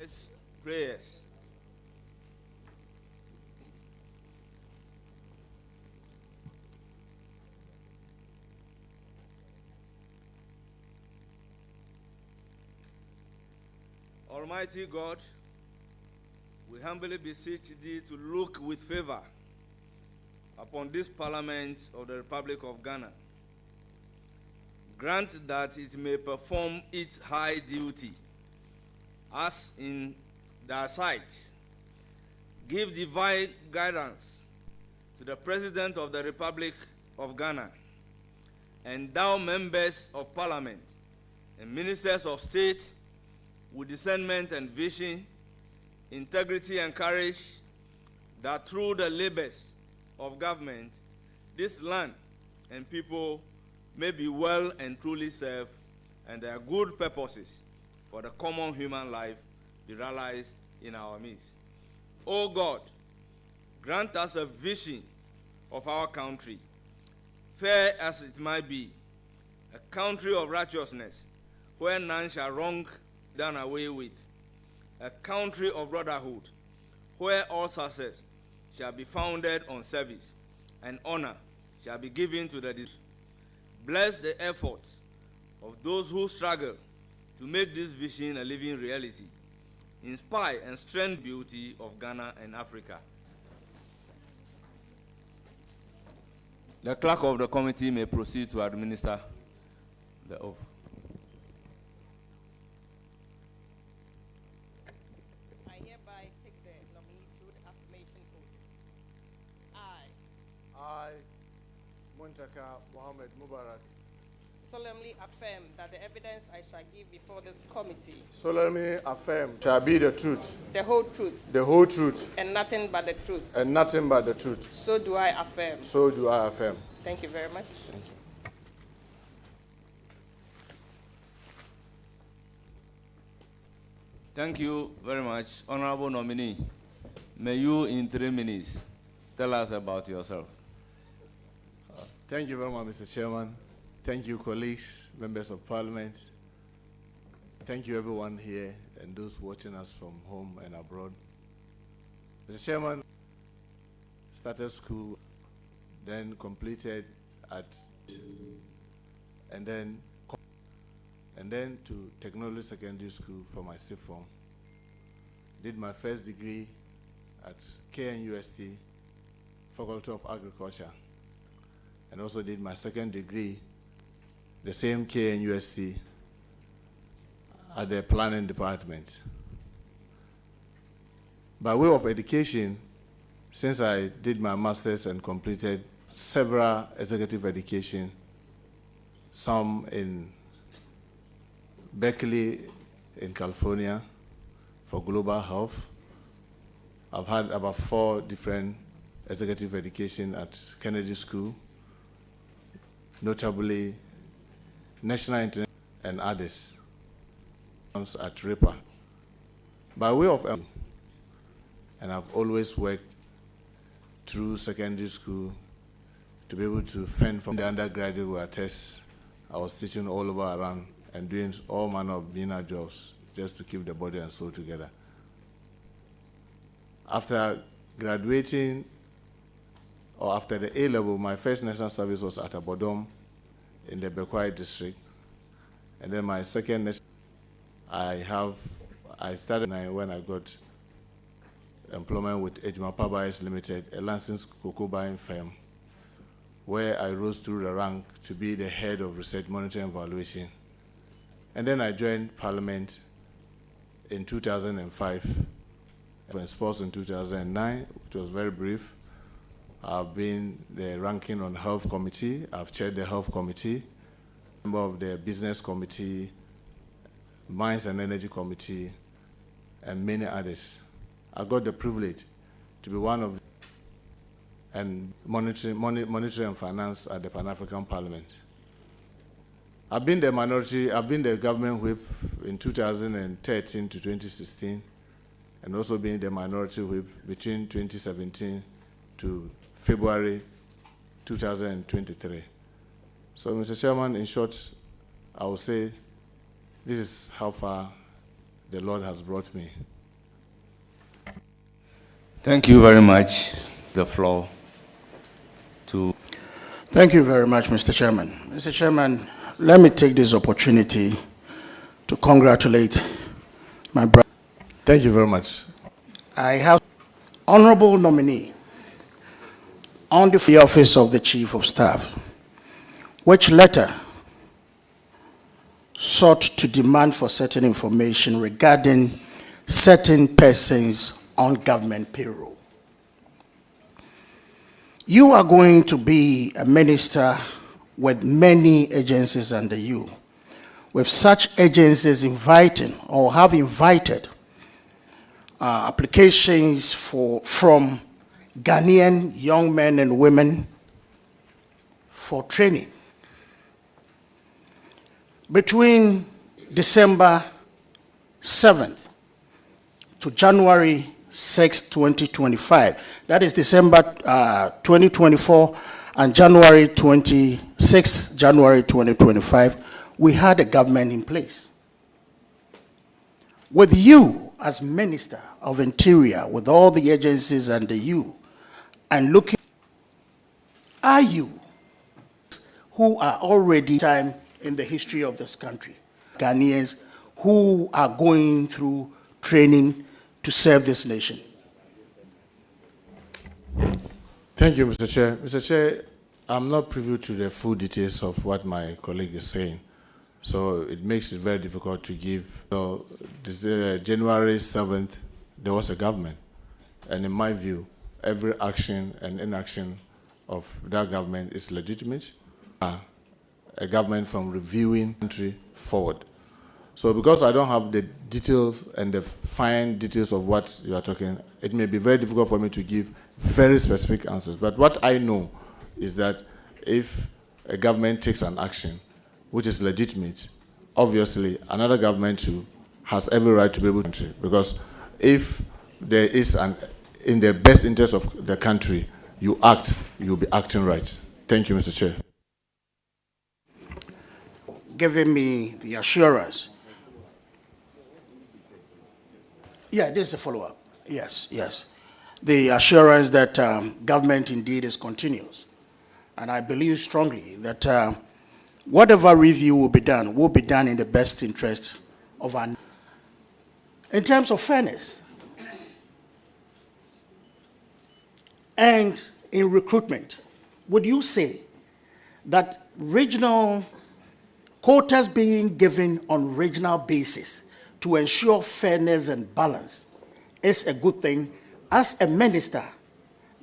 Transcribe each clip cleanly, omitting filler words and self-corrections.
Let's prayers. Almighty God, we humbly beseech thee to look with favor upon this Parliament of the Republic of Ghana. Grant that it may perform its high duty as in thy sight. Give divine guidance to the President of the Republic of Ghana, endow members of Parliament and ministers of state with discernment and vision, integrity and courage, that through the labors of government, this land and people may be well and truly served, and their good purposes for the common human life be realized in our midst. O God, grant us a vision of our country, fair as it might be, a country of righteousness, where none shall wrong done away with, a country of brotherhood, where all success shall be founded on service, and honor shall be given to the district. Bless the efforts of those who struggle to make this vision a living reality. Inspire and strengthen the beauty of Ghana and Africa. The clerk of the committee may proceed to administer the oath. I hereby take the nominee through the affirmation oath. I, Muntaka Mohammed, Solemnly affirm that the evidence I shall give before this committee, solemnly affirm, shall be the truth, the whole truth, the whole truth, and nothing but the truth. and nothing but the truth. So do I affirm. So do I affirm. Thank you very much. Thank you. Thank you very much, Honorable Nominee. May you, in 3 minutes, tell us about yourself. Thank you very much, Mr. Chairman. Thank you, colleagues, members of Parliament. Thank you, everyone here and those watching us from home and abroad. Mr. Chairman, started school, then completed and then to Technology Secondary School for my sixth form. Did my first degree at KNUST, Faculty of Agriculture, and also did my second degree, the same KNUST, at the Planning Department. By way of education, since I did my master's and completed several executive education, some in Berkeley in California for global health. I've had about 4 different executive education at Kennedy School, notably National International and others at RIPA. By way of and I've always worked through secondary school to be able to fend from the undergraduate were tests. I was teaching all over around and doing all manner of beginner jobs just to keep the body and soul together. After graduating, or after the A-level, my first national service was at Abodom in the Bekwai district. And then my second, I started when I got employment with Ejimapa Bias Limited, a licensed cocoa buying firm, where I rose through the rank to be the head of research monitoring and evaluation. And then I joined Parliament in 2005. When sports in 2009, which was very brief. I've been the ranking on Health Committee. I've chaired the Health Committee, member of the Business Committee, Mines and Energy Committee, and many others. I got the privilege to be one of and monitoring and finance at the Pan-African Parliament. I've been the government whip in 2013 to 2016, and also being the minority whip between 2017 to February 2023. So, Mr. Chairman, in short, I will say this is how far the Lord has brought me. Thank you very much. The floor to... Thank you very much, Mr. Chairman. Mr. Chairman, let me take this opportunity to congratulate my brother. Thank you very much. I have honorable nominee on the office of the Chief of Staff, which letter sought to demand for certain information regarding certain persons on government payroll. You are going to be a minister with many agencies under you, with such agencies inviting or have invited applications from Ghanaian young men and women for training. Between December 7th to January 6, 2025, that is December 2024 and January 26, January 2025, we had a government in place. With you as Minister of Interior, with all the agencies under you, and looking, are you who are already time in the history of this country, Ghanaians who are going through training to serve this nation? Thank you, Mr. Chair. Mr. Chair, I'm not privy to the full details of what my colleague is saying, so it makes it very difficult to give. So, this, January 7th, there was a government, and in my view, every action and inaction of that government is legitimate. A government from reviewing country forward. So because I don't have the details and the fine details of what you are talking, it may be very difficult for me to give very specific answers. But what I know is that if a government takes an action which is legitimate, obviously another government too has every right to be able to, because if there is in the best interest of the country, you act, you'll be acting right. Thank you, Mr. Chair. Giving me the assurance. Yeah, this is a follow-up. Yes, yes. The assurance that government indeed is continuous. And I believe strongly that whatever review will be done in the best interest of our... In terms of fairness and in recruitment, would you say that regional quotas being given on regional basis to ensure fairness and balance is a good thing? As a minister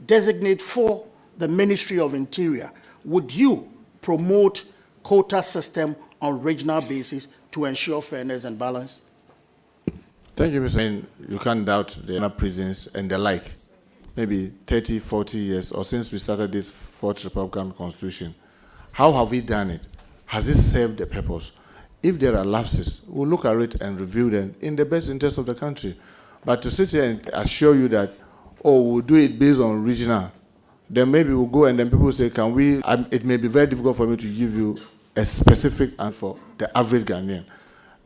designate for the Ministry of Interior, would you promote quota system on regional basis to ensure fairness and balance? Thank you, Mr. You can't doubt the prisons and the like. Maybe 30, 40 years, or since we started this Fourth Republican Constitution, how have we done it? Has it served the purpose? If there are lapses, we'll look at it and review them in the best interest of the country. But to sit here and assure you that, oh, we'll do it based on regional, then maybe we'll go and then people will say, can we? It may be very difficult for me to give you a specific answer for the average Ghanaian.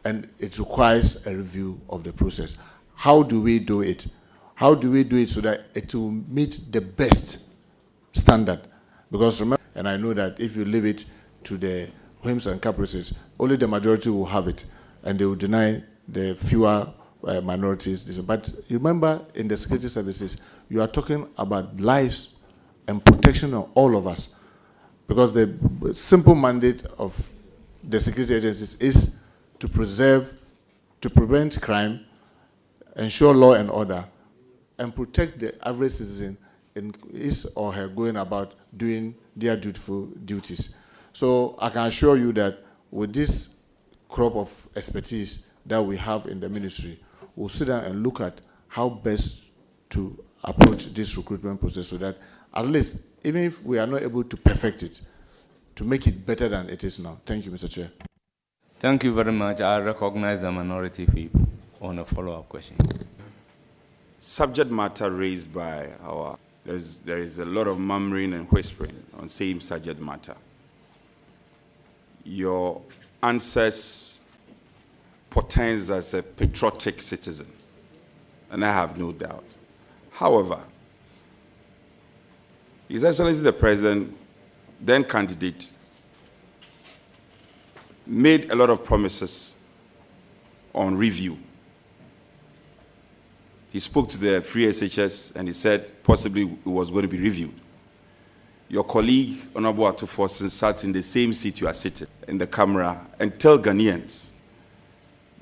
And it requires a review of the process. How do we do it? How do we do it so that it will meet the best standard? Because remember, and I know that if you leave it to the whims and caprices, only the majority will have it, and they will deny the fewer minorities. But remember, in the security services, you are talking about lives and protection of all of us. Because the simple mandate of the security agencies is to prevent crime, ensure law and order, and protect the average citizen in his or her going about doing their dutiful duties. So I can assure you that with this crop of expertise that we have in the ministry, we'll sit down and look at how best to approach this recruitment process so that at least, even if we are not able to perfect it, to make it better than it is now. Thank you, Mr. Chair. Thank you very much. I recognize the minority people on a follow-up question. Subject matter raised by there is a lot of murmuring and whispering on same subject matter. Your answers portends as a patriotic citizen, and I have no doubt. However, His Excellency the President, then candidate, made a lot of promises on review. He spoke to the free SHS and he said possibly it was going to be reviewed. Your colleague, Honorable Atufosin, sat in the same seat you are sitting in the camera and tell Ghanaians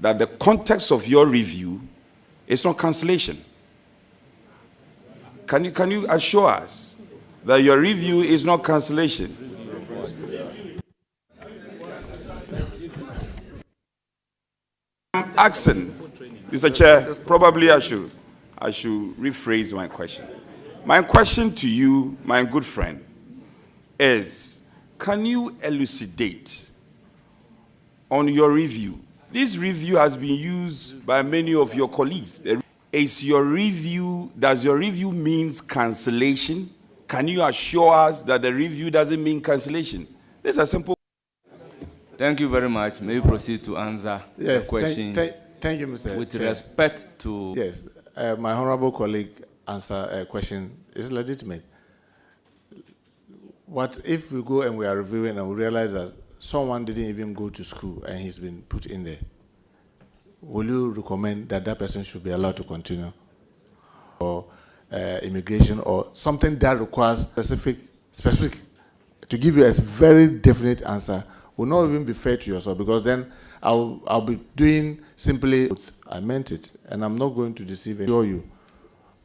that the context of your review is not cancellation. Can you assure us that your review is not cancellation? I'm asking, Mr. Chair, probably I should rephrase my question. My question to you, my good friend, is, can you elucidate on your review? This review has been used by many of your colleagues. Does your review means cancellation? Can you assure us that the review doesn't mean cancellation? This is a simple. Thank you very much. May we proceed to answer the question. Thank you, Mr. With Chair. respect to... Yes, my honorable colleague answer a question is legitimate. What if we go and we are reviewing and we realize that someone didn't even go to school and he's been put in there? Will you recommend that that person should be allowed to continue? Or immigration or something that requires specific, to give you a very definite answer will not even be fair to yourself, because then I'll be doing simply, I meant it, and I'm not going to deceive you.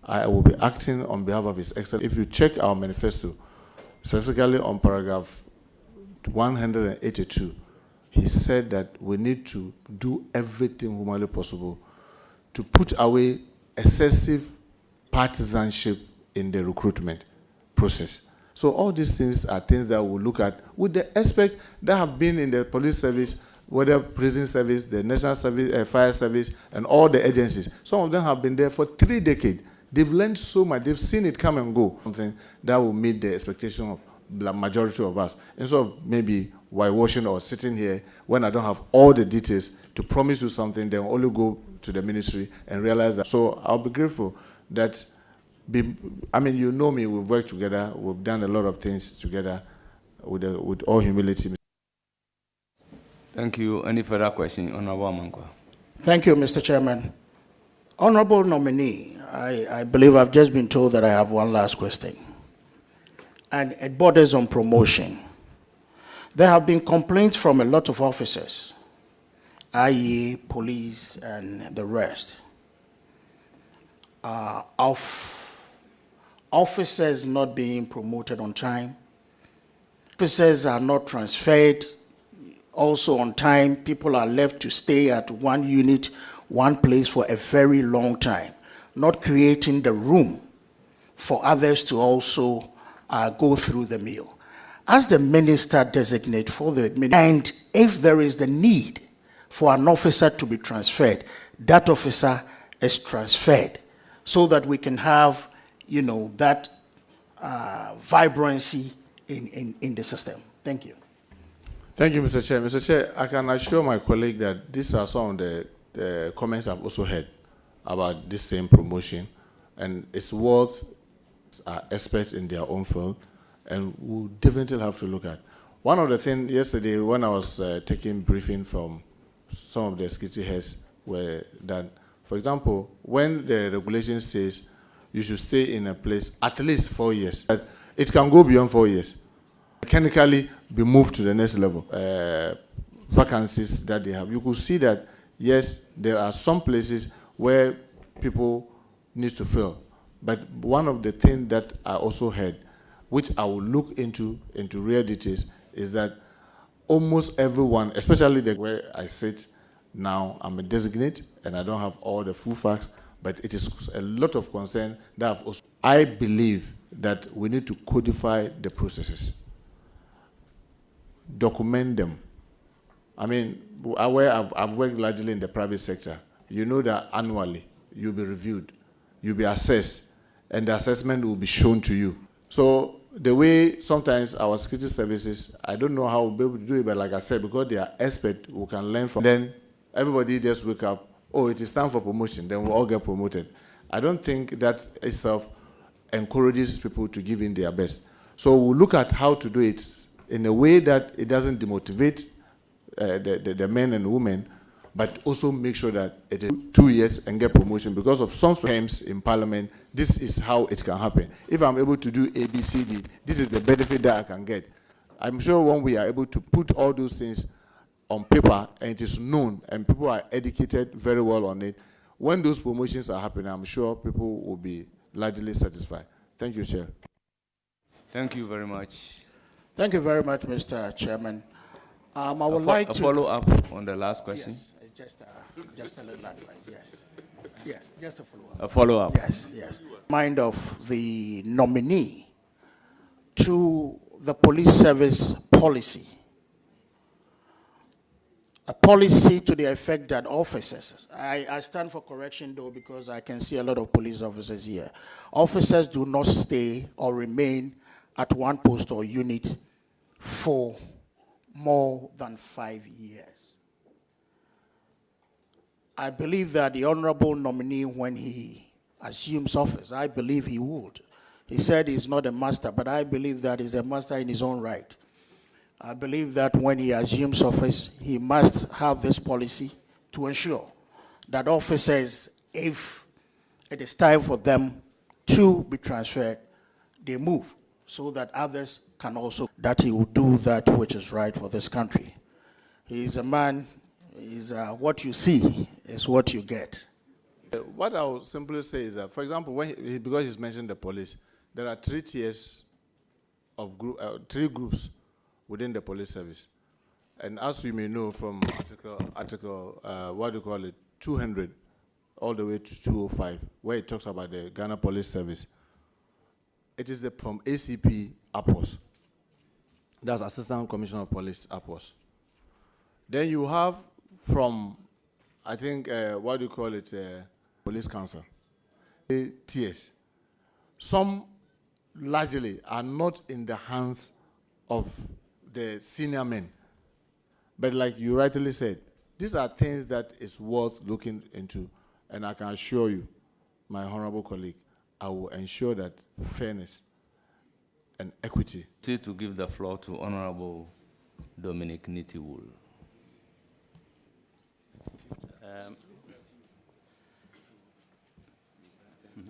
I will be acting on behalf of His Excellency. If you check our manifesto, specifically on paragraph 182, he said that we need to do everything humanly possible to put away excessive partisanship in the recruitment process. So all these things are things that we'll look at with the aspects that have been in the police service, whether prison service, the national service, fire service, and all the agencies. Some of them have been there for 3 decades. They've learned so much. They've seen it come and go. Something that will meet the expectation of the majority of us. Instead of maybe whitewashing or sitting here when I don't have all the details to promise you something, then only go to the ministry and realize that. So I'll be grateful that, you know me, we've worked together, we've done a lot of things together with all humility. Thank you. Any further question, Honorable Amankwa? Thank you, Mr. Chairman. Honorable nominee, I believe I've just been told that I have one last question. And it borders on promotion. There have been complaints from a lot of officers, i.e. police and the rest, of officers not being promoted on time. Officers are not transferred also on time. People are left to stay at one unit, one place for a very long time, not creating the room for others to also go through the meal. As the minister designate for the ministry, and if there is the need for an officer to be transferred, that officer is transferred so that we can have, that vibrancy in the system. Thank you. Thank you, Mr. Chair. Mr. Chair, I can assure my colleague that these are some of the comments I've also heard about this same promotion, and it's worth experts in their own field, and we'll definitely have to look at. One of the things yesterday when I was taking briefing from some of the security heads were that, for example, when the regulation says you should stay in a place at least 4 years, it can go beyond 4 years, mechanically be moved to the next level. Vacancies that they have, you could see that, yes, there are some places where people need to fill. But one of the things that I also heard, which I will look into real details, is that almost everyone, especially where I sit now, I'm a designate and I don't have all the full facts, but it is a lot of concern that I've also. I believe that we need to codify the processes, document them. I've worked largely in the private sector. You know that annually you'll be reviewed, you'll be assessed, and the assessment will be shown to you. So the way sometimes our security services, I don't know how we'll be able to do it, but like I said, because they are experts who can learn from, then everybody just wake up, oh, it is time for promotion, then we'll all get promoted. I don't think that itself encourages people to give in their best. So we'll look at how to do it in a way that it doesn't demotivate the men and women, but also make sure that it is 2 years and get promotion. Because of some terms in Parliament, this is how it can happen. If I'm able to do A, B, C, D, this is the benefit that I can get. I'm sure when we are able to put all those things on paper and it is known and people are educated very well on it, when those promotions are happening, I'm sure people will be largely satisfied. Thank you, Chair. Thank you very much. Thank you very much, Mr. Chairman. I would like to follow up on the last question. Yes, just a little advice. Yes, yes, just a follow up. A follow up. Yes, yes. Mind of the nominee to the police service policy. A policy to the effect that officers, I stand for correction though, because I can see a lot of police officers here. Officers do not stay or remain at one post or unit for more than 5 years. I believe that the honorable nominee, when he assumes office, I believe he would. He said he's not a master, but I believe that he's a master in his own right. I believe that when he assumes office, he must have this policy to ensure that officers, if it is time for them to be transferred, they move, so that others can also, that he will do that which is right for this country. He is a man, what you see is what you get. What I will simply say is that, for example, because he's mentioned the police, there are 3 tiers of 3 groups within the police service. And as you may know from article 200 all the way to 205, where it talks about the Ghana Police Service, it is from ACP upwards. That's Assistant Commissioner of Police upwards. Then you have from, I think, Police Council, tiers. Some largely are not in the hands of the senior men. But like you rightly said, these are things that is worth looking into. And I can assure you, my honorable colleague, I will ensure that fairness and equity. To give the floor to Honorable Dominic Nitiwul.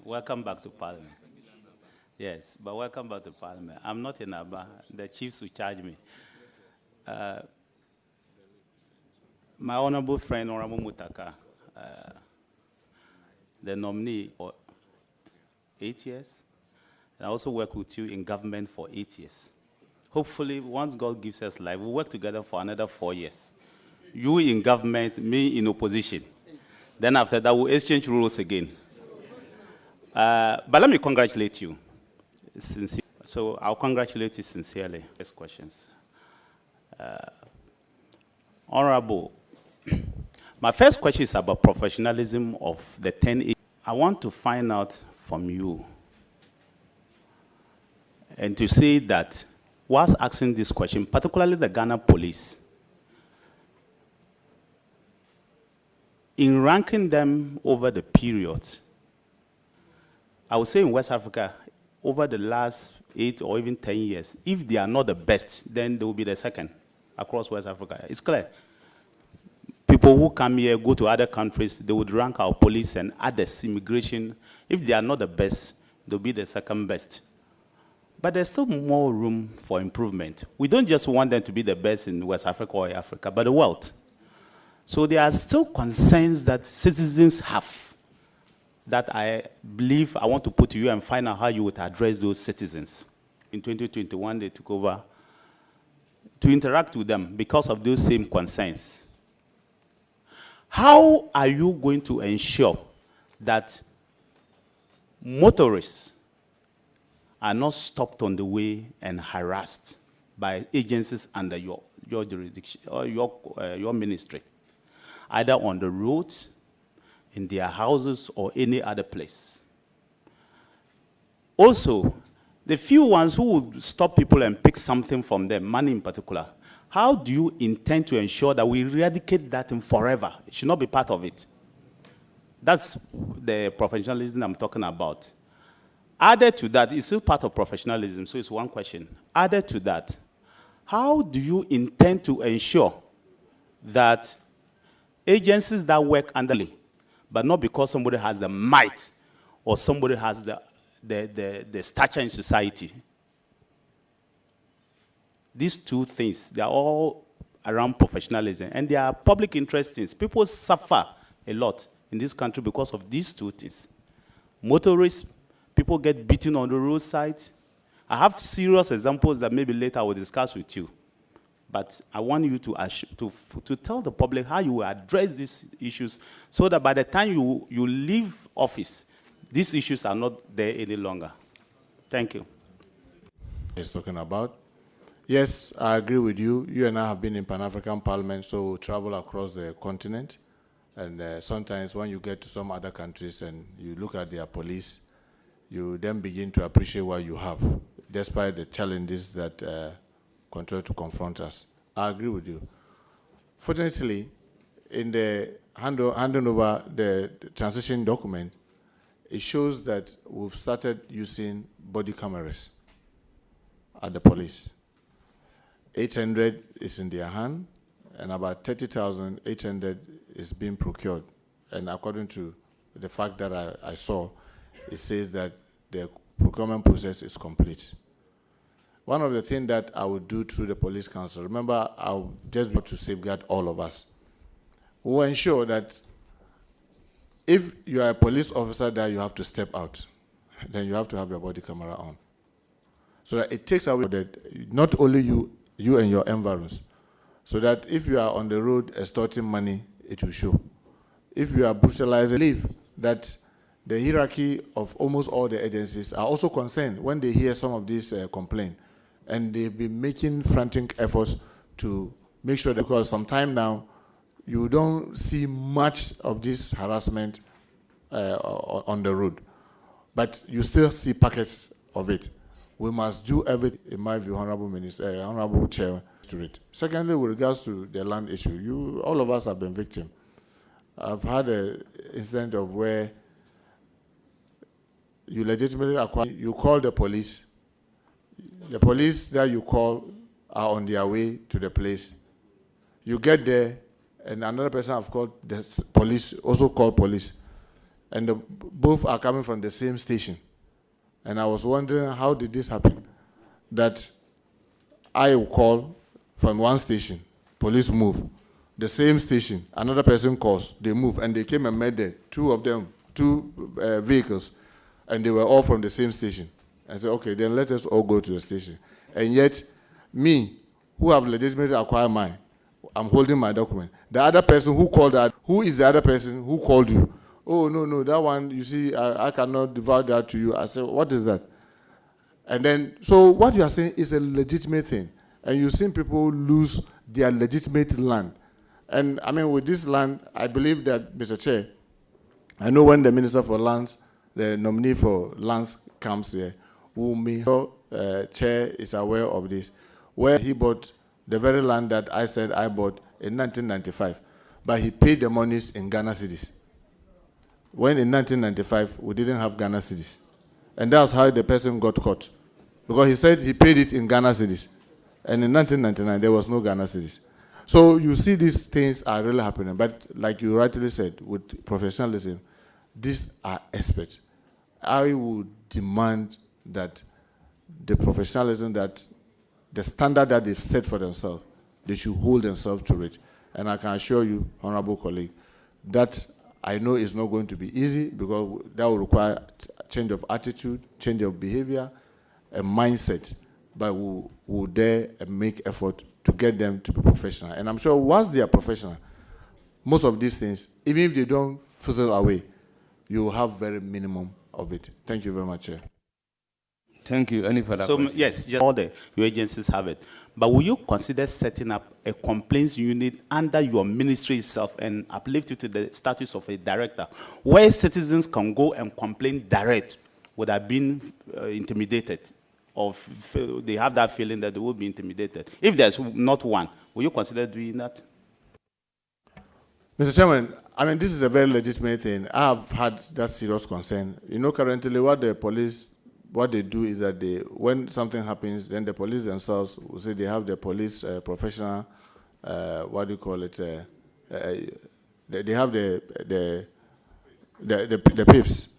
Welcome back to Parliament. Yes, but welcome back to Parliament. I'm not in Aba. The chiefs will charge me. My honorable friend, Honorable Muntaka, the nominee for 8 years. And I also work with you in government for 8 years. Hopefully, once God gives us life, we'll work together for another 4 years. You in government, me in opposition. Then after that, we'll exchange roles again. But let me congratulate you. So I'll congratulate you sincerely. First questions. Honorable, my first question is about professionalism of the 10. I want to find out from you and to say that whilst asking this question, particularly the Ghana police, in ranking them over the period, I would say in West Africa, over the last 8 or even 10 years, if they are not the best, then they will be the second across West Africa. It's clear. People who come here, go to other countries, they would rank our police and others, immigration. If they are not the best, they'll be the second best. But there's still more room for improvement. We don't just want them to be the best in West Africa or Africa, but the world. So there are still concerns that citizens have that I believe I want to put to you and find out how you would address those citizens. In 2021, they took over to interact with them because of those same concerns. How are you going to ensure that motorists are not stopped on the way and harassed by agencies under your jurisdiction or your ministry, either on the road, in their houses, or any other place? Also, the few ones who would stop people and pick something from them, money in particular, how do you intend to ensure that we eradicate that in forever? It should not be part of it. That's the professionalism I'm talking about. Added to that, it's still part of professionalism, so it's one question. Added to that, how do you intend to ensure that agencies that work under, but not because somebody has the might or somebody has the stature in society? These two things, they are all around professionalism, and they are public interest things. People suffer a lot in this country because of these two things. Motorists, people get beaten on the roadside. I have serious examples that maybe later I will discuss with you. But I want you to tell the public how you will address these issues so that by the time you leave office, these issues are not there any longer. Thank you. He's talking about. Yes, I agree with you. You and I have been in Pan-African Parliament, so we travel across the continent. And sometimes when you get to some other countries and you look at their police, you then begin to appreciate what you have, despite the challenges that continue to confront us. I agree with you. Fortunately, in the handing over the transition document, it shows that we've started using body cameras at the police. 800 is in their hand, and about 30,800 is being procured. And according to the fact that I saw, it says that the procurement process is complete. One of the things that I would do through the police council, remember, I'll just be to safeguard all of us. We'll ensure that if you are a police officer that you have to step out, then you have to have your body camera on. So that it takes away that not only you and your environs, so that if you are on the road extorting money, it will show. If you are brutalizing, believe that the hierarchy of almost all the agencies are also concerned when they hear some of these complaints, and they've been making frantic efforts to make sure that, because some time now, you don't see much of this harassment on the road, but you still see packets of it. We must do everything, in my view, Honorable Minister, Honorable Chair, to it. Secondly, with regards to the land issue, all of us have been victims. I've had an incident of where you legitimately acquire, you call the police that you call are on their way to the place. You get there, and another person have called the police, also called police, and both are coming from the same station. And I was wondering, how did this happen? That I will call from one station, police move. The same station, another person calls, they move, and they came and met there, two of them, two vehicles, and they were all from the same station. I said, okay, then let us all go to the station. And yet, me, who have legitimately acquired mine, I'm holding my document. The other person who called that, who is the other person who called you? Oh, no, that one, you see, I cannot divulge that to you. I said, what is that? And then, so what you are saying is a legitimate thing. And you've seen people lose their legitimate land. And I mean, with this land, I believe that, Mr. Chair, I know when the Minister for Lands, the nominee for lands comes here, Chair is aware of this, where he bought the very land that I said I bought in 1995, but he paid the monies in Ghana cedis. When in 1995, we didn't have Ghana cedis. And that's how the person got caught. Because he said he paid it in Ghana cedis. And in 1999, there was no Ghana cedis. So you see these things are really happening. But like you rightly said, with professionalism, these are experts. I would demand that the professionalism, that the standard that they've set for themselves, they should hold themselves to it. And I can assure you, honorable colleague, that I know it's not going to be easy, because that will require change of attitude, change of behavior, a mindset. But we'll dare and make effort to get them to be professional. And I'm sure once they are professional, most of these things, even if they don't fizzle away, you will have very minimum of it. Thank you very much, Chair. Thank you. Any further questions? Yes, just all your agencies have it. But will you consider setting up a complaints unit under your ministry itself and uplift you to the status of a director, where citizens can go and complain direct without being intimidated, or they have that feeling that they will be intimidated? If there's not one, will you consider doing that? Mr. Chairman, I mean, this is a very legitimate thing. I have had that serious concern. You know, currently what the police, what they do is that they, when something happens, then the police themselves will say they have the police professional, what do you call it? They have the PIPs,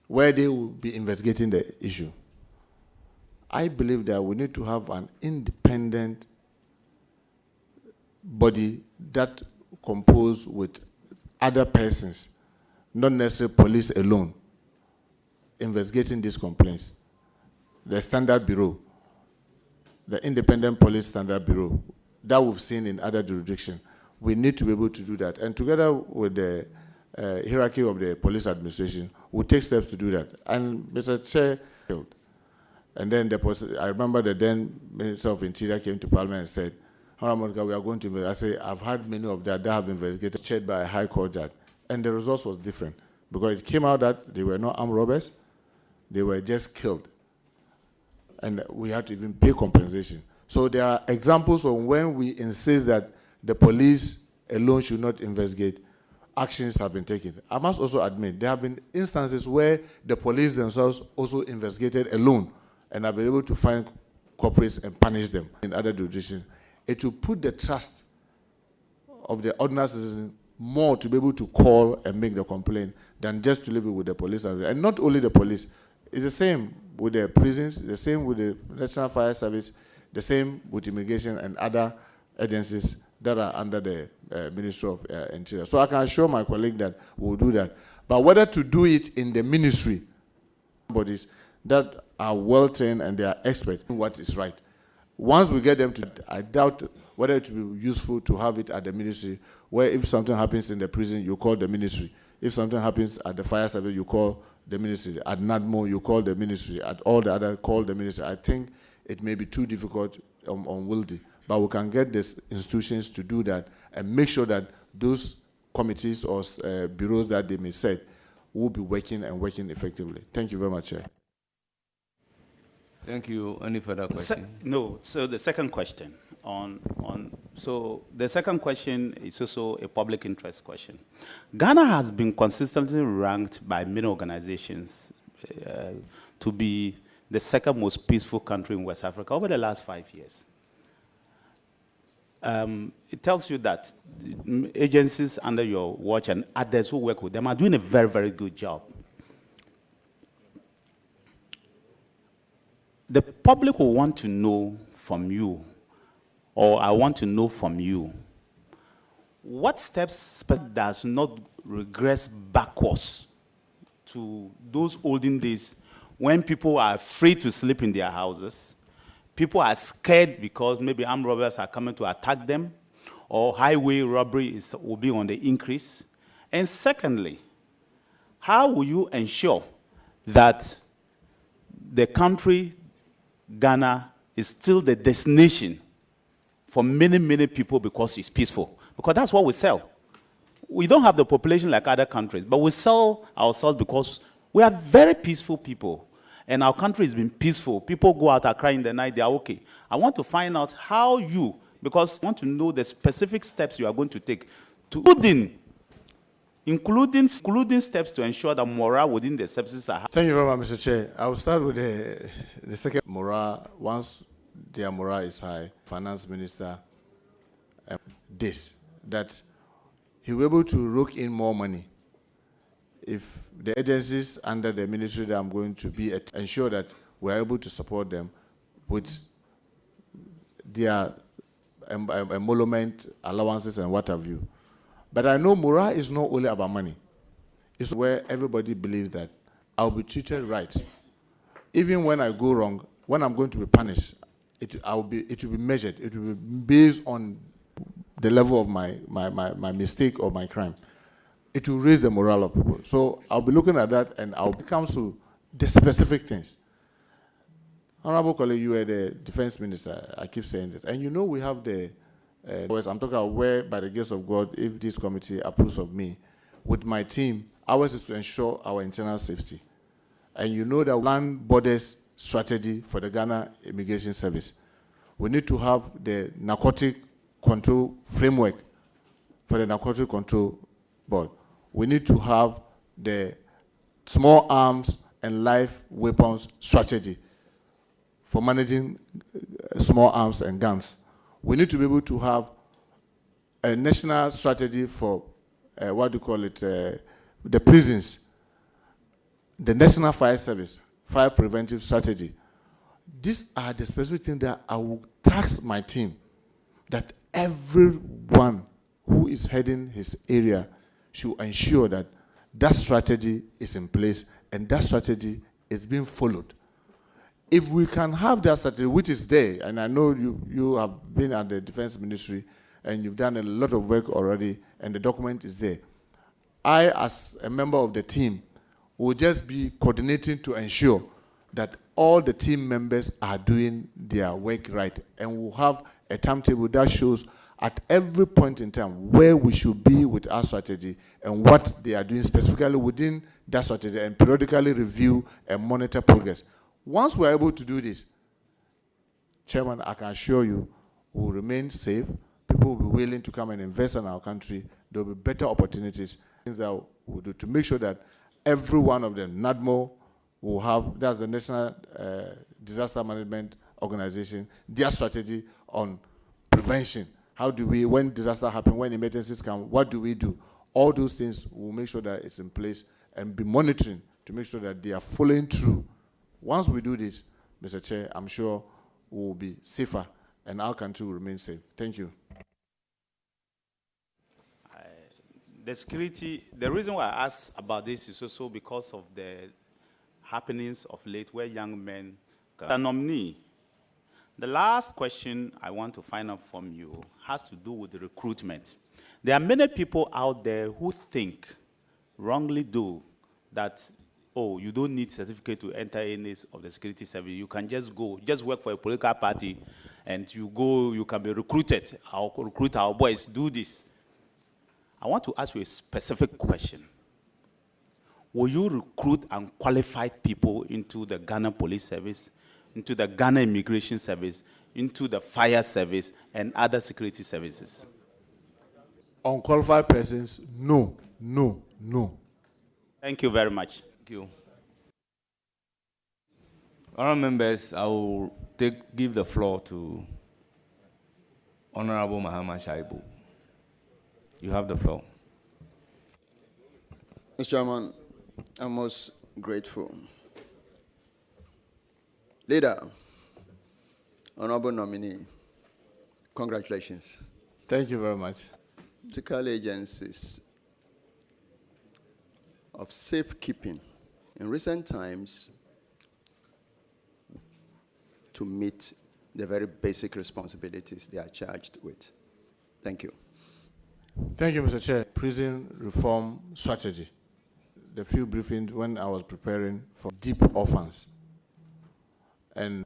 where they will be investigating the issue. I believe that we need to have an independent body that composed with other persons, not necessarily police alone, investigating these complaints. The Standard Bureau, the Independent Police Standard Bureau, that we've seen in other jurisdictions. We need to be able to do that. And together with the hierarchy of the police administration, we'll take steps to do that. And Mr. Chair, and then I remember the then Minister of Interior came to Parliament and said, Honorable Muntaka, we are going to investigate. I say, I've had many of that have been investigated, chaired by a High Court judge. And the results was different, because it came out that they were not armed robbers, they were just killed. And we had to even pay compensation. So there are examples of when we insist that the police alone should not investigate, actions have been taken. I must also admit, there have been instances where the police themselves also investigated alone and have been able to find culprits and punish them in other jurisdictions. It will put the trust of the ordinary citizen more to be able to call and make the complaint than just to leave it with the police. And not only the police, it's the same with the prisons, the same with the National Fire Service, the same with immigration and other agencies that are under the Ministry of Interior. So I can assure my colleague that we'll do that. But whether to do it in the ministry, bodies that are well trained and they are experts in what is right. Once we get them to, I doubt whether it will be useful to have it at the ministry, where if something happens in the prison, you call the ministry. If something happens at the fire service, you call the ministry. At Nadmo, you call the ministry. At all the other, call the ministry. I think it may be too difficult, unwieldy. But we can get these institutions to do that and make sure that those committees or bureaus that they may set will be working and working effectively. Thank you very much, Chair. Thank you. Any further questions? No. So the second question so the second question is also a public interest question. Ghana has been consistently ranked by many organizations to be the second most peaceful country in West Africa over the last 5 years. It tells you that agencies under your watch and others who work with them are doing a very, very good job. The public will want to know from you, or I want to know from you, what steps does not regress backwards to those olden days when people are afraid to sleep in their houses, people are scared because maybe armed robbers are coming to attack them, or highway robbery will be on the increase? And secondly, how will you ensure that the country, Ghana, is still the destination for many, many people because it's peaceful? Because that's what we sell. We don't have the population like other countries, but we sell ourselves because we are very peaceful people. And our country has been peaceful. People go out and cry in the night, they are okay. I want to find out how you, because I want to know the specific steps you are going to take, including steps to ensure that morale within the services are high. Thank you very much, Mr. Chair. I will start with the second. Morale, once their morale is high, Finance Minister, that he will be able to rook in more money. If the agencies under the ministry that I'm going to be at, ensure that we're able to support them with their emolument, allowances, and what have you. But I know morale is not only about money. It's where everybody believes that I'll be treated right. Even when I go wrong, when I'm going to be punished, it will be measured. It will be based on the level of my mistake or my crime. It will raise the morale of people. So I'll be looking at that, and I'll come to the specific things. Honorable colleague, you are the defense minister. I keep saying this. And you know we have the, I'm talking about where, by the grace of God, if this committee approves of me, with my team, ours is to ensure our internal safety. And you know that land borders strategy for the Ghana Immigration Service. We need to have the narcotic control framework for the Narcotic Control Board. We need to have the small arms and live weapons strategy for managing small arms and guns. We need to be able to have a national strategy for the prisons, the National Fire Service, fire preventive strategy. These are the specific things that I will task my team, that everyone who is heading his area should ensure that that strategy is in place and that strategy is being followed. If we can have that strategy, which is there, and I know you have been at the Defense Ministry and you've done a lot of work already, and the document is there. I, as a member of the team, will just be coordinating to ensure that all the team members are doing their work right, and we'll have a timetable that shows at every point in time where we should be with our strategy and what they are doing specifically within that strategy, and periodically review and monitor progress. Once we're able to do this, Chairman, I can assure you we'll remain safe. People will be willing to come and invest in our country. There will be better opportunities, things that we'll do to make sure that every one of them, Nadmo, will have, that's the National Disaster Management Organization, their strategy on prevention. How do we, when disaster happens, when emergencies come, what do we do? All those things will make sure that it's in place and be monitoring to make sure that they are following through. Once we do this, Mr. Chair, I'm sure we'll be safer and our country will remain safe. Thank you. The security, the reason why I asked about this is also because of the happenings of late where young men, the nominee. The last question I want to find out from you has to do with the recruitment. There are many people out there who think, wrongly do, that, oh, you don't need certificate to enter any of the security service. You can just go, just work for a political party, and you go, you can be recruited. I'll recruit our boys, do this. I want to ask you a specific question. Will you recruit unqualified people into the Ghana Police Service, into the Ghana Immigration Service, into the Fire Service, and other security services? Unqualified persons, no, no, no. Thank you very much. Thank you. Honourable members, I will give the floor to Honourable Mahama Shaibu. You have the floor. Mr. Chairman, I'm most grateful. Leader, Honorable Nominee, congratulations. Thank you very much. Ethical agencies of safekeeping in recent times to meet the very basic responsibilities they are charged with. Thank you. Thank you, Mr. Chair. Prison reform strategy. The few briefings when I was preparing for deep orphans. And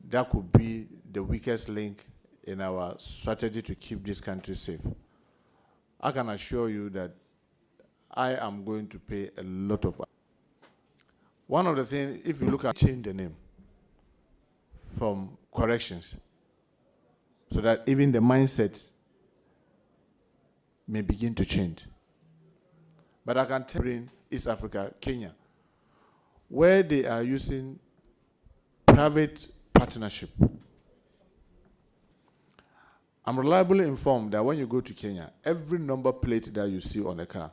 that could be the weakest link in our strategy to keep this country safe. I can assure you that I am going to pay a lot of. One of the things, if you look at, change the name from corrections so that even the mindset may begin to change. But I can tell you in East Africa, Kenya, where they are using private partnership. I'm reliably informed that when you go to Kenya, every number plate that you see on a car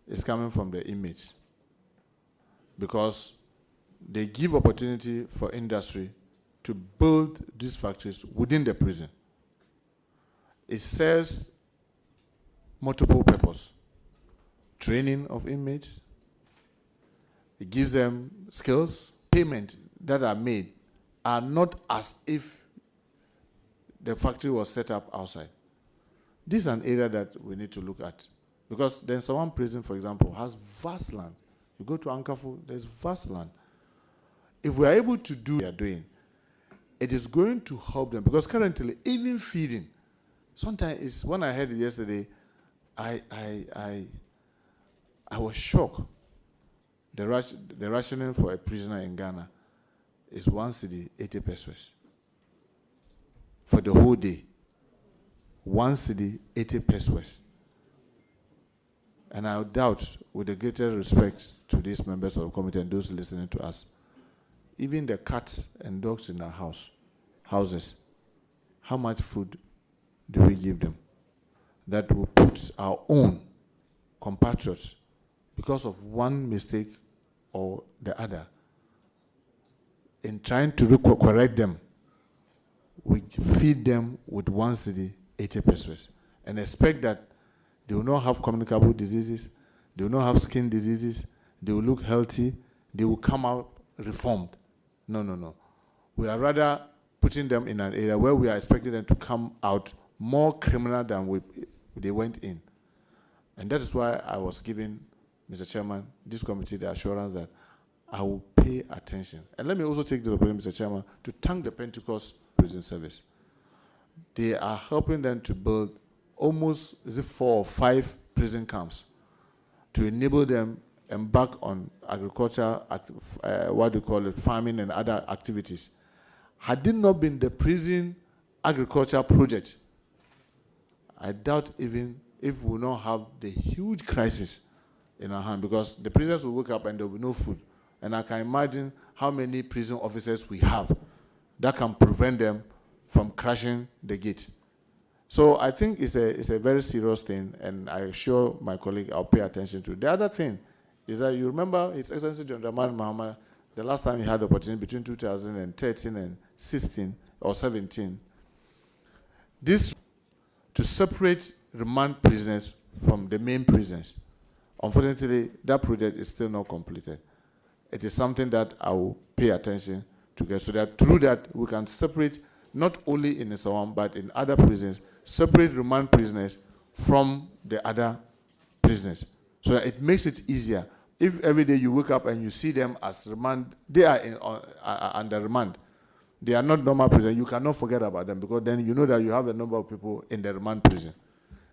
is coming from the inmates, because they give opportunity for industry to build these factories within the prison. It serves multiple purposes. Training of inmates, it gives them skills. Payment that are made are not as if the factory was set up outside. This is an area that we need to look at, because then someone prison, for example, has vast land. You go to Ankafu, there's vast land. If we are able to do what they are doing, it is going to help them, because currently, even feeding, sometimes when I heard it yesterday, I was shocked. The rationing for a prisoner in Ghana is 1 cedi, 80 pesos for the whole day. 1 cedi 80 pesos. And I doubt, with the greatest respect to these members of the committee and those listening to us, even the cats and dogs in our houses, how much food do we give them? That will put our own compatriots, because of one mistake or the other, in trying to correct them, we feed them with 1 cedi 80 pesos and expect that they will not have communicable diseases, they will not have skin diseases, they will look healthy, they will come out reformed. No. We are rather putting them in an area where we are expecting them to come out more criminal than they went in. And that is why I was giving, Mr. Chairman, this committee the assurance that I will pay attention. And let me also take the opportunity, Mr. Chairman, to thank the Pentecost Prison Service. They are helping them to build almost 4 or 5 prison camps to enable them embark on agriculture, farming and other activities. Had it not been the prison agriculture project, I doubt even if we will not have the huge crisis in our hand, because the prisoners will wake up and there will be no food. And I can imagine how many prison officers we have that can prevent them from crashing the gate. So I think it's a very serious thing, and I assure my colleague I'll pay attention to it. The other thing is that you remember His Excellency John Dramani Mahama, the last time he had the opportunity between 2013 and 16 or 17, this to separate remand prisoners from the main prisons. Unfortunately, that project is still not completed. It is something that I will pay attention to get, so that through that we can separate, not only in Isawam but in other prisons, separate remand prisoners from the other prisoners, so that it makes it easier. If every day you wake up and you see them as remand, they are under remand. They are not normal prisoners. You cannot forget about them, because then you know that you have a number of people in the remand prison.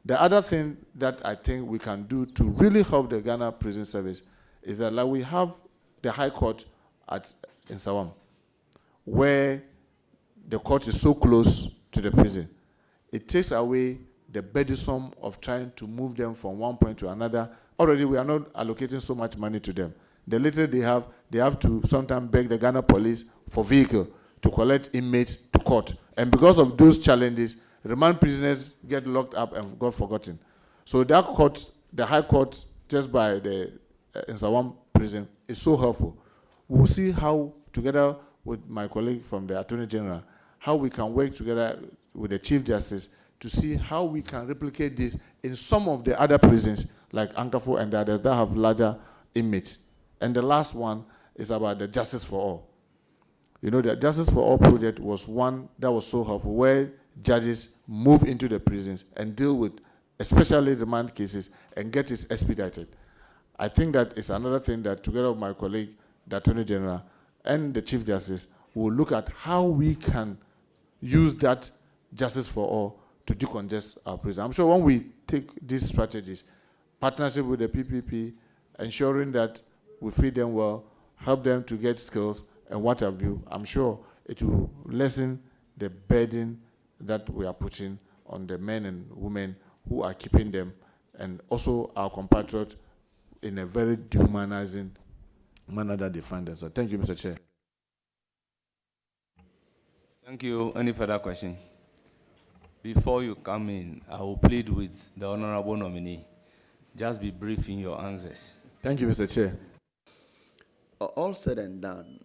The other thing that I think we can do to really help the Ghana Prison Service is that, like, we have the High Court in Sawam, where the court is so close to the prison. It takes away the burdensome of trying to move them from one point to another. Already we are not allocating so much money to them. The little they have to sometimes beg the Ghana police for vehicle to collect inmates to court. And because of those challenges, remand prisoners get locked up and got forgotten. So that court, the High Court, just by the Nsawam prison, is so helpful. We'll see how, together with my colleague from the Attorney General, how we can work together with the Chief Justice to see how we can replicate this in some of the other prisons, like Ankafo and others that have larger inmates. And the last one is about the Justice for All. You know, the Justice for All project was one that was so helpful, where judges move into the prisons and deal with especially remand cases and get it expedited. I think that is another thing that, together with my colleague, the Attorney General, and the Chief Justice, will look at how we can use that Justice for All to decongest our prison. I'm sure when we take these strategies, partnership with the PPP, ensuring that we feed them well, help them to get skills and what have you, I'm sure it will lessen the burden that we are putting on the men and women who are keeping them, and also our compatriots, in a very dehumanizing manner that they find them. So thank you, Mr. Chair. Thank you. Any further question? Before you come in, I will plead with the Honorable Nominee. Just be brief in your answers. Thank you, Mr. Chair. All said and done,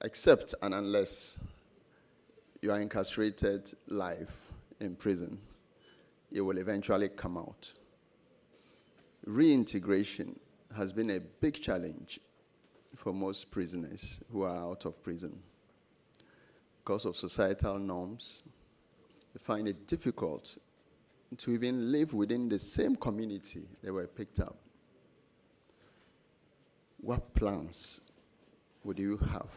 except and unless you are incarcerated life in prison, you will eventually come out. Reintegration has been a big challenge for most prisoners who are out of prison. Because of societal norms, they find it difficult to even live within the same community they were picked up. What plans would you have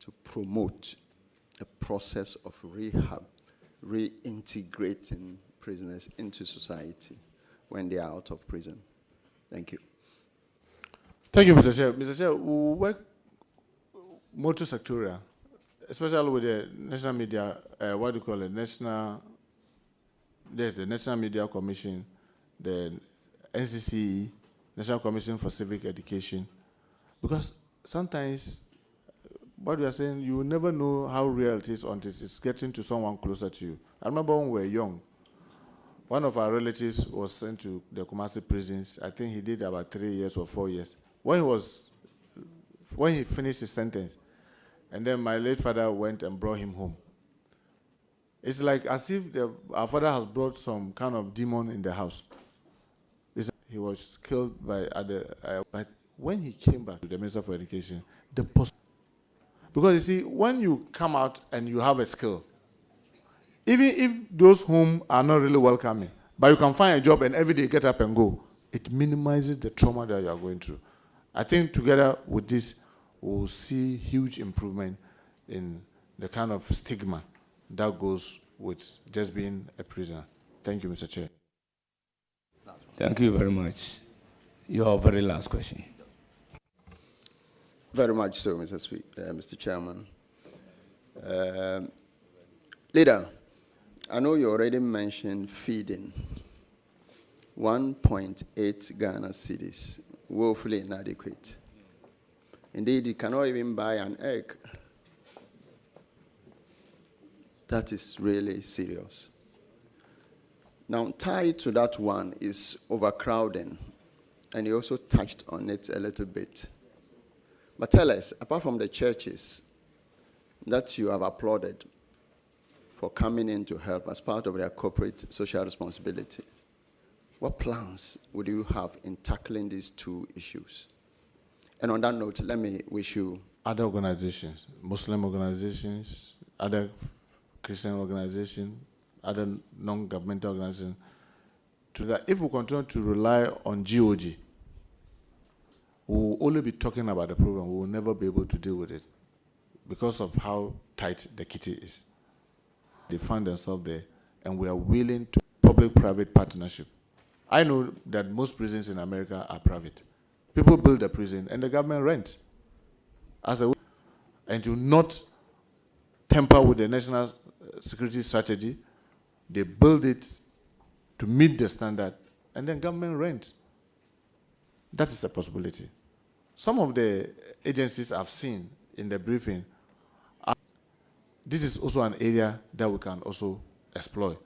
to promote a process of rehab, reintegrating prisoners into society when they are out of prison? Thank you. Thank you, Mr. Chair. Mr. Chair, we work multi-sectorial. especially with the national media, what do you call it? There's the National Media Commission, the NCCE, National Commission for Civic Education. Because sometimes, what we are saying, you will never know how real it is until it's getting to someone closer to you. I remember when we were young, one of our relatives was sent to the Kumasi prisons. I think he did about 3 years or 4 years. When he finished his sentence, and then my late father went and brought him home. It's like as if our father has brought some kind of demon in the house. He was killed by but when he came back to the Minister for Education, because you see, when you come out and you have a skill, even if those whom are not really welcoming, but you can find a job and every day get up and go, it minimizes the trauma that you are going through. I think together with this, we'll see huge improvement in the kind of stigma that goes with just being a prisoner. Thank you, Mr. Chair. Thank you very much. Your very last question. Very much so, Mr. Chairman. Leader, I know you already mentioned feeding. 1.8 Ghana cedis, woefully inadequate. Indeed, you cannot even buy an egg. That is really serious. Now, tied to that one is overcrowding, and you also touched on it a little bit. But tell us, apart from the churches that you have applauded for coming in to help as part of their corporate social responsibility, what plans would you have in tackling these two issues? And on that note, let me wish you... Other organizations, Muslim organizations, other Christian organizations, other non-governmental organizations, to that if we continue to rely on GOG, we will only be talking about the problem. We will never be able to deal with it because of how tight the kitty is. They find themselves there, and we are willing to public-private partnership. I know that most prisons in America are private. People build a prison, and the government rents. And do not tamper with the national security strategy. They build it to meet the standard, and then government rents. That is a possibility. Some of the agencies I've seen in the briefing, this is also an area that we can also exploit.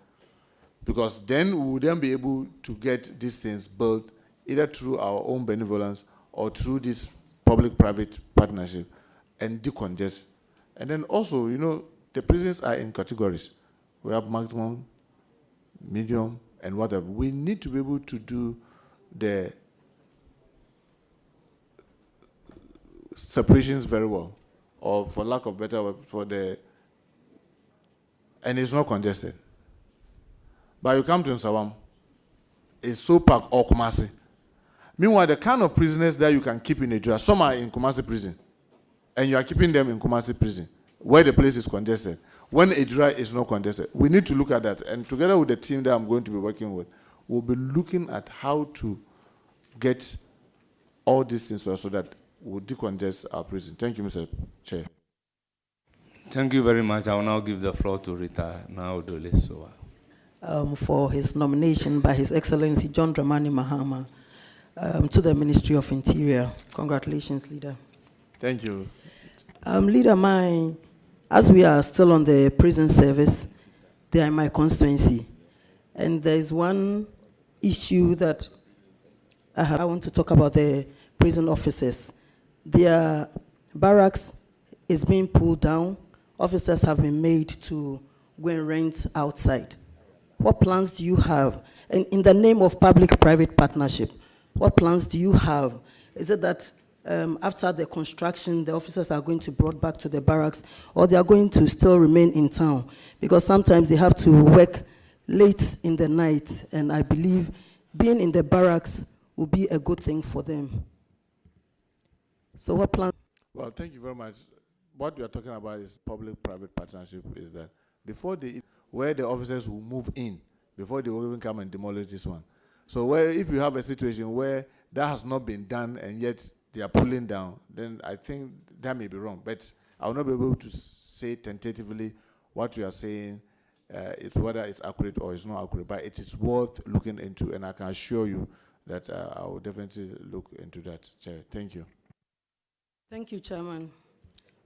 Because then we will then be able to get these things built either through our own benevolence or through this public-private partnership and decongest. And then also, you know, the prisons are in categories. We have maximum, medium, and whatever. We need to be able to do the separations very well, or for lack of better word, and it's not congested. But you come to Nsawam, it's so packed or Kumasi. Meanwhile, the kind of prisoners that you can keep in Nigeria, some are in Kumasi prison, and you are keeping them in Kumasi prison, where the place is congested. When Nigeria is not congested, we need to look at that. And together with the team that I'm going to be working with, we'll be looking at how to get all these things so that we'll decongest our prison. Thank you, Mr. Chair. Thank you very much. I will now give the floor to Rita Naudole Soa. For his nomination by His Excellency John Dramani Mahama to the Ministry of Interior. Congratulations, Leader. Thank you. Leader, as we are still on the prison service, they are in my constituency. And there's one issue that I want to talk about: the prison officers. Their barracks is being pulled down. Officers have been made to go and rent outside. What plans do you have? And in the name of public-private partnership, what plans do you have? Is it that after the construction, the officers are going to be brought back to the barracks, or they are going to still remain in town? Because sometimes they have to work late in the night, and I believe being in the barracks will be a good thing for them. So what plans? Well, thank you very much. What we are talking about is public-private partnership, is that before where the officers will move in, before they will even come and demolish this one. So if you have a situation where that has not been done and yet they are pulling down, then I think that may be wrong. But I will not be able to say tentatively what you are saying, it's whether it's accurate or it's not accurate, but it is worth looking into, and I can assure you that I will definitely look into that, Chair. Thank you. Thank you, Chairman.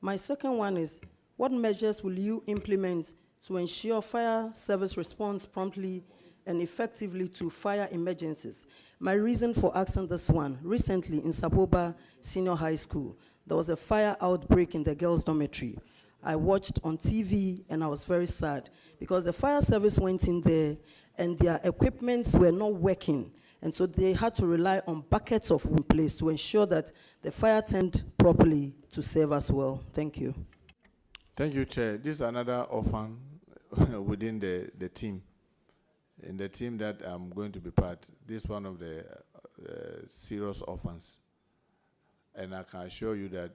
My second one is, what measures will you implement to ensure fire service responds promptly and effectively to fire emergencies? My reason for asking this one, recently in Saboba Senior High School, there was a fire outbreak in the girls' dormitory. I watched on TV and I was very sad because the fire service went in there and their equipments were not working. And so they had to rely on buckets of wood place to ensure that the fire turned properly to serve us well. Thank you. Thank you, Chair. This is another orphan within the team. In the team that I'm going to be part, this is one of the serious orphans. And I can assure you that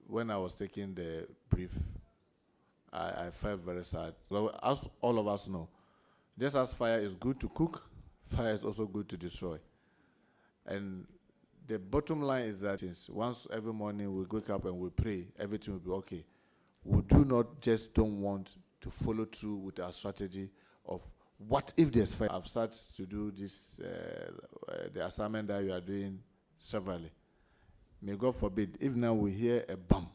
when I was taking the brief, I felt very sad. Well, as all of us know, just as fire is good to cook, fire is also good to destroy. And the bottom line is that once every morning we wake up and we pray, everything will be okay. We do not just don't want to follow through with our strategy of what if there's fire. I've started to do this, the assignment that you are doing severally. May God forbid, if now we hear a bomb,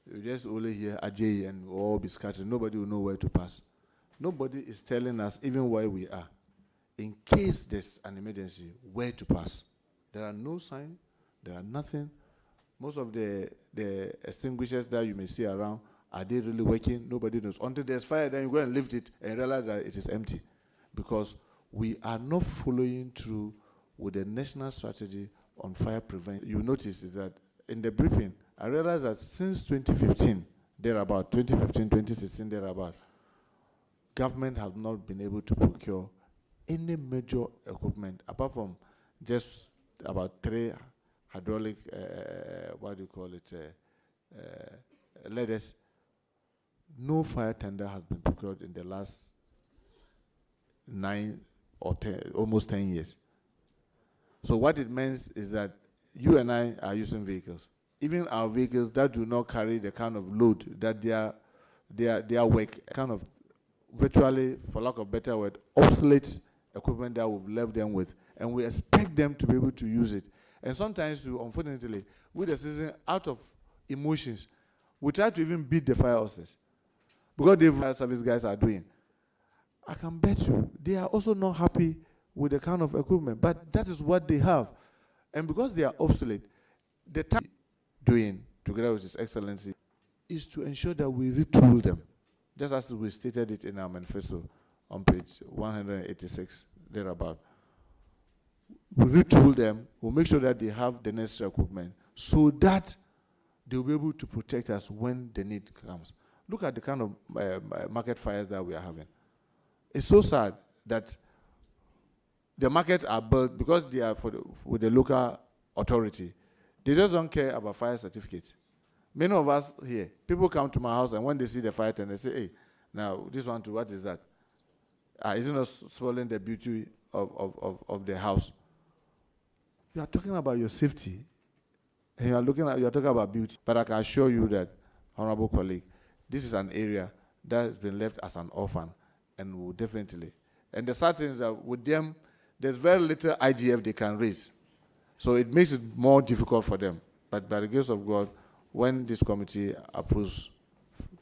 you just only hear Ajay and we'll all be scattered. Nobody will know where to pass. Nobody is telling us even where we are. In case there's an emergency, where to pass. There are no signs, there are nothing. Most of the extinguishers that you may see around, are they really working? Nobody knows. Until there's fire, then you go and lift it and realize that it is empty. Because we are not following through with the national strategy on fire prevention. You notice is that in the briefing, I realized that since 2015, thereabout, 2015, 2016, thereabout, government has not been able to procure any major equipment, apart from just about 3 hydraulic, what do you call it, ladders. No fire tender has been procured in the last 9 or 10, almost 10 years. So what it means is that you and I are using vehicles. Even our vehicles that do not carry the kind of load that their work, kind of virtually, for lack of better word, obsolete equipment that we've left them with. And we expect them to be able to use it. And sometimes, unfortunately, with the citizen, out of emotions, we try to even beat the fire hoses. Because the fire service guys are doing. I can bet you, they are also not happy with the kind of equipment, but that is what they have. And because they are obsolete, the task doing, together with His Excellency, is to ensure that we retool them, just as we stated it in our manifesto on page 186, thereabout. We retool them, we'll make sure that they have the necessary equipment so that they'll be able to protect us when the need comes. Look at the kind of market fires that we are having. It's so sad that the markets are built because they are with the local authority. They just don't care about fire certificates. Many of us here, people come to my house and when they see the fire tender, they say, hey, now this one too, what is that? Is it not spoiling the beauty of the house? You are talking about your safety. And you are talking about beauty. But I can assure you that, honorable colleague, this is an area that has been left as an orphan and will definitely. And the sad thing is that with them, there's very little IGF they can raise. So it makes it more difficult for them. But by the grace of God, when this committee approves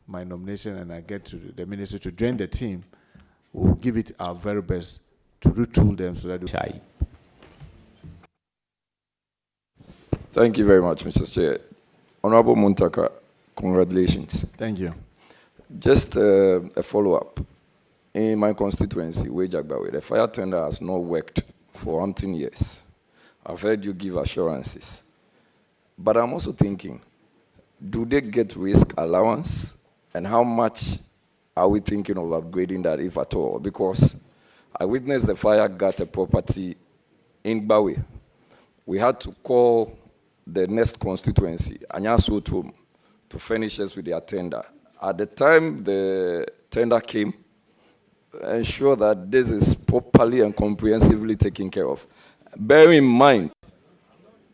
my nomination and I get to the ministry to join the team, we'll give it our very best to retool them so that they... Thank you very much, Mr. Chair. Honorable Muntaka, congratulations. Thank you. Just a follow-up. In my constituency, Wejagbawe, the fire tender has not worked for umpteen years. I've heard you give assurances. But I'm also thinking, do they get risk allowance? And how much are we thinking of upgrading that, if at all? Because I witnessed the fire got a property in Bawe. We had to call the next constituency, Anyasotrum, to furnish us with their tender. At the time the tender came, ensure that this is properly and comprehensively taken care of. Bear in mind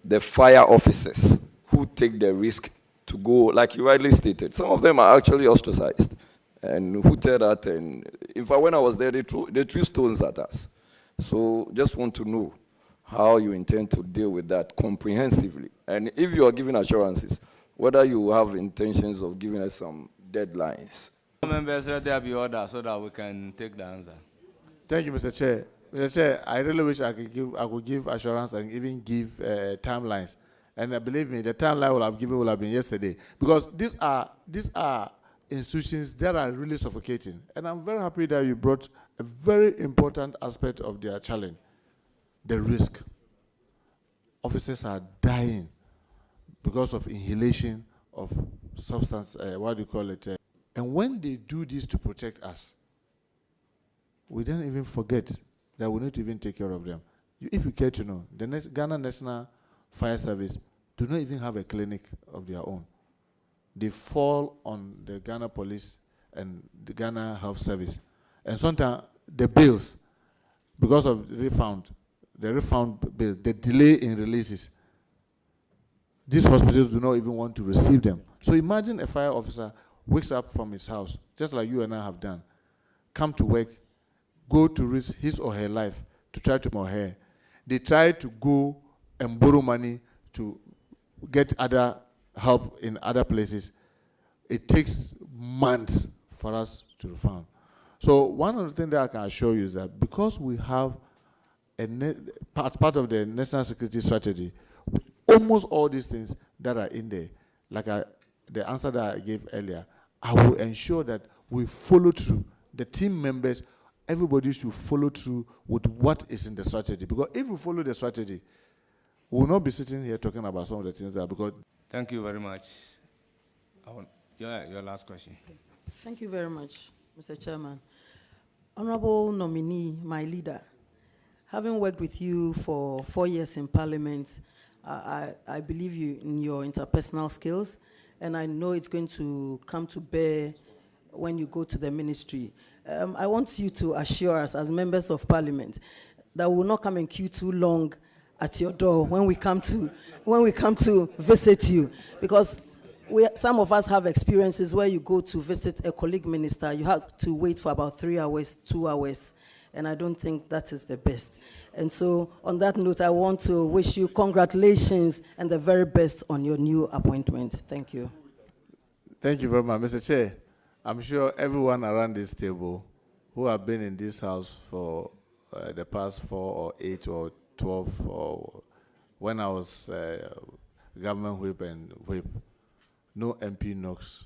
the fire officers who take the risk to go, like you rightly stated. Some of them are actually ostracized and hooted at, and in fact, when I was there, they threw stones at us. So just want to know how you intend to deal with that comprehensively. And if you are giving assurances, whether you have intentions of giving us some deadlines. Members, let there be order so that we can take the answer. Thank you, Mr. Chair. Mr. Chair, I really wish I could give assurance and even give timelines. And believe me, the timeline will have been yesterday, because these are institutions that are really suffocating. And I'm very happy that you brought a very important aspect of their challenge: the risk. Officers are dying because of inhalation of substance. What do you call it? And when they do this to protect us, we don't even forget that we need to even take care of them. If you care to know, the Ghana National Fire Service do not even have a clinic of their own. They fall on the Ghana Police and the Ghana Health Service. And sometimes the bills, because of the refund bill, the delay in releases, these hospitals do not even want to receive them. So imagine a fire officer wakes up from his house, just like you and I have done, come to work, go to risk his or her life to try to more hair. They try to go and borrow money to get other help in other places. It takes months for us to refund. So one of the things that I can assure you is that because we have part of the national security strategy, almost all these things that are in there, like the answer that I gave earlier, I will ensure that we follow through. The team members, everybody should follow through with what is in the strategy. Because if we follow the strategy, we will not be sitting here talking about some of the things that, because... Thank you very much. Your last question. Thank you very much, Mr. Chairman. Honorable nominee, my leader, having worked with you for 4 years in Parliament, I believe you in your interpersonal skills, and I know it's going to come to bear when you go to the ministry. I want you to assure us as members of Parliament that we will not come and queue too long at your door when we come to visit you, because some of us have experiences where you go to visit a colleague minister, you have to wait for about 3 hours, 2 hours, and I don't think that is the best. And so on that note, I want to wish you congratulations and the very best on your new appointment. Thank you. Thank you very much, Mr. Chair. I'm sure everyone around this table who have been in this house for the past 4 or 8 or 12, or when I was government whip and whip, no MP knocks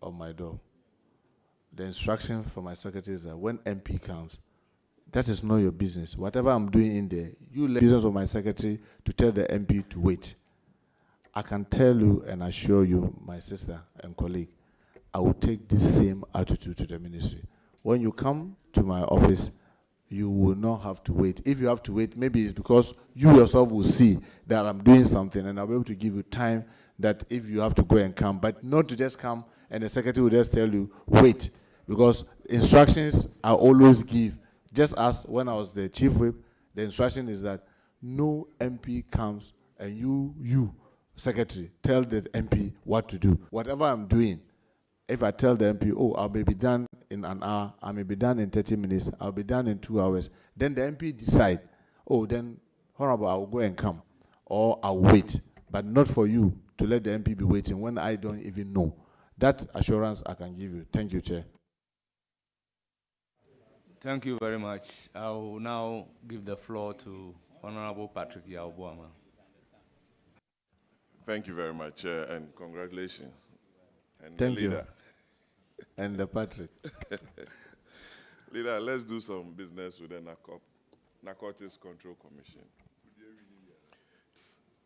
on my door. The instruction from my secretary is that when MP comes, that is not your business. Whatever I'm doing in there, you let the business of my secretary to tell the MP to wait. I can tell you and assure you, my sister and colleague, I will take this same attitude to the ministry. When you come to my office, you will not have to wait. If you have to wait, maybe it's because you yourself will see that I'm doing something, and I'll be able to give you time that if you have to go and come, but not to just come and the secretary will just tell you, wait, because instructions I always give. Just as when I was the chief whip, the instruction is that no MP comes and you, secretary, tell the MP what to do. Whatever I'm doing, if I tell the MP, oh, I may be done in an hour, I may be done in 30 minutes, I'll be done in 2 hours, then the MP decide, oh, then, honorable, I'll go and come, or I'll wait, but not for you to let the MP be waiting when I don't even know. That assurance I can give you. Thank you, Chair. Thank you very much. I will now give the floor to Honorable Patrick Yaubuama. Thank you very much, Chair, and congratulations. And Thank leader. you. And the Patrick. Leader, let's do some business with the Narcotics Control Commission.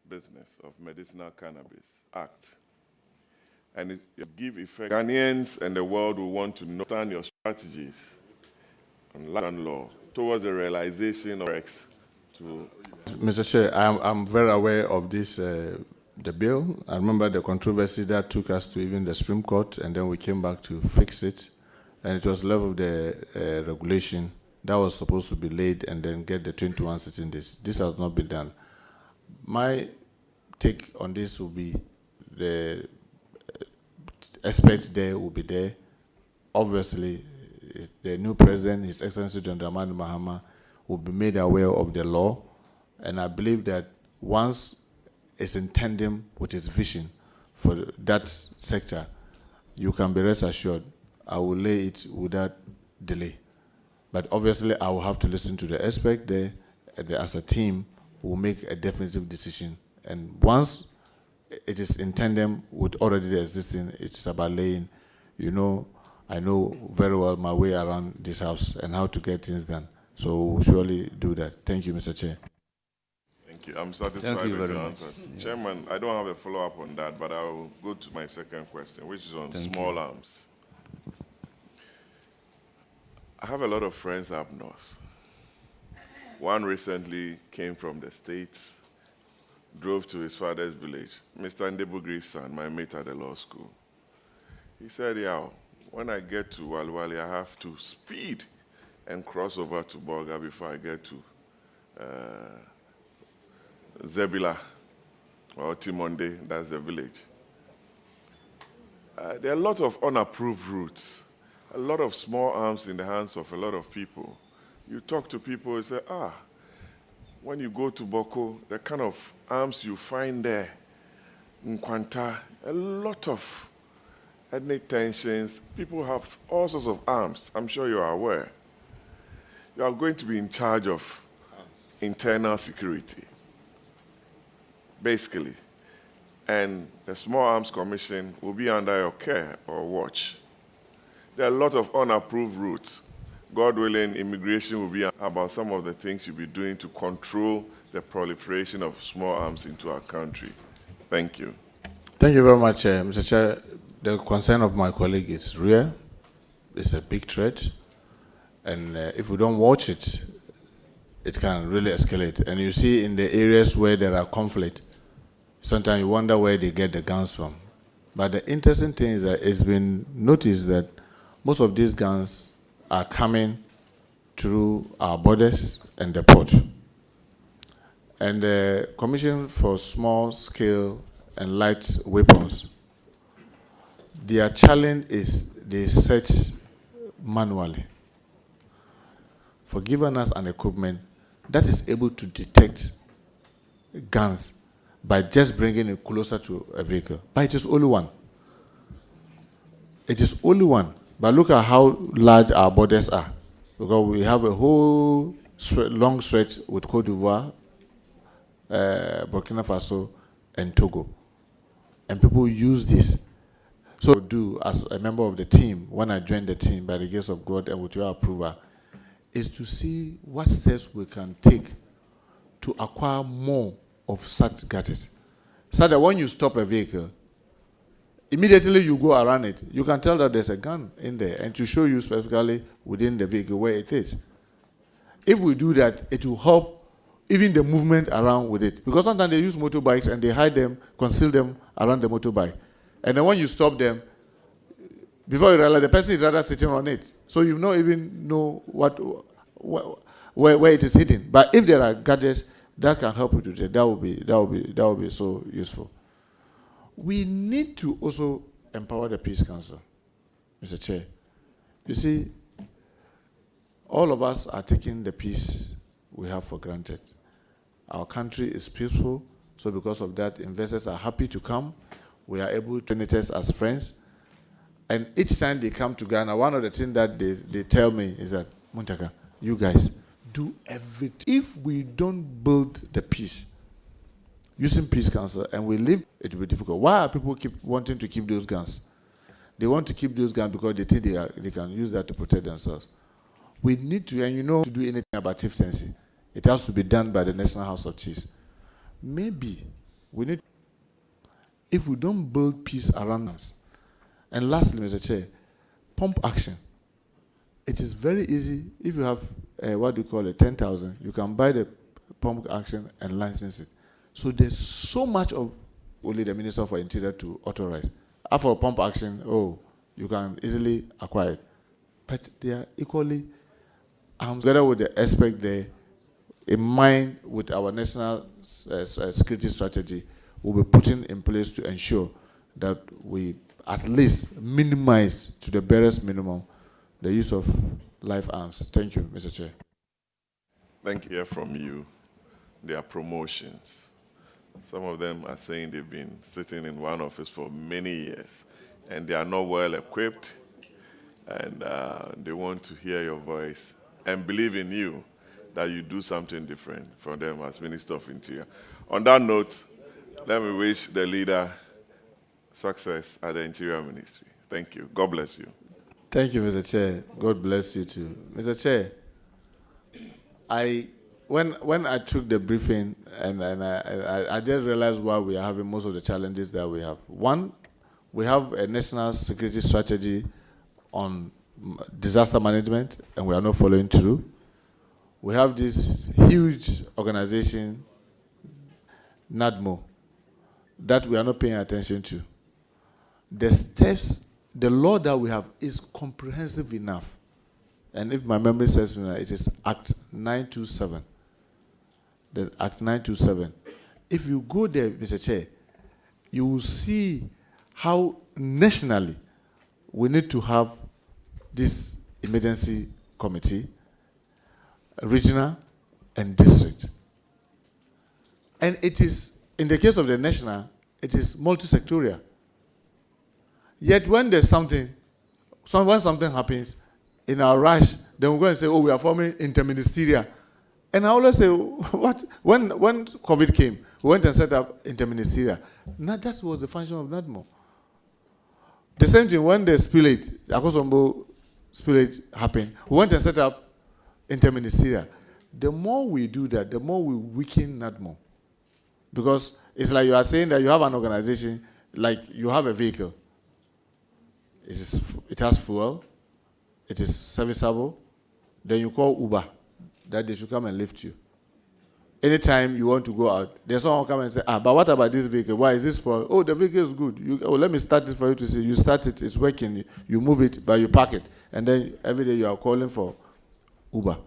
Business of Medicinal Cannabis Act. And it give effect. Ghanaians and the world will want to understand your strategies on land law towards the realization of X to... Mr. Chair, I'm very aware of this, the bill. I remember the controversy that took us to even the Supreme Court, and then we came back to fix it. And it was level of the regulation that was supposed to be laid and then get the 21 sitting days. This has not been done. My take on this will be the experts there will be there. Obviously, the new president, His Excellency John Dramani Mahama, will be made aware of the law. And I believe that once it's in tandem with his vision for that sector, you can be rest assured I will lay it without delay. But obviously, I will have to listen to the expert there. As a team, we'll make a definitive decision. And once it is in tandem with already the existing, it's about laying, I know very well my way around this house and how to get things done. So we'll surely do that. Thank you, Mr. Chair. Thank you. I'm satisfied with your answers. Yes. Chairman, I don't have a follow-up on that, but I will go to my second question, which is on small arms. I have a lot of friends up north. One recently came from the States, drove to his father's village, Mr. Ndebugri's son, my mate at the law school. He said, yeah, when I get to Walwali, I have to speed and cross over to Bolga before I get to Zebila or Timonde, that's the village. There are a lot of unapproved routes, a lot of small arms in the hands of a lot of people. You talk to people, you say, when you go to Bawku, the kind of arms you find there, in Kwanta, a lot of ethnic tensions, people have all sorts of arms. I'm sure you are aware. You are going to be in charge of internal security, basically. And the Small Arms Commission will be under your care or watch. There are a lot of unapproved routes. God willing, immigration will be about some of the things you'll be doing to control the proliferation of small arms into our country. Thank you. Thank you very much, Mr. Chair. The concern of my colleague is real. It's a big threat. And if we don't watch it, it can really escalate. And you see in the areas where there are conflict, sometimes you wonder where they get the guns from. But the interesting thing is that it's been noticed that most of these guns are coming through our borders and the port. And the Commission for Small Scale and Light Weapons, their challenge is they search manually for giving us an equipment that is able to detect guns by just bringing it closer to a vehicle. But it is only one. It is only one. But look at how large our borders are. Because we have a whole long stretch with Côte d'Ivoire, Burkina Faso, and Togo. And people use this. So do, as a member of the team, when I joined the team, by the grace of God and with your approval, is to see what steps we can take to acquire more of such gadgets. So that when you stop a vehicle, immediately you go around it, you can tell that there's a gun in there and to show you specifically within the vehicle where it is. If we do that, it will help even the movement around with it. Because sometimes they use motorbikes and they hide them, conceal them around the motorbike. And then when you stop them, before you realize the person is rather sitting on it. So you don't even know where it is hidden. But if there are gadgets that can help you to do that, that will be so useful. We need to also empower the Peace Council, Mr. Chair. You see, all of us are taking the peace we have for granted. Our country is peaceful, so because of that, investors are happy to come. We are able to treat us as friends. And each time they come to Ghana, one of the things that they tell me is that, Muntaka, you guys, do everything. If we don't build the peace, using Peace Council, and we leave, it will be difficult. Why are people keep wanting to keep those guns? They want to keep those guns because they think they can use that to protect themselves. We need to, and to do anything about chieftaincy, it has to be done by the National House of Chiefs. Maybe we need, if we don't build peace around us. And lastly, Mr. Chair, pump action. It is very easy. If you have, 10,000, you can buy the pump action and license it. So there's so much of only the Minister for Interior to authorize. After pump action, you can easily acquire it. But they are equally together with the aspect there, in mind with our national security strategy, we'll be putting in place to ensure that we at least minimize to the barest minimum the use of live arms. Thank you, Mr. Chair. Thank you. Hear from you. There are promotions. Some of them are saying they've been sitting in one office for many years, and they are not well equipped, and they want to hear your voice and believe in you that you do something different from them as Minister of Interior. On that note, let me wish the leader success at the Interior Ministry. Thank you. God bless you. Thank you, Mr. Chair. God bless you too. Mr. Chair, when I took the briefing and I just realized why we are having most of the challenges that we have. One, we have a national security strategy on disaster management, and we are not following through. We have this huge organization, Nadmo, that we are not paying attention to. The steps, the law that we have is comprehensive enough. And if my memory serves me, it is Act 927. The Act 927. If you go there, Mr. Chair, you will see how nationally we need to have this emergency committee, regional and district. And it is, in the case of the national, it is multi-sectorial. Yet when there's something, when something happens, in our rush, then we're going to say, oh, we are forming interministerial. And I always say, what? When COVID came, we went and set up interministerial. Now that was the function of Nadmo. The same thing when the spillage, Akosombo spillage happened, we went and set up interministerial. The more we do that, the more we weaken Nadmo. Because it's like you are saying that you have an organization, like you have a vehicle. It has fuel, it is serviceable, then you call Uber, that they should come and lift you. Anytime you want to go out, there's someone come and say, but what about this vehicle? Why is this for? Oh, the vehicle is good. Let me start it for you to see. You start it, it's working, you move it, but you park it. And then every day you are calling for Uber.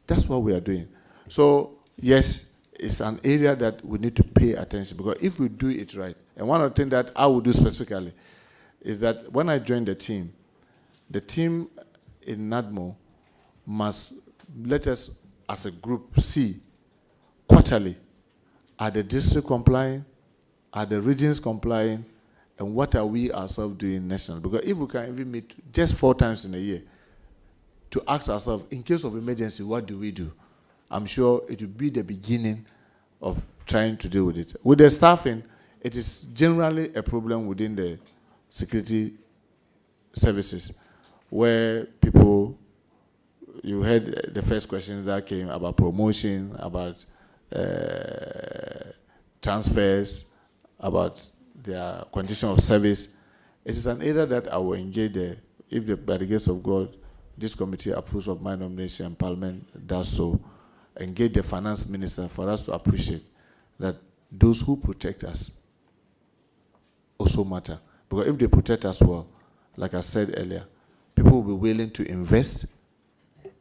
That's what we are doing. So, yes, it's an area that we need to pay attention, because if we do it right, and one of the things that I will do specifically is that when I join the team in Nadmo must let us as a group see quarterly, are the district complying, are the regions complying, and what are we ourselves doing nationally? Because if we can even meet just 4 times in a year to ask ourselves, in case of emergency, what do we do? I'm sure it will be the beginning of trying to deal with it. With the staffing, it is generally a problem within the security services, where people, you heard the first questions that came about promotion, about transfers, about their condition of service. It is an area that I will engage there. If by the grace of God, this committee approves of my nomination and Parliament does so, engage the finance minister for us to appreciate that those who protect us also matter. Because if they protect us well, like I said earlier, people will be willing to invest,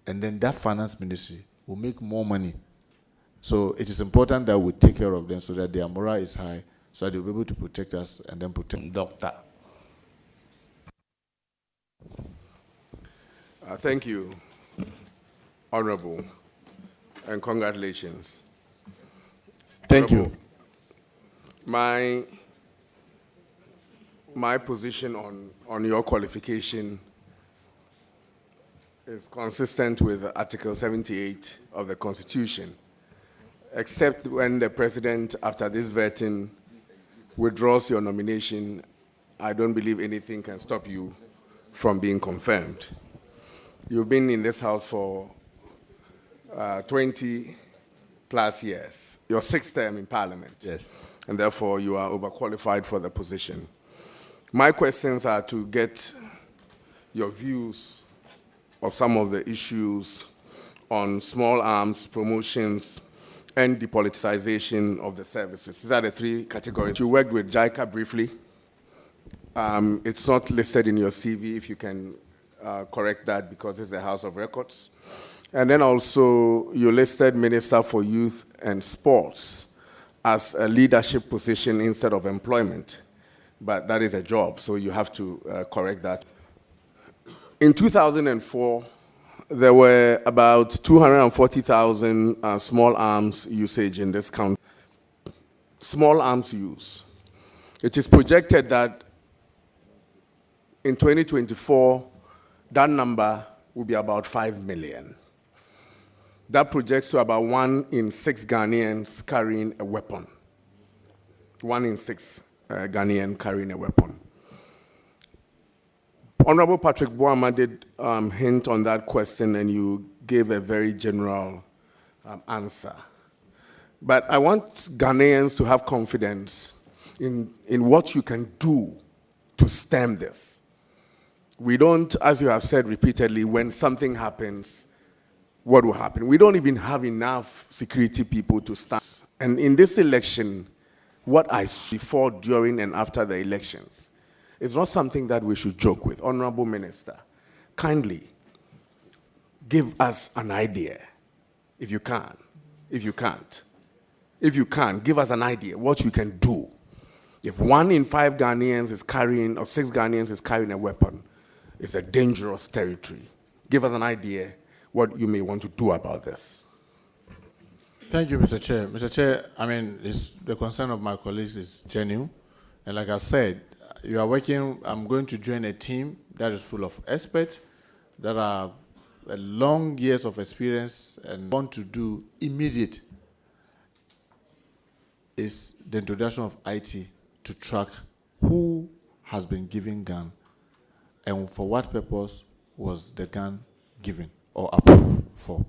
and then that finance ministry will make more money. So it is important that we take care of them so that their morale is high, so that they'll be able to protect us and then protect. Doctor. Thank you, Honorable, and congratulations. Thank you. My position on your qualification is consistent with Article 78 of the Constitution, except when the President, after this vetting, withdraws your nomination. I don't believe anything can stop you from being confirmed. You've been in this House for 20 plus years, your 6th term in Parliament. Yes. And therefore you are overqualified for the position. My questions are to get your views of some of the issues on small arms, promotions, and depoliticization of the services. These are the 3 categories. You worked with JICA briefly. It's not listed in your CV, if you can correct that, because it's a House of Records. And then also, you listed Minister for Youth and Sports as a leadership position instead of employment. but that is a job, so you have to correct that. In 2004, there were about 240,000 small arms usage in this country. Small arms use. It is projected that in 2024, that number will be about 5 million. That projects to about 1 in 6 Ghanaians carrying a weapon. 1 in 6 Ghanaians carrying a weapon. Honorable Patrick Boama did hint on that question, and you gave a very general answer. But I want Ghanaians to have confidence in what you can do to stem this. We don't, as you have said repeatedly, when something happens, what will happen? We don't even have enough security people to stand. And in this election, what I see before, during, and after the elections, it's not something that we should joke with. Honorable Minister, kindly give us an idea, if you can. If you can't. If you can, give us an idea what you can do. If 1 in 5 Ghanaians is carrying, or 6 Ghanaians is carrying a weapon, it's a dangerous territory. Give us an idea what you may want to do about this. Thank you, Mr. Chair. Mr. Chair, I mean, the concern of my colleagues is genuine. And like I said, you are working, I'm going to join a team that is full of experts that have long years of experience and want to do immediate is the introduction of IT to track who has been given gun and for what purpose was the gun given or approved for.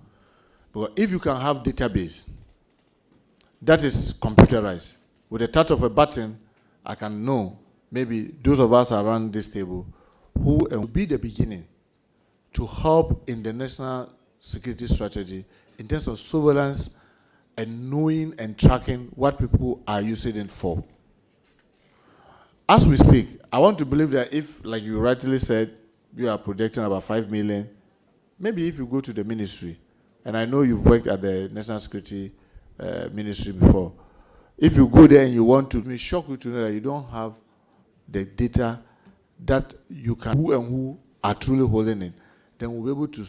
Because if you can have database that is computerized, with the touch of a button, I can know maybe those of us around this table who will be the beginning to help in the national security strategy in terms of surveillance and knowing and tracking what people are using it for. As we speak, I want to believe that if, like you rightly said, you are projecting about 5 million, maybe if you go to the ministry, and I know you've worked at the National Security Ministry before, if you go there and you want to, it may shock you to know that you don't have the data that you can, who and who are truly holding it, then we'll be able to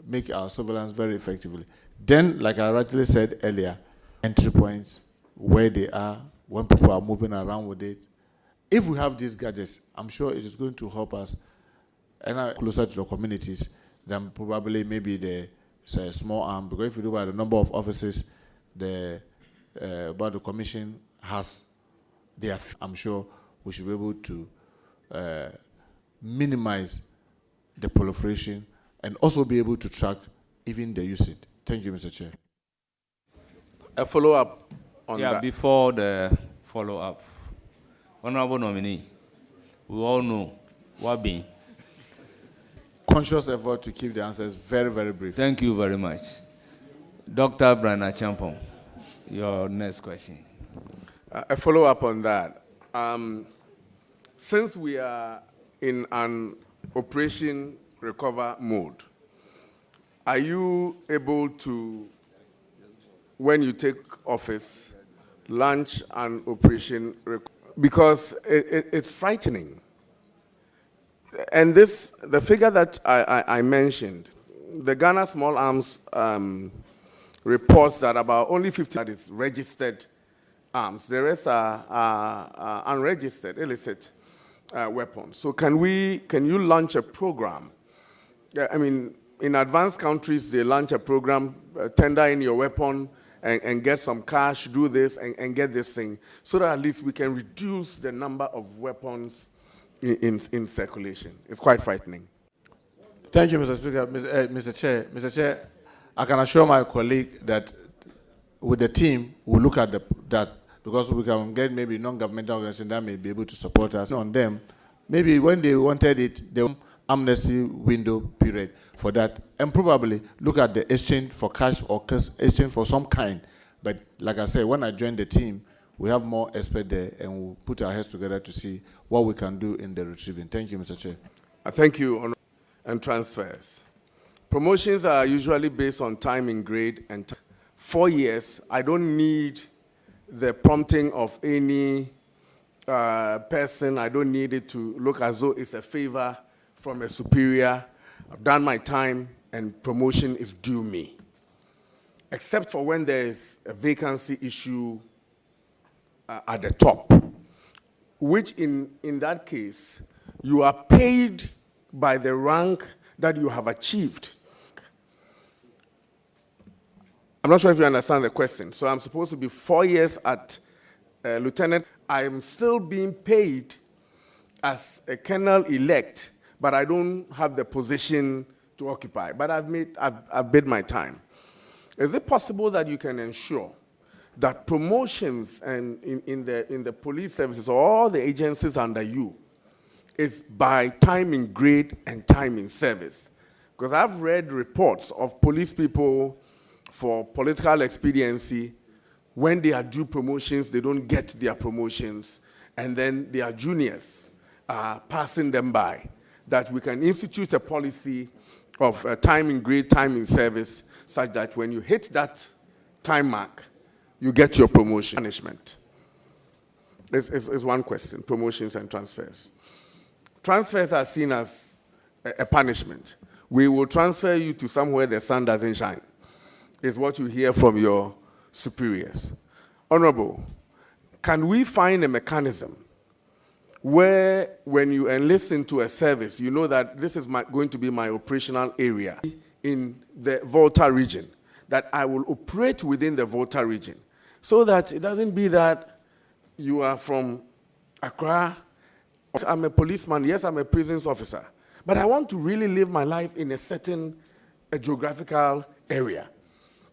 make our surveillance very effectively. Then, like I rightly said earlier, entry points, where they are, when people are moving around with it. If we have these gadgets, I'm sure it is going to help us and closer to the communities than probably maybe the small arm. Because if you look at the number of offices about the commission has, I'm sure we should be able to minimize the proliferation and also be able to track even the usage. Thank you, Mr. Chair. A follow-up on that. Yeah, before the follow-up, Honorable Nominee, we all know what being. Conscious effort to keep the answers very, very brief. Thank you very much. Dr. Brana Champong, your next question. A follow-up on that. Since we are in an operation recover mode, are you able to, when you take office, launch an operation? Because it's frightening. And this, the figure that I mentioned, the Ghana Small Arms reports that about only 50 that is registered arms. The rest are unregistered, illicit weapons. So can you launch a program? I mean, in advanced countries, they launch a program, tender in your weapon and get some cash, do this and get this thing, so that at least we can reduce the number of weapons in circulation. It's quite frightening. Thank you, Mr. Speaker. Mr. Chair, I can assure my colleague that with the team, we'll look at that because we can get maybe non-governmental organizations that may be able to support us on them. Maybe when they wanted it, the amnesty window period for that, and probably look at the exchange for cash or exchange for some kind. But like I said, when I joined the team, we have more experts there, and we'll put our heads together to see what we can do in the retrieving. Thank you, Mr. Chair. Thank you. And transfers. Promotions are usually based on time in grade and 4 years. I don't need the prompting of any person. I don't need it to look as though it's a favor from a superior. I've done my time, and promotion is due me. Except for when there's a vacancy issue at the top, which in that case, you are paid by the rank that you have achieved. I'm not sure if you understand the question. So I'm supposed to be 4 years at lieutenant. I'm still being paid as a colonel-elect, but I don't have the position to occupy. But I've bid my time. Is it possible that you can ensure that promotions and in the police services or all the agencies under you is by time in grade and time in service? Because I've read reports of police people for political expediency. When they are due promotions, they don't get their promotions, and then their juniors are passing them by. That we can institute a policy of time in grade, time in service, such that when you hit that time mark, you get your promotion. Punishment. This is one question, promotions and transfers. Transfers are seen as a punishment. We will transfer you to somewhere the sun doesn't shine, is what you hear from your superiors. Honorable, can we find a mechanism where when you enlist into a service, you know that this is going to be my operational area in the Volta region, that I will operate within the Volta region, so that it doesn't be that you are from Accra. I'm a policeman, yes, I'm a prisons officer, but I want to really live my life in a certain geographical area.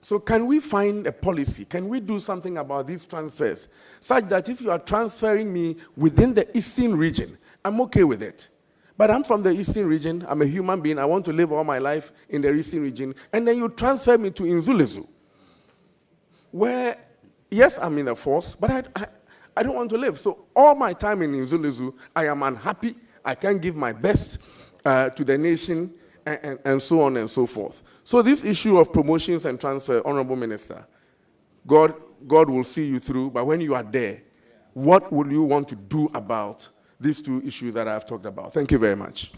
So can we find a policy? Can we do something about these transfers, such that if you are transferring me within the Eastern region, I'm okay with it. But I'm from the Eastern region, I'm a human being, I want to live all my life in the Eastern region, and then you transfer me to Nzulezu, where, yes, I'm in a force, but I don't want to live. So all my time in Nzulezu, I am unhappy, I can't give my best to the nation, and so on and so forth. So this issue of promotions and transfer, Honorable Minister, God will see you through, but when you are there, what will you want to do about these two issues that I've talked about? Thank you very much.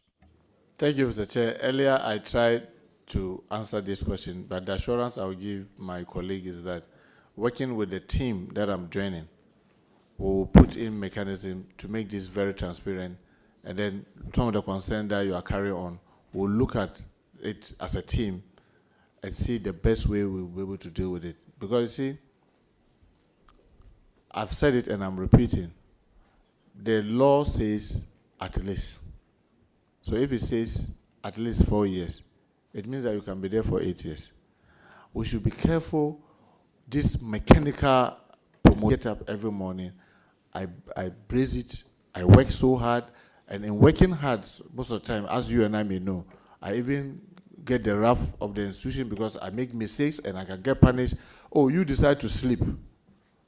Thank you, Mr. Chair. Earlier, I tried to answer this question, but the assurance I will give my colleague is that working with the team that I'm joining, we'll put in mechanism to make this very transparent, and then some of the concern that you are carrying on, we'll look at it as a team and see the best way we'll be able to deal with it. Because you see, I've said it and I'm repeating, the law says at least. So if it says at least 4 years, it means that you can be there for 8 years. We should be careful. This mechanical promotion, get up every morning, I brace it, I work so hard, and in working hard, most of the time, as you and I may know, I even get the wrath of the institution because I make mistakes and I can get punished. Oh, you decide to sleep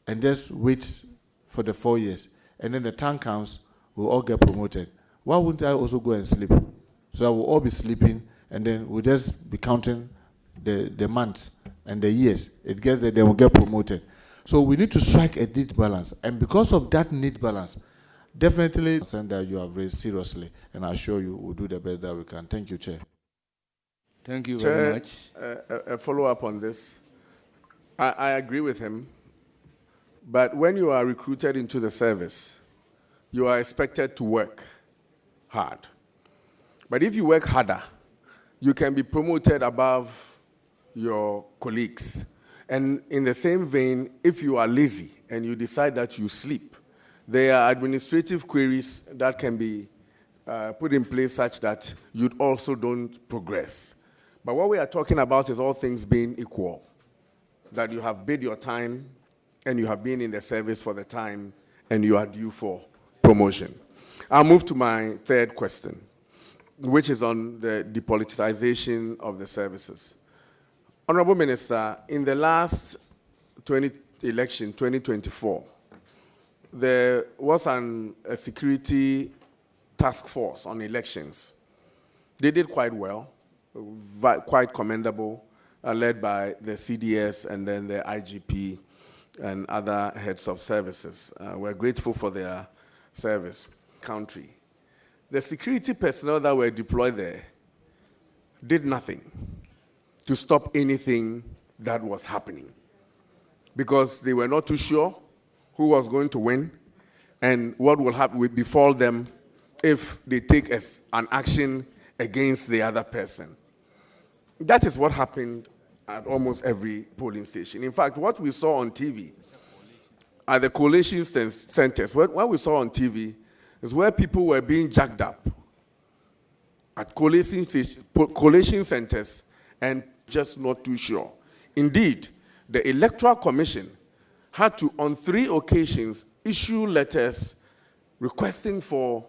and just wait for the 4 years. And then the time comes, we'll all get promoted. Why wouldn't I also go and sleep? So I will all be sleeping, and then we'll just be counting the months and the years. It gets there, then we'll get promoted. So we need to strike a need balance. And because of that need balance, definitely that you have raised seriously, and I assure you we'll do the best that we can. Thank you, Chair. Thank you Chair, very much. A follow-up on this. I agree with him, but when you are recruited into the service, you are expected to work hard. But if you work harder, you can be promoted above your colleagues. And in the same vein, if you are lazy and you decide that you sleep, there are administrative queries that can be put in place such that you also don't progress. But what we are talking about is all things being equal, that you have bid your time and you have been in the service for the time and you are due for promotion. I'll move to my third question, which is on the depoliticization of the services. Honorable Minister, in the last election, 2024, there was a security task force on elections. They did quite well, quite commendable, led by the CDS and then the IGP and other heads of services. We're grateful for their service country. The security personnel that were deployed there did nothing to stop anything that was happening because they were not too sure who was going to win and what will happen will befall them if they take an action against the other person. That is what happened at almost every polling station. In fact, what we saw on TV at the collation centers, what we saw on TV is where people were being jacked up at collation centers and just not too sure. Indeed, the Electoral Commission had to, on 3 occasions, issue letters requesting for,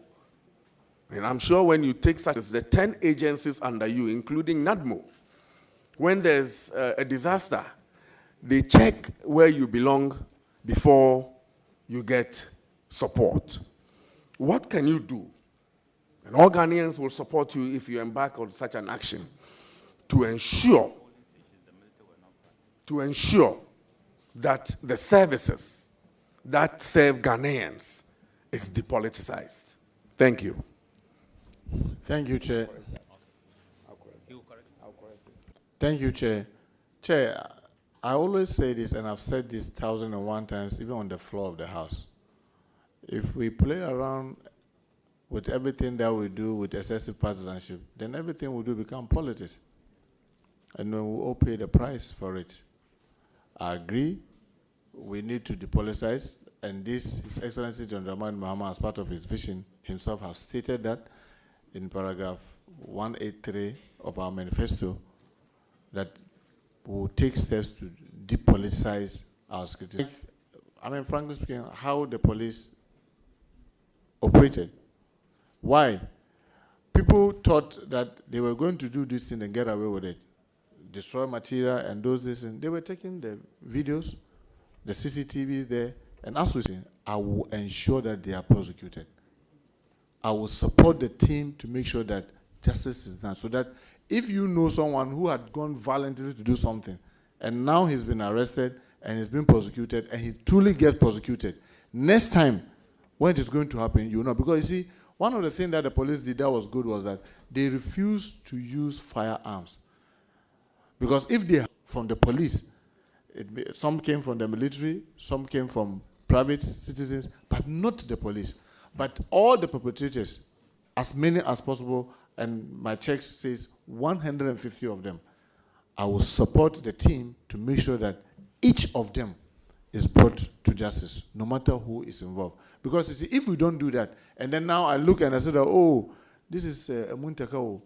and I'm sure when you take such as the 10 agencies under you, including Nadmo, when there's a disaster, they check where you belong before you get support. What can you do? And all Ghanaians will support you if you embark on such an action to ensure that the services that serve Ghanaians is depoliticized. Thank you. Thank you, Chair. Thank you, Chair. Chair, I always say this, and I've said this 1,001 times, even on the floor of the House. If we play around with everything that we do with excessive partisanship, then everything we do become politics. And we will all pay the price for it. I agree, we need to depoliticize, and this, His Excellency John Dramani Mahama, as part of his vision, himself has stated that in paragraph 183 of our manifesto, that we will take steps to depoliticize our security. I mean, frankly speaking, how the police operated. Why? People thought that they were going to do this thing and get away with it. Destroy material and those things. And they were taking the videos, the CCTV there, and as we say, I will ensure that they are prosecuted. I will support the team to make sure that justice is done, so that if you know someone who had gone violently to do something, and now he's been arrested and he's been prosecuted, and he truly gets prosecuted, next time when it is going to happen, you know. Because you see, one of the things that the police did that was good was that they refused to use firearms. Because if they from the police, some came from the military, some came from private citizens, but not the police. But all the perpetrators, as many as possible, and my check says 150 of them, I will support the team to make sure that each of them is brought to justice, no matter who is involved. Because you see, if we don't do that, and then now I look and I say, that, oh, this is a Muntaka,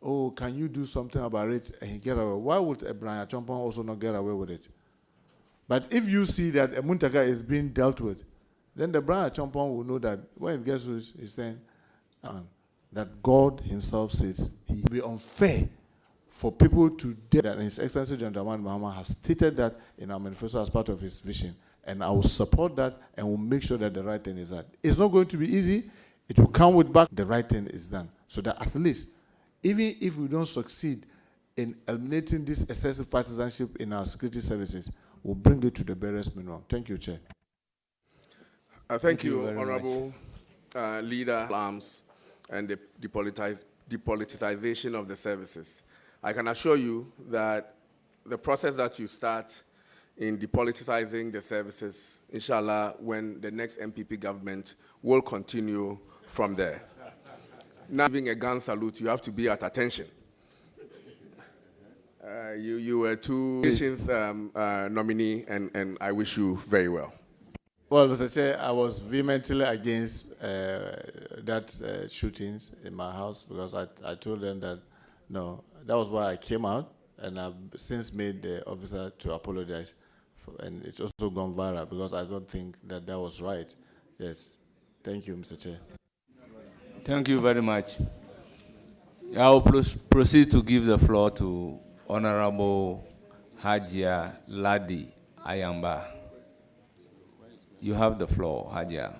oh, can you do something about it, and he get away? Why would Brian Achompong also not get away with it? But if you see that a Muntaka is being dealt with, then the Brian Achompong will know that when it gets to his thing, that God himself says he will be unfair for people to do that. And His Excellency John Dramani Mahama has stated that in our manifesto as part of his vision. And I will support that and will make sure that the right thing is done. It's not going to be easy. It will come with back. The right thing is done. So that at least, even if we don't succeed in eliminating this excessive partisanship in our security services, we'll bring it to the barest minimum. Thank you, Chair. Thank you, Honorable Leader Arms and the depoliticization of the services. I can assure you that the process that you start in depoliticizing the services, inshallah, when the next MPP government will continue from there. Now, giving a gun salute, you have to be at attention. You were 2 nations nominee, and I wish you very well. Well, Mr. Chair, I was vehemently against that shootings in my house because I told them that, no, that was why I came out, and I've since made the officer to apologize. And it's also gone viral because I don't think that that was right. Yes. Thank you, Mr. Chair. Thank you very much. I will proceed to give the floor to Honorable Hajia Ladi Ayamba. You have the floor, Hajia.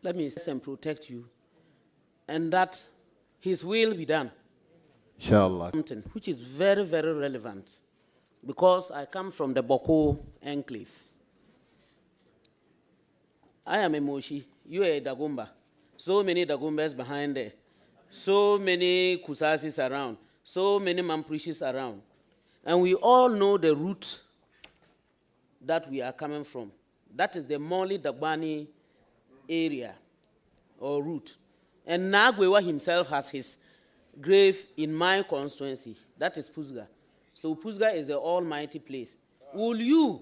Let me and protect you, and that His will be done. Inshallah. Which is very, very relevant. because I come from the Bawku enclave. I am a Moshi, you are a Dagomba. So many Dagombas behind there. So many Kusasis around. So many Mamprishis around. And we all know the route that we are coming from. That is the Moli Dagbani area or route. And Nagwewa himself has his grave in my constituency. That is Pusga. So Pusga is the almighty place. Will you,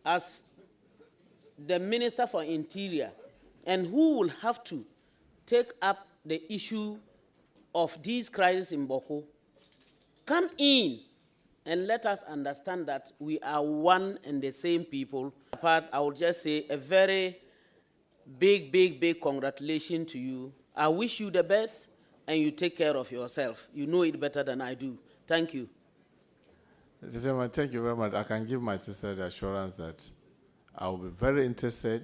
as the Minister for Interior, and who will have to take up the issue of these crises in Bawku, come in and let us understand that we are one and the same people. Apart, I would just say a very big congratulations to you. I wish you the best, and you take care of yourself. You know it better than I do. Thank you. Thank you very much. I can give my sister the assurance that I will be very interested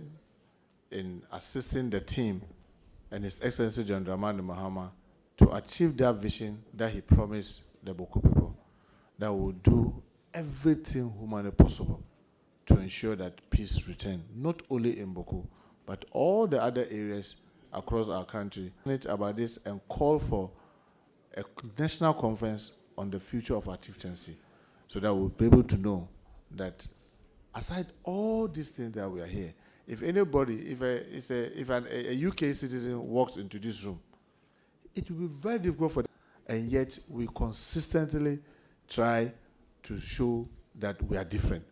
in assisting the team and His Excellency John Dramani Mahama to achieve that vision that he promised the Bawku people, that will do everything humanly possible to ensure that peace returns, not only in Bawku, but all the other areas across our country. About this and call for a national conference on the future of our chieftaincy, so that we'll be able to know that aside all these things that we are here, if anybody, if a UK citizen walks into this room, it will be very difficult for them. And yet we consistently try to show that we are different.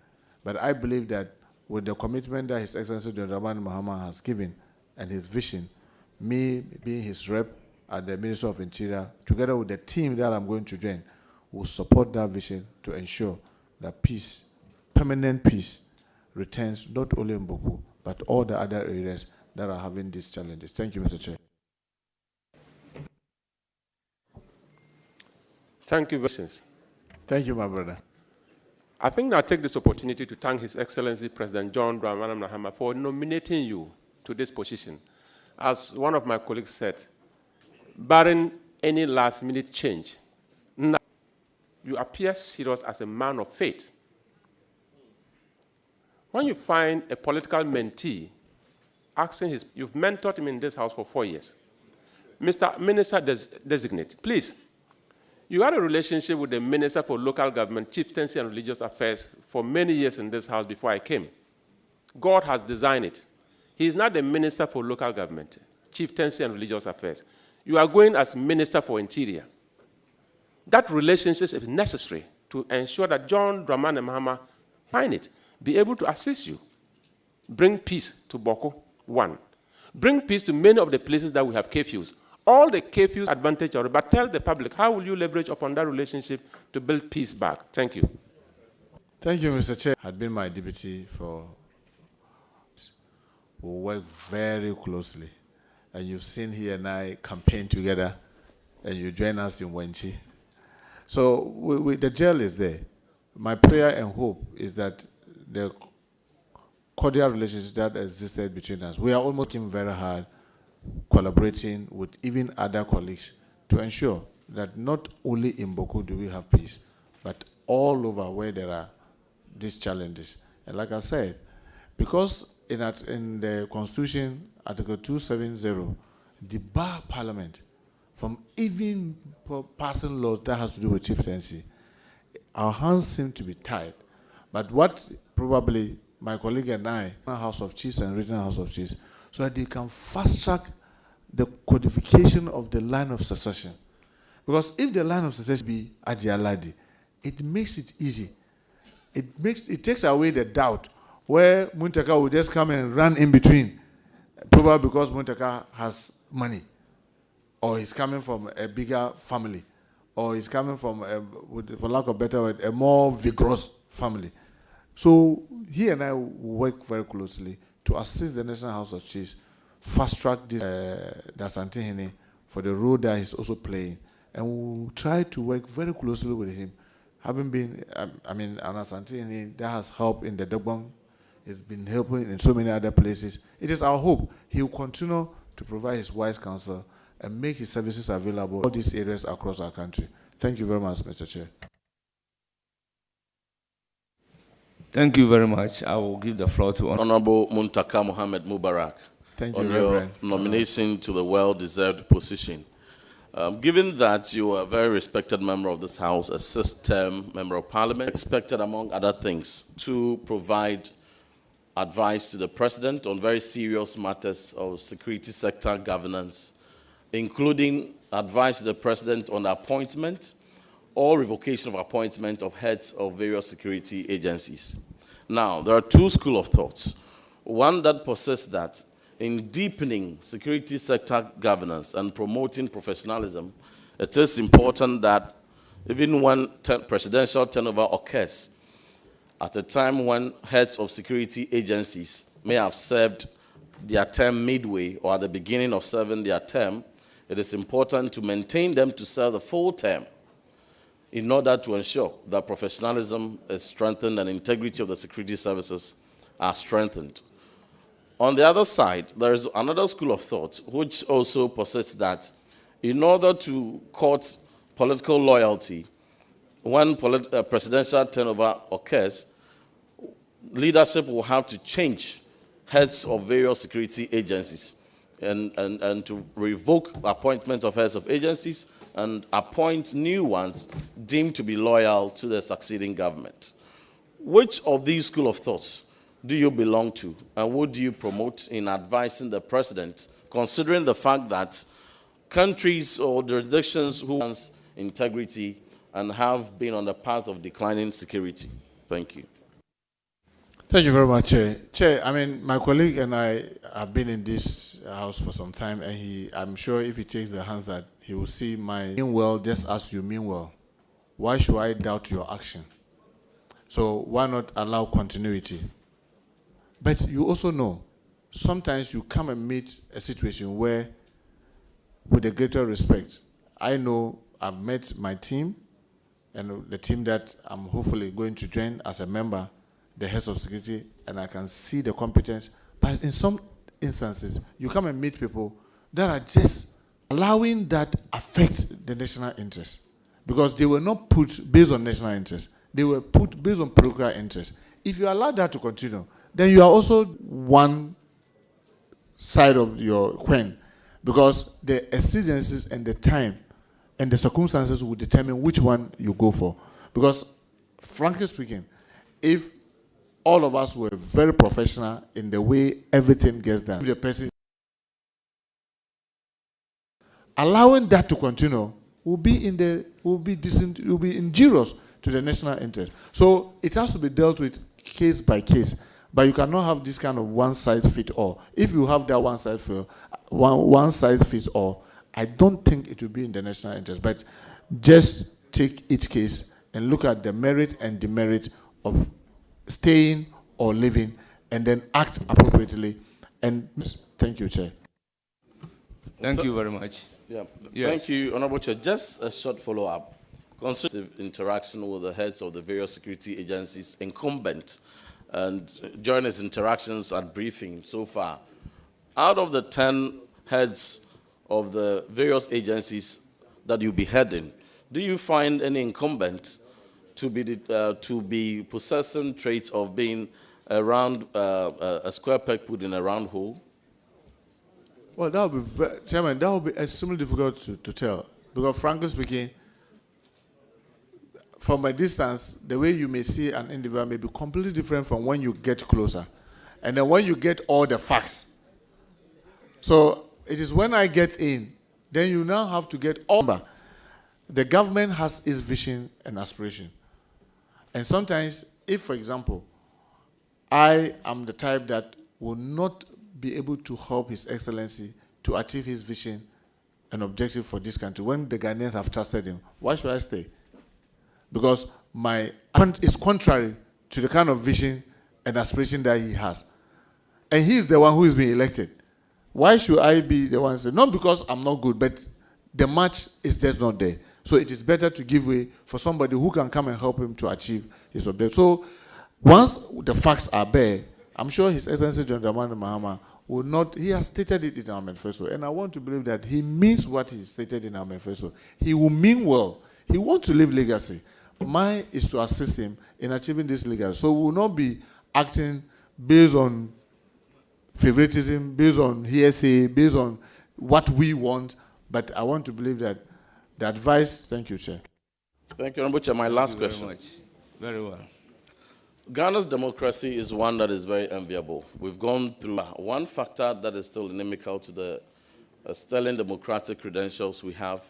But I believe that with the commitment that His Excellency John Dramani Mahama has given and his vision, me being his rep at the Ministry of Interior, together with the team that I'm going to join, will support that vision to ensure that peace, permanent peace, returns not only in Bawku, but all the other areas that are having these challenges. Thank you, Mr. Chair. Thank you, Vincent. Thank you, my brother. I think I'll take this opportunity to thank His Excellency President John Dramani Mahama for nominating you to this position. As one of my colleagues said, barring any last-minute change, you appear serious as a man of faith. When you find a political mentee asking you've mentored him in this house for 4 years. Mr. Minister Designate, please, you had a relationship with the Minister for Local Government, Chieftaincy and Religious Affairs for many years in this house before I came. God has designed it. He is not the Minister for Local Government, Chieftaincy and Religious Affairs. You are going as Minister for Interior. That relationship is necessary to ensure that John Dramani Mahama find it, be able to assist you. Bring peace to Bawku, one. Bring peace to many of the places that we have curfews. All the curfews advantage are, but tell the public, how will you leverage upon that relationship to build peace back? Thank you. Thank you, Mr. Chair. Had been my deputy for... We work very closely. And you've seen he and I campaign together, and you join us in Wenchi. So the jail is there. My prayer and hope is that the cordial relationship that existed between us, we are all working very hard, collaborating with even other colleagues to ensure that not only in Bawku do we have peace, but all over where there are these challenges. And like I said, because in the Constitution, Article 270, debar Parliament from even passing laws that has to do with chieftaincy, our hands seem to be tied. But what probably my colleague and I, House of Chiefs and Regional House of Chiefs, so that they can fast-track the codification of the line of succession. Because if the line of succession be Ajialadi, it makes it easy. It takes away the doubt where Muntaka will just come and run in between, probably because Muntaka has money, or he's coming from a bigger family, or he's coming from, for lack of a better word, a more vigorous family. So he and I work very closely to assist the National House of Chiefs fast-track this Dasantihine for the role that he's also playing. And we'll try to work very closely with him. Having been, Anasantihine, that has helped in the Dogbong, it's been helping in so many other places. It is our hope he will continue to provide his wise counsel and make his services available in all these areas across our country. Thank you very much, Mr. Chair. Thank you very much. I will give the floor to Honorable Muntaka Mohammed Mubarak. Thank you, on your Reverend. nomination to the well-deserved position. Given that you are a very respected member of this House, a sixth-term member of Parliament, expected, among other things, to provide advice to the President on very serious matters of security sector governance, including advice to the President on the appointment or revocation of appointment of heads of various security agencies. Now, there are two schools of thought. One that posits that in deepening security sector governance and promoting professionalism, it is important that even when presidential turnover occurs, at a time when heads of security agencies may have served their term midway or at the beginning of serving their term, it is important to maintain them to serve the full term in order to ensure that professionalism is strengthened and integrity of the security services are strengthened. On the other side, there is another school of thought which also posits that in order to court political loyalty, when presidential turnover occurs, leadership will have to change heads of various security agencies and to revoke appointments of heads of agencies and appoint new ones deemed to be loyal to the succeeding government. Which of these school of thoughts do you belong to, and what do you promote in advising the President, considering the fact that countries or jurisdictions who want integrity and have been on the path of declining security? Thank you. Thank you very much, Chair. Chair, I mean, my colleague and I have been in this house for some time, and I'm sure if he takes the hands that he will see my mean well just as you mean well. Why should I doubt your action? So why not allow continuity? But you also know, sometimes you come and meet a situation where, with a greater respect, I know I've met my team and the team that I'm hopefully going to join as a member, the heads of security, and I can see the competence. But in some instances, you come and meet people that are just allowing that affect the national interest. Because they were not put based on national interest. They were put based on parochial interest. If you allow that to continue, then you are also one side of your coin, because the exigencies and the time and the circumstances will determine which one you go for. Because, frankly speaking, if all of us were very professional in the way everything gets done, the person allowing that to continue will be injurious to the national interest. So it has to be dealt with case by case. But you cannot have this kind of one-size-fits-all. If you have that one-size-fits-all, I don't think it will be in the national interest. But just take each case and look at the merit and demerit of staying or leaving, and then act appropriately. And thank you, Chair. Thank you very much. Yeah. Yes. Thank you, Honorable Chair. Just a short follow-up. Concerning interaction with the heads of the various security agencies incumbent, and during his interactions at briefing so far, out of the 10 heads of the various agencies that you'll be heading, do you find any incumbent to be possessing traits of being around a square peg put in a round hole? Well, that would be, Chairman, that would be extremely difficult to tell. Because frankly speaking, from a distance, the way you may see an individual may be completely different from when you get closer. And then when you get all the facts. So it is when I get in, then you now have to get all. The government has its vision and aspiration. And sometimes, if, for example, I am the type that will not be able to help His Excellency to achieve his vision and objective for this country, when the Ghanaians have trusted him, why should I stay? Because my is contrary to the kind of vision and aspiration that he has. And he is the one who is being elected. Why should I be the one to say, not because I'm not good, but the match is just not there. So it is better to give way for somebody who can come and help him to achieve his objective. So once the facts are bare, I'm sure His Excellency John Dramani Mahama will not, he has stated it in our manifesto, and I want to believe that he means what he stated in our manifesto. He will mean well. He wants to leave legacy. Mine is to assist him in achieving this legal. So we will not be acting based on favoritism, based on hearsay, based on what we want. But I want to believe that the advice. Thank you, Chair. Thank you, Honorable Chair. My last question. Very much. Very well. Ghana's democracy is one that is very enviable. We've gone through one factor that is still inimical to the sterling democratic credentials we have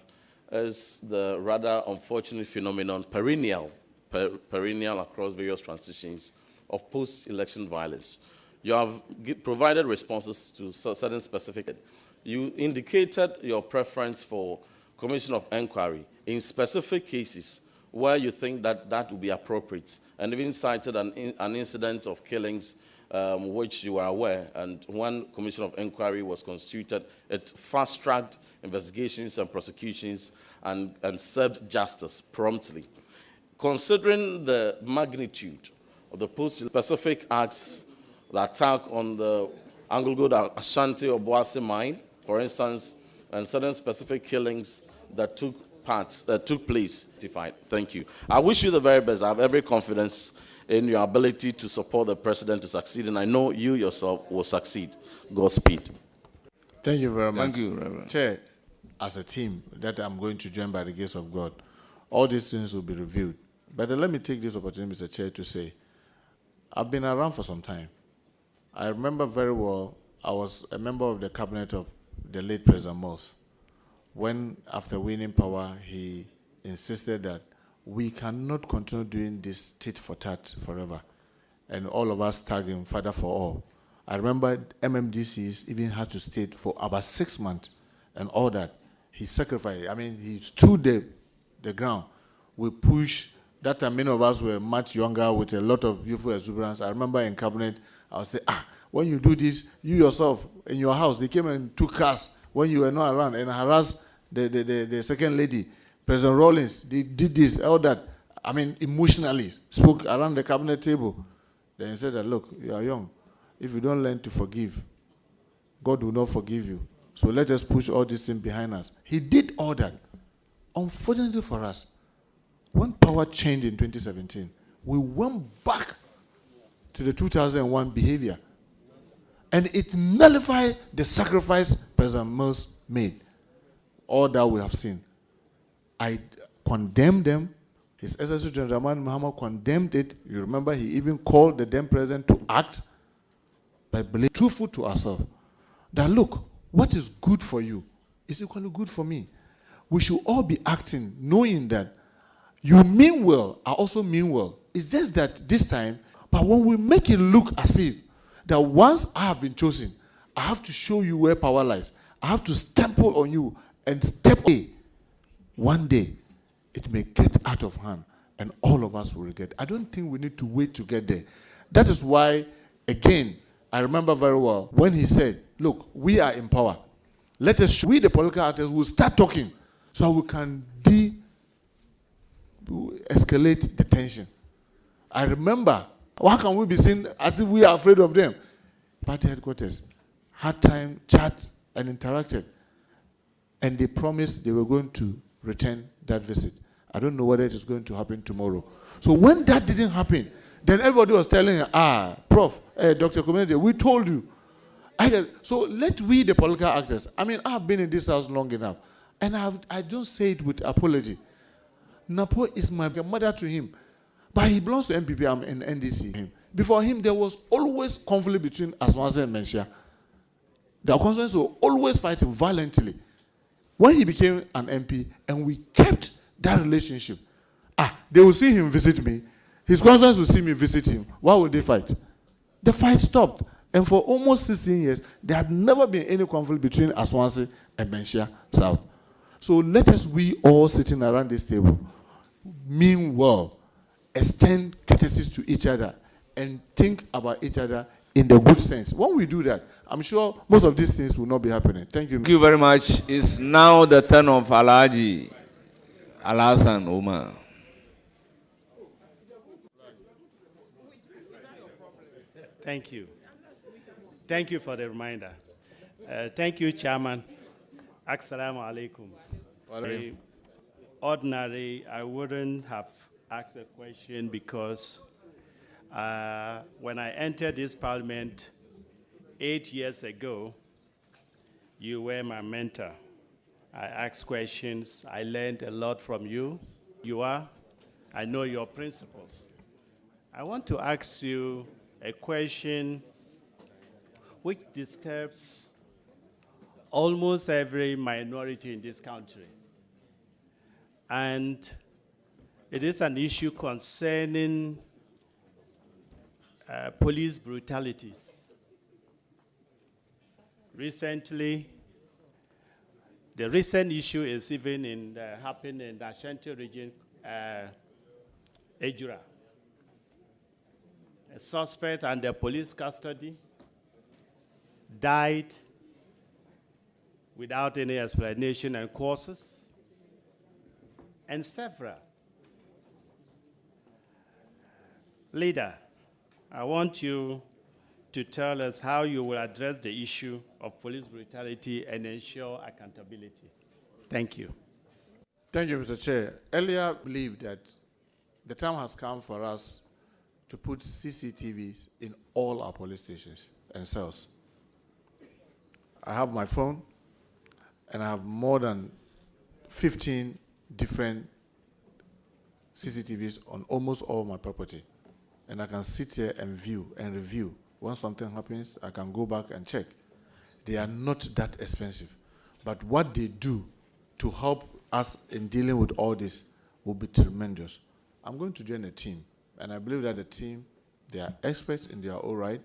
is the rather unfortunate phenomenon, perennial across various transitions of post-election violence. You have provided responses to certain specific. You indicated your preference for commission of inquiry in specific cases where you think that that would be appropriate, and even cited an incident of killings which you are aware, and one commission of inquiry was constituted. It fast-tracked investigations and prosecutions and served justice promptly. Considering the magnitude of the post-specific acts, the attack on the Anglo-Gold Ashanti or Boase mine, for instance, and certain specific killings that took place. Thank you. I wish you the very best. I have every confidence in your ability to support the president to succeed, and I know you yourself will succeed. Godspeed. Thank you very much. Thank you, Reverend. Chair, as a team that I'm going to join by the grace of God, all these things will be reviewed. But let me take this opportunity, Mr. Chair, to say, I've been around for some time. I remember very well, I was a member of the cabinet of the late President Morse, when, after winning power, he insisted that we cannot continue doing this tit for tat forever. And all of us tagged him, Father for all. I remember MMDCs even had to stay for about 6 months and all that. He sacrificed. I mean, he stood the ground. We pushed. That time, many of us were much younger with a lot of youthful exuberance. I remember in cabinet, I would say, when you do this, you yourself, in your house, they came and took cars when you were not around and harassed the second lady, President Rawlings. They did this, all that. I mean, emotionally, spoke around the cabinet table. Then he said that, look, you are young. If you don't learn to forgive, God will not forgive you. So let us push all these things behind us. He did all that. Unfortunately for us, when power changed in 2017, we went back to the 2001 behavior. And it nullified the sacrifice President Mills made. All that we have seen. I condemned them. His Excellency General Muhammad condemned it. You remember he even called the then president to act. But be truthful to ourselves. That look, what is good for you is equally good for me. We should all be acting knowing that you mean well, I also mean well. It's just that this time, but when we make it look as if that once I have been chosen, I have to show you where power lies. I have to stample on you and step away. One day, it may get out of hand and all of us will regret. I don't think we need to wait to get there. That is why, again, I remember very well when he said, look, we are in power. Let us, we the political actors will start talking so we can de-escalate the tension. I remember, how can we be seen as if we are afraid of them? Party headquarters had time, chat, and interacted. And they promised they were going to return that visit. I don't know whether it is going to happen tomorrow. So when that didn't happen, then everybody was telling, Prof, Dr. Community, we told you. So let we, the political actors, I mean, I've been in this house long enough, and I don't say it with apology. Napo is my mother to him, but he belongs to MPP, I'm in NDC. Before him, there was always conflict between Aswanse and Mensia. The constituents were always fighting violently. When he became an MP, and we kept that relationship, they will see him visit me, his constituents will see me visit him. Why would they fight? The fight stopped. And for almost 16 years, there had never been any conflict between Aswanse and Mensia South. So let us, we all sitting around this table, mean well, extend courtesies to each other, and think about each other in the good sense. When we do that, I'm sure most of these things will not be happening. Thank you. Thank you very much. It's now the turn of Alhaji Alhassan Omar. Thank you. Thank you for the reminder. Thank you, Chairman. Assalamu alaikum. Ordinarily, I wouldn't have ask a question because when I entered this parliament 8 years ago, you were my mentor. I asked questions. I learned a lot from you. I know your principles. I want to ask you a question which disturbs almost every minority in this country. And it is an issue concerning police brutalities. Recently, the recent issue is even happened in the Ashanti region, Ejura. A suspect under police custody died without any explanation and causes, and several. Leader, I want you to tell us how you will address the issue of police brutality and ensure accountability. Thank you. Thank you, Mr. Chair. Earlier, I believed that the time has come for us to put CCTVs in all our police stations and cells. I have my phone, and I have more than 15 different CCTVs on almost all my property. And I can sit here and view and review. When something happens, I can go back and check. They are not that expensive. But what they do to help us in dealing with all this will be tremendous. I'm going to join a team, and I believe that the team, they are experts in their own right,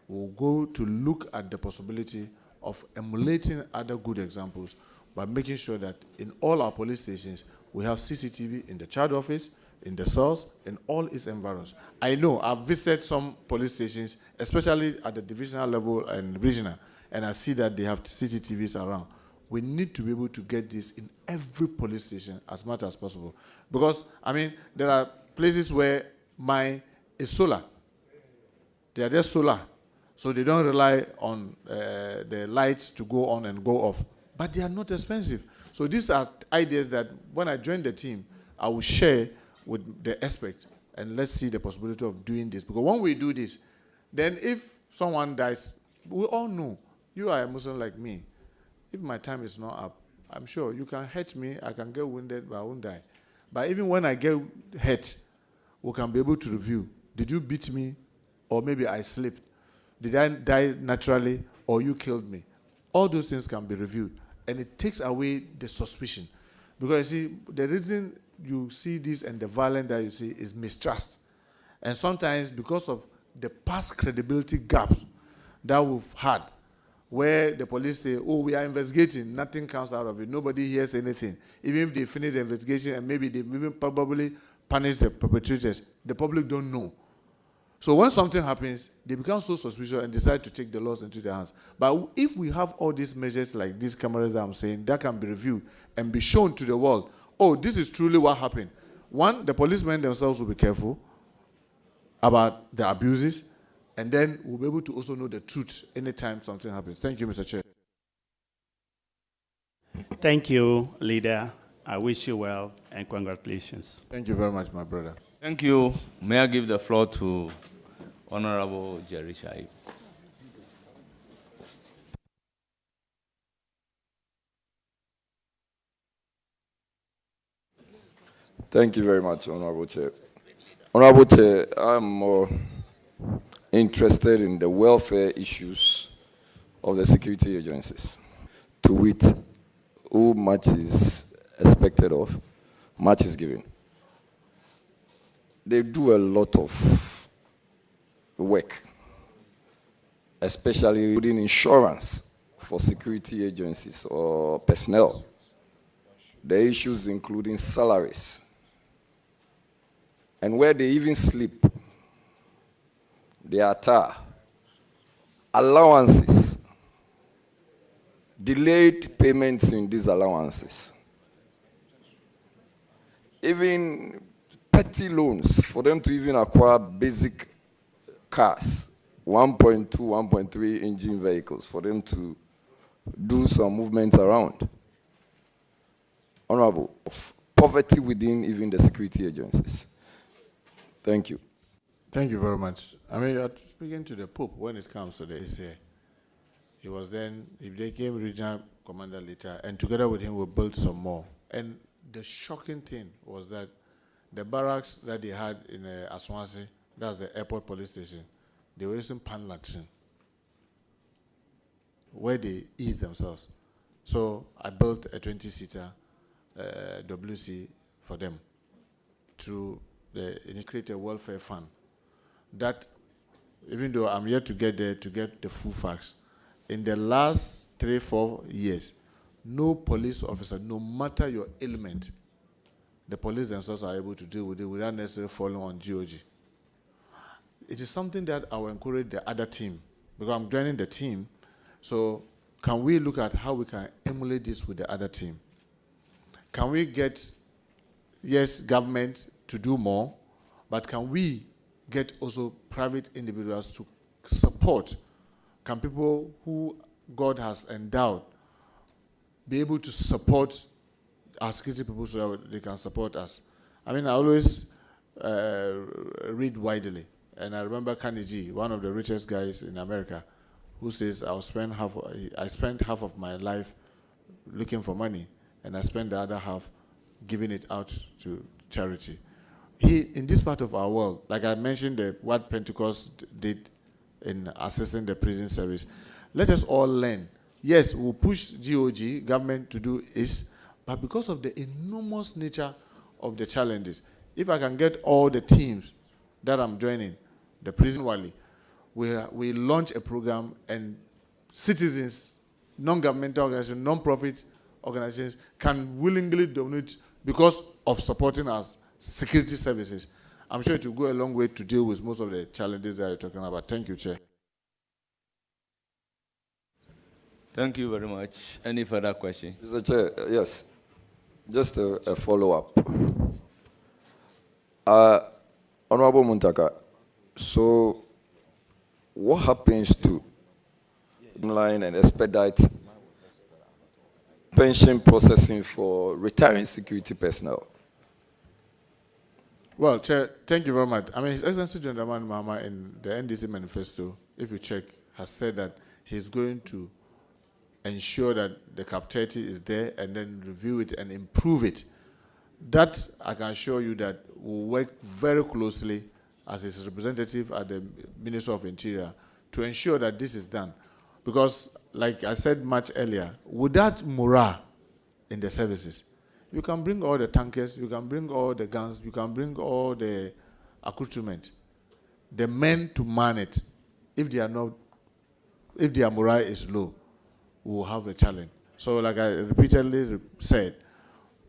will go to look at the possibility of emulating other good examples by making sure that in all our police stations, we have CCTV in the child office, in the cells, in all its environs. I know I've visited some police stations, especially at the divisional level and regional, and I see that they have CCTVs around. We need to be able to get this in every police station as much as possible. Because, I mean, there are places where mine is solar. They are just solar. So they don't rely on the lights to go on and go off. But they are not expensive. So these are ideas that when I join the team, I will share with the expert, and let's see the possibility of doing this. Because when we do this, then if someone dies, we all know, you are a Muslim like me. If my time is not up, I'm sure you can hurt me, I can get wounded, but I won't die. But even when I get hurt, we can be able to review. Did you beat me? Or maybe I slipped. Did I die naturally? Or you killed me? All those things can be reviewed. And it takes away the suspicion. Because you see, the reason you see this and the violence that you see is mistrust. And sometimes because of the past credibility gap that we've had, where the police say, oh, we are investigating, nothing comes out of it, nobody hears anything. Even if they finish the investigation and maybe they even probably punish the perpetrators, the public don't know. So when something happens, they become so suspicious and decide to take the laws into their hands. But if we have all these measures like these cameras that I'm saying, that can be reviewed and be shown to the world, oh, this is truly what happened. One, the policemen themselves will be careful about the abuses, and then we'll be able to also know the truth anytime something happens. Thank you, Mr. Chair. Thank you, Leader. I wish you well and congratulations. Thank you very much, my brother. Thank you. May I give the floor to Honorable Jerry Shaib. Thank you very much, Honorable Chair. Honorable Chair, I'm more interested in the welfare issues of the security agencies. To wit, who much is expected of, much is given. They do a lot of work, especially within insurance for security agencies or personnel. The issues including salaries, and where they even sleep, their attire, allowances, delayed payments in these allowances, even petty loans for them to even acquire basic cars, 1.2, 1.3 engine vehicles, for them to do some movement around. Honorable, of poverty within even the security agencies. Thank you. Thank you very much. I mean, you're speaking to the Pope when it comes to this here. He was then, he became regional commander later, and together with him we built some more. And the shocking thing was that the barracks that they had in Aswansi, that's the airport police station, they were using pan latrine, where they ease themselves. So I built a 20-seater WC for them through the integrated welfare fund. That, even though I'm yet to get there to get the full facts, in the last 3-4 years, no police officer, no matter your ailment, the police themselves are able to deal with it without necessarily falling on GOG. It is something that I will encourage the other team, because I'm joining the team. So can we look at how we can emulate this with the other team? Can we get, yes, government to do more, but can we get also private individuals to support? Can people who God has endowed be able to support our security people so that they can support us? I mean, I always read widely, and I remember Carnegie, one of the richest guys in America, who says, I spent half of my life looking for money, and I spent the other half giving it out to charity. In this part of our world, like I mentioned, what Pentecost did in assisting the prison service, let us all learn. Yes, we'll push GOG, government, to do is, but because of the enormous nature of the challenges, if I can get all the teams that I'm joining, the Prison Wali, we launch a program, and citizens, non-governmental organizations, non-profit organizations can willingly donate because of supporting us security services. I'm sure it will go a long way to deal with most of the challenges that you're talking about. Thank you, Chair. Thank you very much. Any further questions? Mr. Chair, yes. Just a follow-up. Honorable Muntaka, so what happens to line and expedite pension processing for retiring security personnel? Well, Chair, thank you very much. I mean, His Excellency John Dramani Mahama in the NDC manifesto, if you check, has said that he's going to ensure that the Cap 30 is there and then review it and improve it. That, I can assure you, that will work very closely as his representative at the Ministry of Interior to ensure that this is done. Because, like I said much earlier, without morale in the services, you can bring all the tankers, you can bring all the guns, you can bring all the accoutrement. The men to man it, if their morale is low, we will have a challenge. So, like I repeatedly said,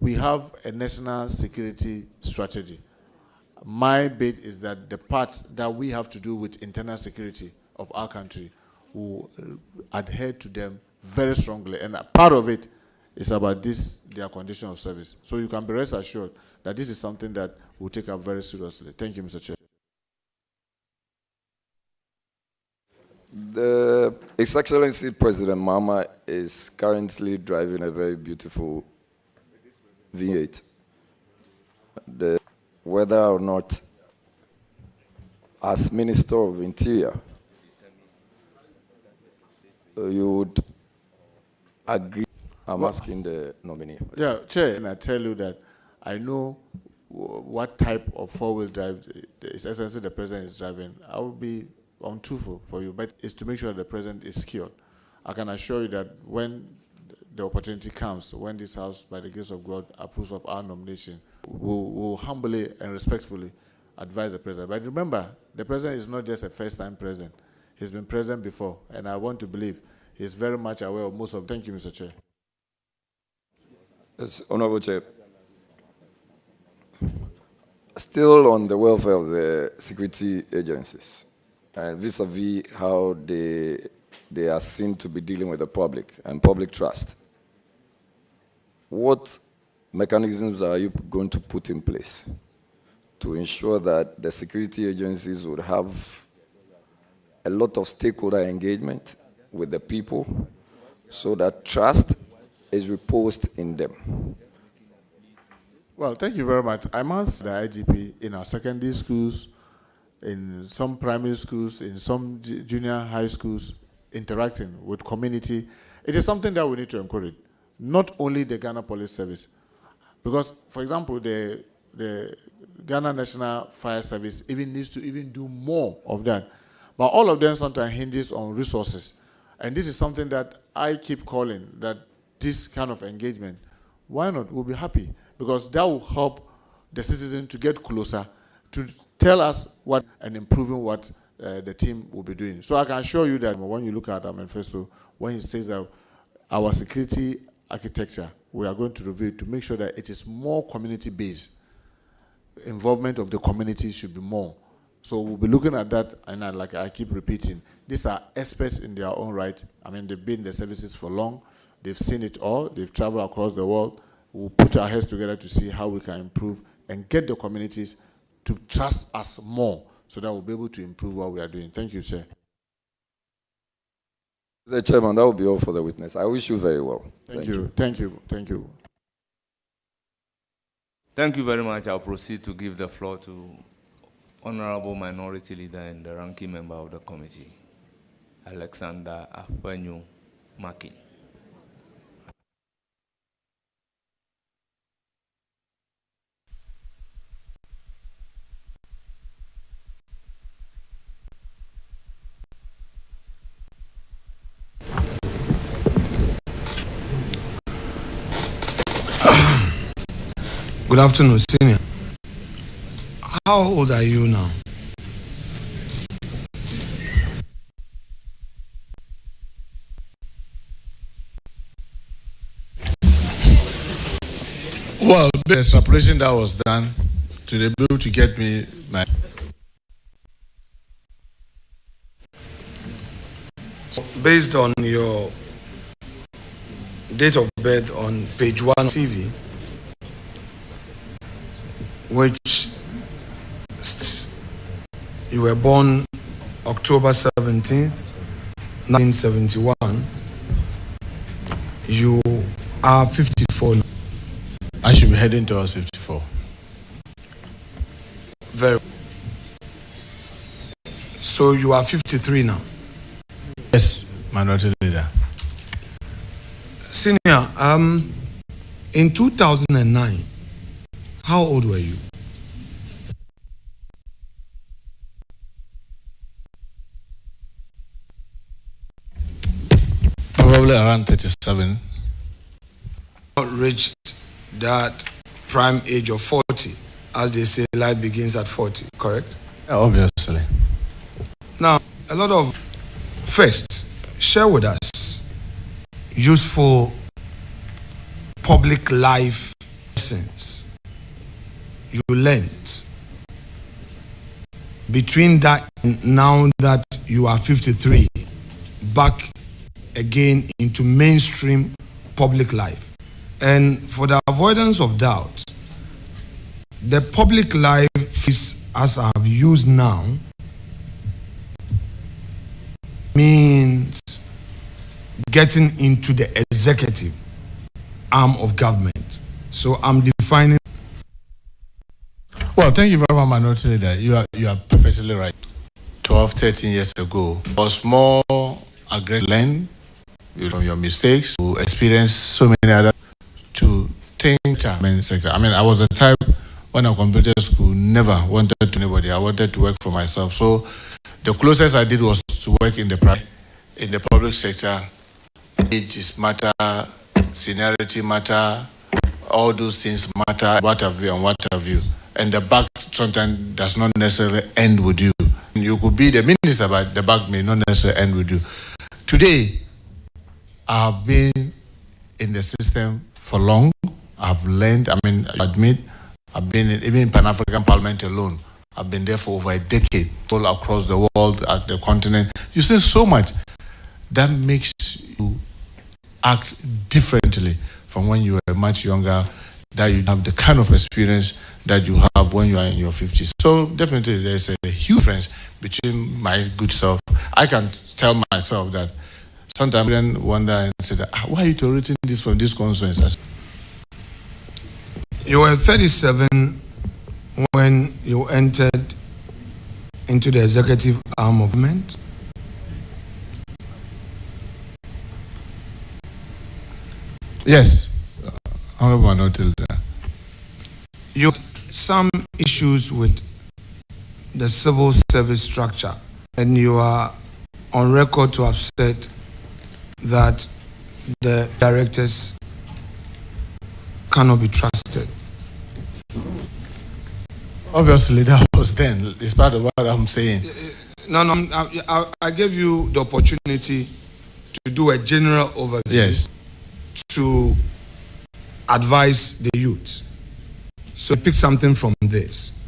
we have a national security strategy. My bid is that the part that we have to do with internal security of our country will adhere to them very strongly. And a part of it is about their condition of service. So you can be rest assured that this is something that we'll take up very seriously. Thank you, Mr. Chair. His Excellency President Mahama is currently driving a very beautiful V8. Whether or not, as Minister of Interior, you would agree. I'm asking the nominee. Yeah, Chair, and I tell you that I know what type of four-wheel drive His Excellency the President is driving. I will be untruthful for you, but it's to make sure that the President is secured. I can assure you that when the opportunity comes, when this House, by the grace of God, approves of our nomination, we'll humbly and respectfully advise the President. But remember, the President is not just a first-time President. He's been President before, and I want to believe he's very much aware of most of. Thank you, Mr. Chair. Yes, Honorable Chair. Still on the welfare of the security agencies, and vis-a-vis how they are seen to be dealing with the public and public trust, what mechanisms are you going to put in place to ensure that the security agencies would have a lot of stakeholder engagement with the people so that trust is reposed in them? Well, thank you very much. I must the IGP in our secondary schools, in some primary schools, in some junior high schools, interacting with community. It is something that we need to encourage, not only the Ghana Police Service. Because, for example, the Ghana National Fire Service even needs to even do more of that. But all of them sometimes hinges on resources. And this is something that I keep calling, that this kind of engagement, why not? We'll be happy. Because that will help the citizen to get closer, to tell us what and improving what the team will be doing. So I can assure you that when you look at our manifesto, when he says that our security architecture, we are going to review to make sure that it is more community-based. Involvement of the community should be more. So we'll be looking at that, and like I keep repeating, these are experts in their own right. I mean, they've been in the services for long. They've seen it all. They've traveled across the world. We'll put our heads together to see how we can improve and get the communities to trust us more so that we'll be able to improve what we are doing. Thank you, Chair. The Chairman, that will be all for the witness. I wish you very well. Thank you. Thank you. Thank you. Thank you very much. I'll proceed to give the floor to Honorable Minority Leader and the ranking member of the committee, Alexander Afenyu Maki. Good afternoon, Senior. How old are you now? Well, the extrapolation that was done to be able to get me my... Based on your date of birth on page 1 TV, which you were born October 17th, 1971. You are 54 now. I should be heading towards 54. Very. So you are 53 now? Yes, Minority Leader. Senior, in 2009, how old were you? Probably around 37. Reached that prime age of 40, as they say, life begins at 40, correct? Yeah, obviously. Now, a lot of first, share with us useful public life lessons you learned between that and now that you are 53, back again into mainstream public life. And for the avoidance of doubt, the public life is, as I have used now, means getting into the executive arm of government. So I'm defining. Well, thank you very much, Minority Leader. You are perfectly right. 12, 13 years ago, I was more aggressive, learn from your mistakes, to experience so many other, to think. I mean, I was the type when I completed school, never wanted to anybody. I wanted to work for myself. So the closest I did was to work in the public sector. Age is matter, seniority matter, all those things matter, what have you and what have you. And the back sometimes does not necessarily end with you. You could be the minister, but the back may not necessarily end with you. Today, I have been in the system for long. I've learned, I admit, I've been even in Pan-African Parliament alone. I've been there for over a decade, all across the world, at the continent. You see so much that makes you act differently from when you were much younger, that you have the kind of experience that you have when you are in your 50s. So definitely there's a huge difference between my good self. I can tell myself that sometimes I wonder and say that, why are you tolerating this from these concerns? You were 37 when you entered into the executive arm of government. Yes, Honorable Anotilda. You had some issues with the civil service structure, and you are on record to have said that the directors cannot be trusted. Obviously, that was then. It's part of what I'm saying. No, I gave you the opportunity to do a general overview. Yes. To advise the youth. So pick something from this.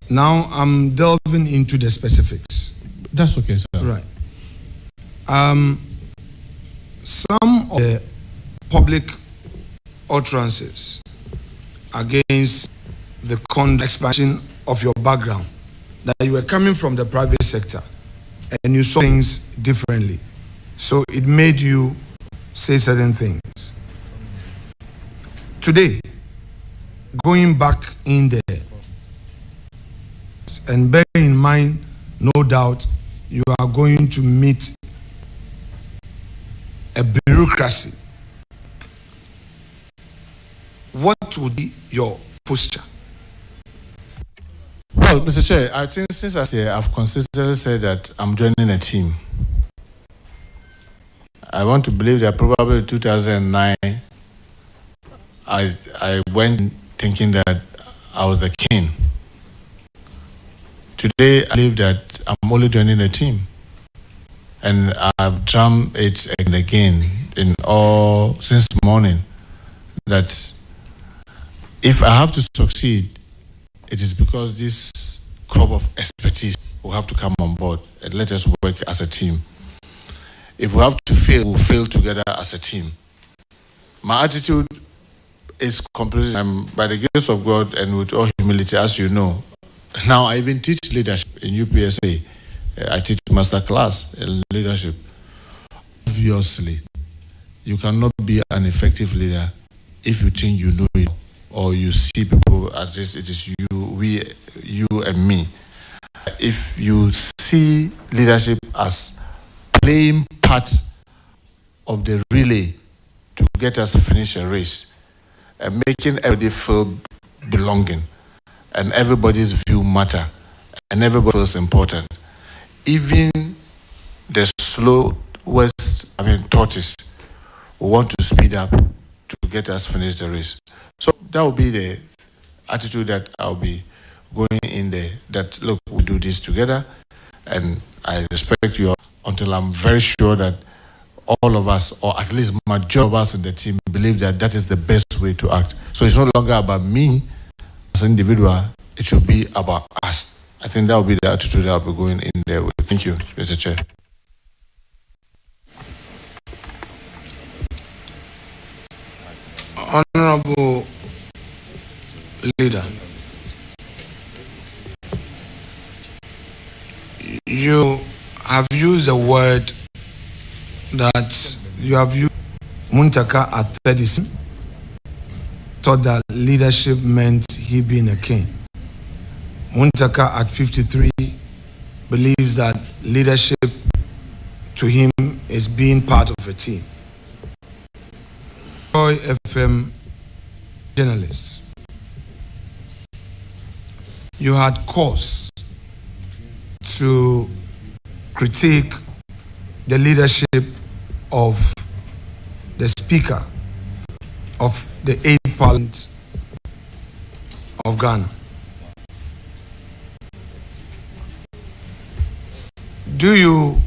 Now I'm delving into the specifics. That's okay, sir. Right. Some of the public utterances against the expansion of your background, that you were coming from the private sector and you saw things differently. So it made you say certain things. Today, going back in there, and bear in mind, no doubt, you are going to meet a bureaucracy. What would be your posture? Well, Mr. Chair, I think since I say I've consistently said that I'm joining a team. I want to believe that probably in 2009, I went thinking that I was the king. Today, I believe that I'm only joining a team. And I've drummed it again in all since morning that if I have to succeed, it is because this crop of expertise will have to come on board and let us work as a team. If we have to fail, we'll fail together as a team. My attitude is completely, by the grace of God and with all humility, as you know. Now I even teach leadership in UPSA. I teach master class in leadership. Obviously, you cannot be an effective leader if you think you know it or you see people as this, it is you and me. If you see leadership as playing part of the relay to get us finish a race and making everybody feel belonging and everybody's view matter and everybody feels important, even the slowest, tortoise will want to speed up to get us finish the race. So that will be the attitude that I'll be going in there, that look, we do this together and I respect you until I'm very sure that all of us, or at least majority of us in the team, believe that that is the best way to act. So it's no longer about me as an individual, it should be about us. I think that will be the attitude that I'll be going in there with. Thank you, Mr. Chair. Honorable Leader, you have used a word that you have used. Muntaka at 36 thought that leadership meant he being a king. Muntaka at 53 believes that leadership to him is being part of a team. Joy FM journalists, you had cause to critique the leadership of the Speaker of the 8th Parliament of Ghana. Do you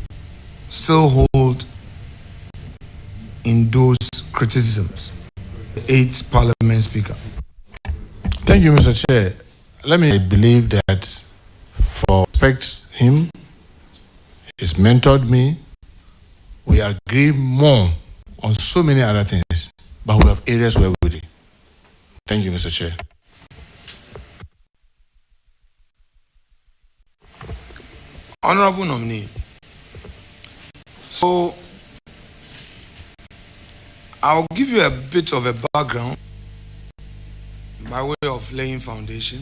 still hold in those criticisms, the 8th Parliament Speaker? Thank you, Mr. Chair. I believe that for respect him, he's mentored me. We agree more on so many other things, but we have areas where we agree. Thank you, Mr. Chair. Honorable Nominee, so I'll give you a bit of a background, by way of laying foundation.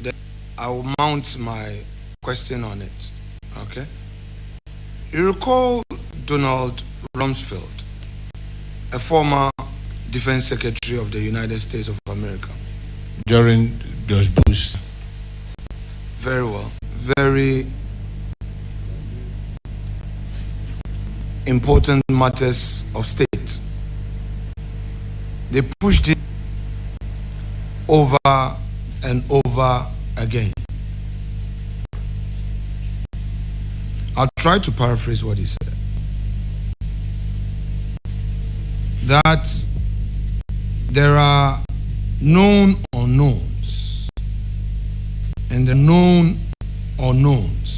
Then I will mount my question on it. Okay? You recall Donald Rumsfeld, a former Defense Secretary of the United States of America. During George Bush. Very well. Very important matters of state. They pushed it over and over again. I'll try to paraphrase what he said. That there are known unknowns and the known unknowns,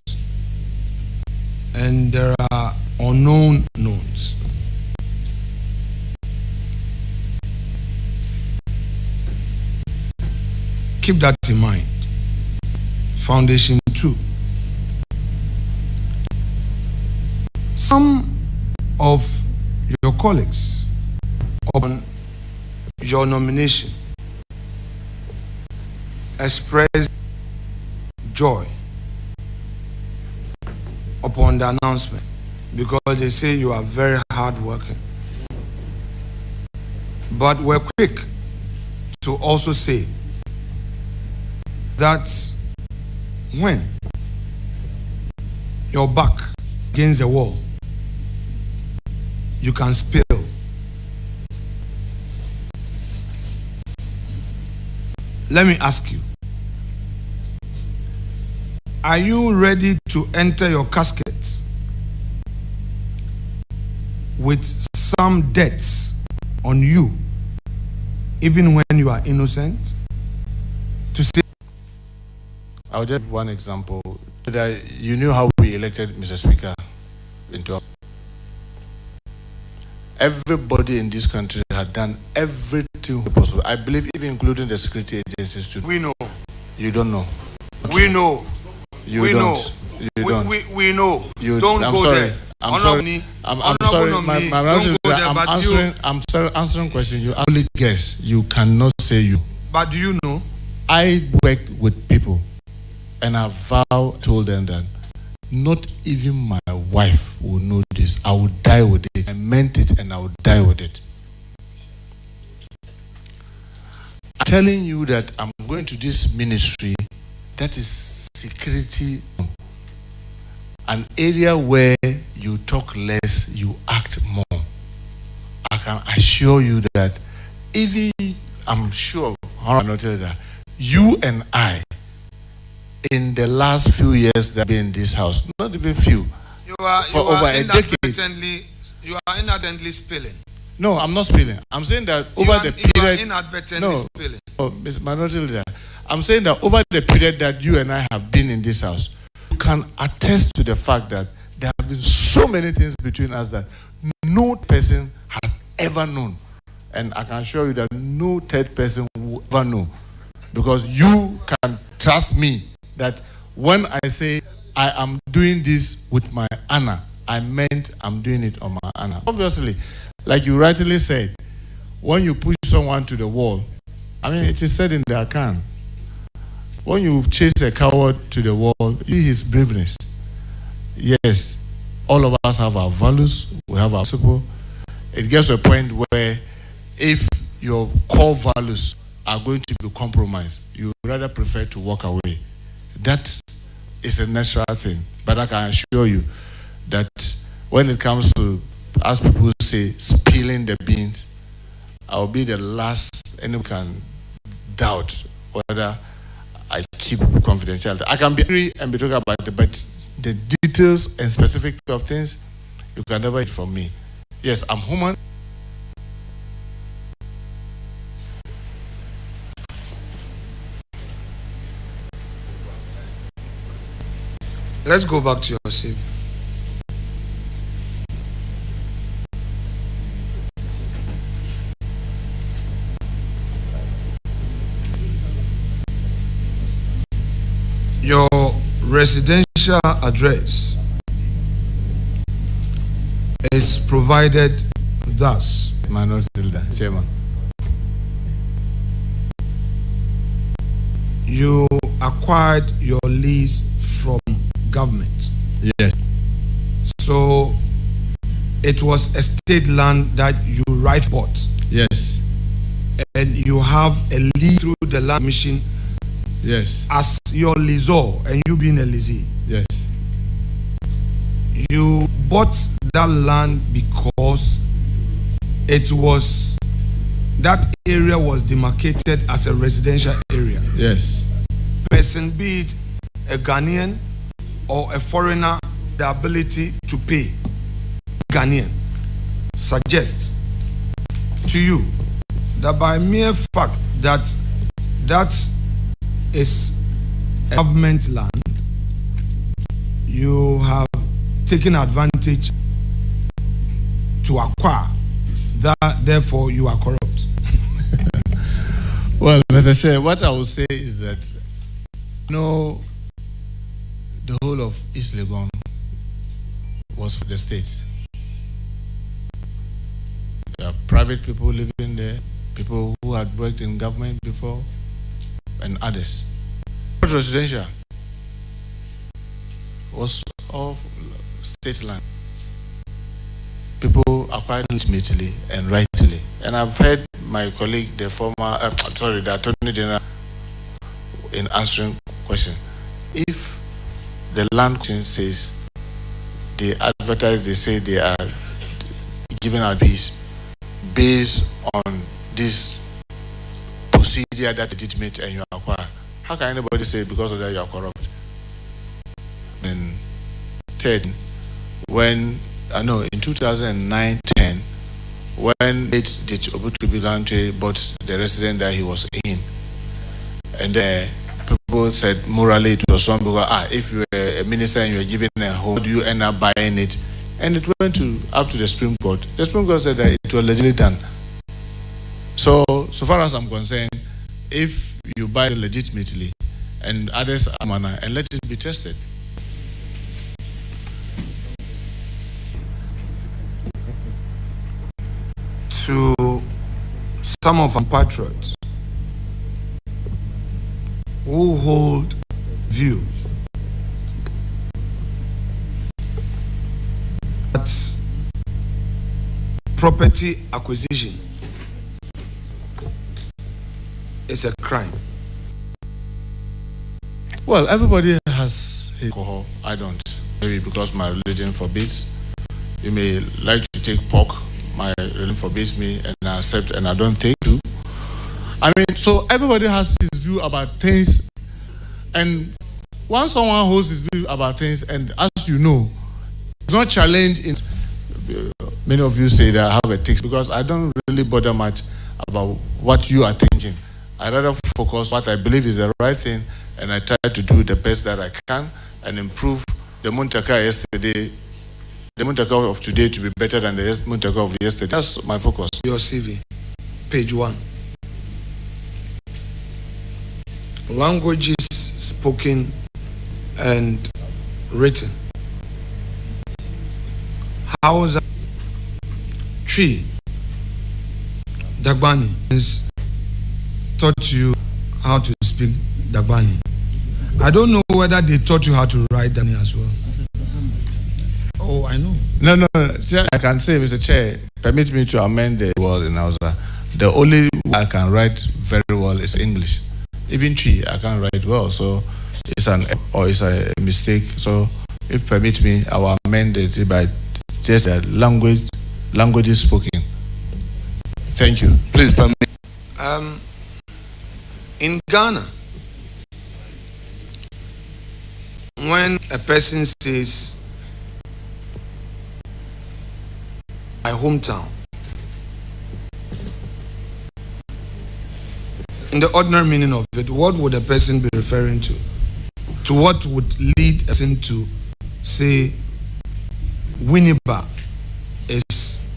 and there are unknown knowns. Keep that in mind. Foundation 2. Some of your colleagues on your nomination expressed joy upon the announcement because they say you are very hardworking. But we're quick to also say that when your back against the wall, you can spill. Let me ask you, are you ready to enter your casket with some debts on you, even when you are innocent? To say, I'll just give one example. You knew how we elected Mr. Speaker into office. Everybody in this country had done everything possible. I believe even including the security agencies too. we know. You don't know. We know. You we don't. know. You don't. We know. You, don't I'm go sorry. there. I'm sorry. I'm sorry. I'm answering question. You only guess. You cannot say you. But do you know? I worked with people, and I told them that not even my wife will know this. I will die with it. I meant it, and I will die with it. I'm telling you that I'm going to this ministry that is security, an area where you talk less, you act more. I can assure you that even, I'm sure, I'm not tell you that, you and I, in the last few years that I've been in this house, not even few, for over a decade. You are inadvertently spilling. No, I'm not spilling. I'm saying that over the period. You are inadvertently spilling. No, Mr. Minority Leader, I'm saying that over the period that you and I have been in this house, you can attest to the fact that there have been so many things between us that no person has ever known. And I can assure you that no third person will ever know. Because you can trust me that when I say I am doing this with my honor, I meant I'm doing it on my honor. Obviously, like you rightly said, when you push someone to the wall, I mean, it is said in the account, when you chase a coward to the wall, you see his braveness. Yes, all of us have our values, we have our principles. It gets to a point where if your core values are going to be compromised, you rather prefer to walk away. That is a natural thing. But I can assure you that when it comes to, as people say, spilling the beans, I'll be the last anyone can doubt whether I keep confidentiality. I can be angry and be talking about it, but the details and specifics of things, you can never hear from me. Yes, I'm human. Let's go back to your CV. Your residential address is provided thus. Minority Leader, Chairman. you acquired your lease from government. Yes. So it was estate land that you right bought. Yes. And you have a lease through the land commission. Yes. As your leaseor, and you being a leasee. Yes. You bought that land because that area was demarcated as a residential area. Yes. Person, be it a Ghanaian or a foreigner, the ability to pay. Ghanaian suggests to you that by mere fact that that is a government land, you have taken advantage to acquire that, therefore you are corrupt. Well, Mr. Chair, what I will say is that the whole of East Legon was for the state. There are private people living there, people who had worked in government before, and others. Residential was of state land. People acquired it immediately and rightly. And I've heard my colleague, the Attorney General, in answering question. If the land question says they advertise, they say they are giving out fees based on this procedure that is legitimate and you acquire, how can anybody say because of that you are corrupt? And third, when in 2009-10, when Obutu bought the residence that he was in, and people said morally it was wrong because if you were a minister and you were given a home, do you end up buying it? And it went up to the Supreme Court. The Supreme Court said that it was legally done. So far as I'm concerned, if you buy it legitimately and others are manner, and let it be tested. To some of our patriots who hold view that property acquisition is a crime. Well, everybody has his alcohol. I don't. Maybe because my religion forbids. You may like to take pork. My religion forbids me, and I accept, and I don't take too. So everybody has his view about things, and once someone holds his view about things, and as you know, it's not challenged in. Many of you say that I have a tick because I don't really bother much about what you are thinking. I rather focus what I believe is the right thing, and I try to do the best that I can and improve the Muntaka yesterday. The Muntaka of today to be better than the Muntaka of yesterday. That's my focus. Your CV, page 1. Languages spoken and written. How is that? Tree. Dagbani has taught you how to speak Dagbani. I don't know whether they taught you how to write Dagbani as well. Oh, I know. No. I can say, Mr. Chair, permit me to amend the word in Hausa. The only word I can write very well is English. Even tree, I can't write well. So it's a mistake. So if permit me, I will amend it by just languages spoken. Thank you. Please permit. In Ghana, when a person says my hometown, in the ordinary meaning of it, what would a person be referring to? To what would lead a person to say Winneba is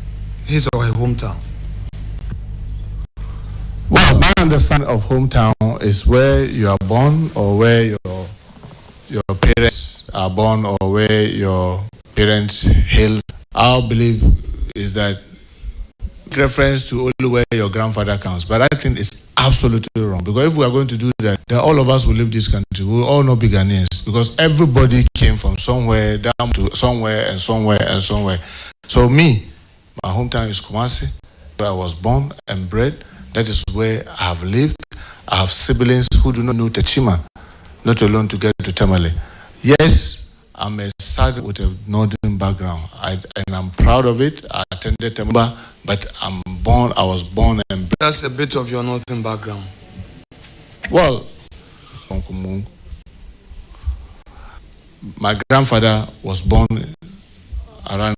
his or her hometown? Well, my understanding of hometown is where you are born or where your parents are born or where your parents hail. Our belief is that reference to only where your grandfather counts. But I think it's absolutely wrong. Because if we are going to do that, then all of us will leave this country. We will all not be Ghanaians. Because everybody came from somewhere down to somewhere and somewhere and somewhere. So me, my hometown is Kumasi, where I was born and bred. That is where I have lived. I have siblings who do not know Techima, not alone to get to Tamale. Yes, I'm a South with a northern background, and I'm proud of it. I attended Temba, but I was born and bred. That's a bit of your northern background. Well, my grandfather was born around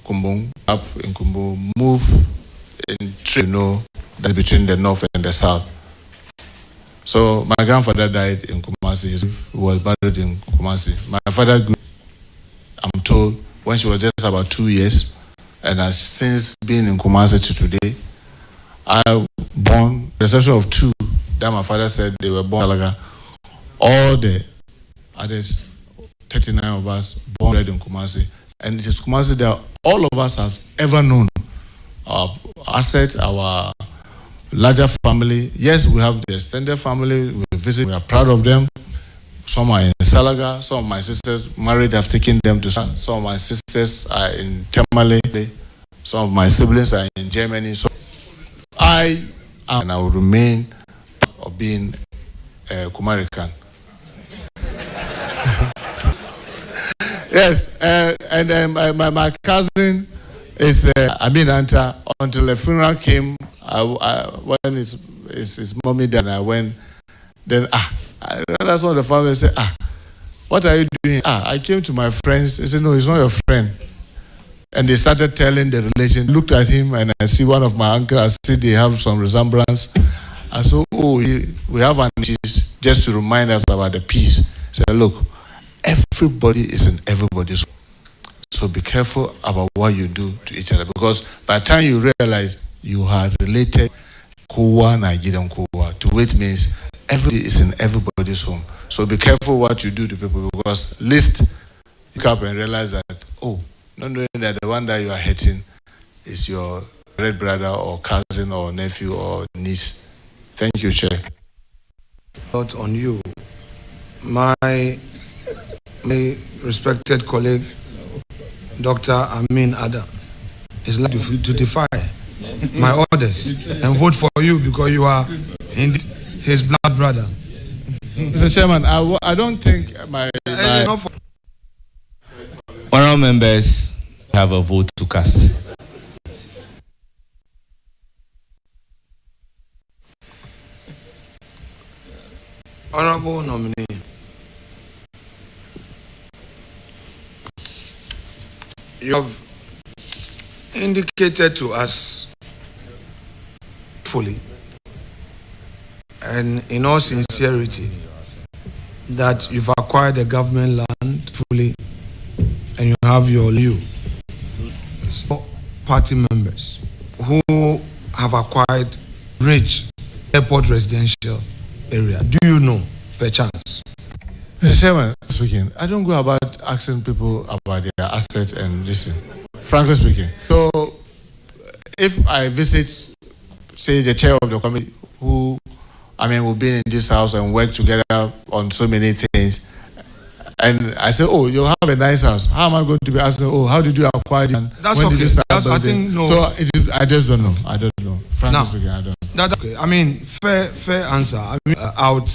Kumbung, up in Kumbung, moved in, that's between the north and the south. So my grandfather died in Kumasi. He was buried in Kumasi. My father grew, I'm told, when she was just about 2 years, and has since been in Kumasi to today. I born, the exception of 2 that my father said they were born in Alaga. All the others, 39 of us, born in Kumasi. And it is Kumasi that all of us have ever known. Our assets, our larger family. Yes, we have the extended family. We visit. We are proud of them. Some are in Salaga. Some of my sisters married. I've taken them to. Some of my sisters are in Tamale. Some of my siblings are in Germany. So I am, and I will remain of being a Kumarikan. Yes, and then my cousin is Amin Anta. Until the funeral came, when his mommy died, I went. Then that's what the father said. What are you doing? I came to my friends. They said, no, he's not your friend. And they started telling the relation. Looked at him, and I see one of my uncles. I see they have some resemblance. I said, we have an issue just to remind us about the peace. I said, look, everybody is in everybody's. So be careful about what you do to each other, because by the time you realize you are related, Kowa, Nigerian Kowa, to which means everybody is in everybody's home. So be careful what you do to people, because at least you come up and realize that, not knowing that the one that you are hating is your red brother or cousin or nephew or niece. Thank you, Chair. On you, my respected colleague, Dr. Amin Adam, is like to defy my orders and vote for you because you are indeed his blood brother. Mr. Chairman, I don't think my Honourable members have a vote to cast. Honourable nominee, you have indicated to us fully and in all sincerity that you've acquired the government land fully and you have your lieu. So, party members who have acquired Ridge Airport residential area, do you know, perchance? Mr. Chairman, speaking, I don't go about asking people about their assets and listen. Frankly speaking. So, if I visit, say, the chair of the committee, who, we've been in this house and work together on so many things, and I say, you have a nice house. How am I going to be asking, how did you acquire it? That's when okay. That's, I think, no. So, I just don't know. I don't know. Frankly speaking, I don't know. That's okay. Fair answer. Out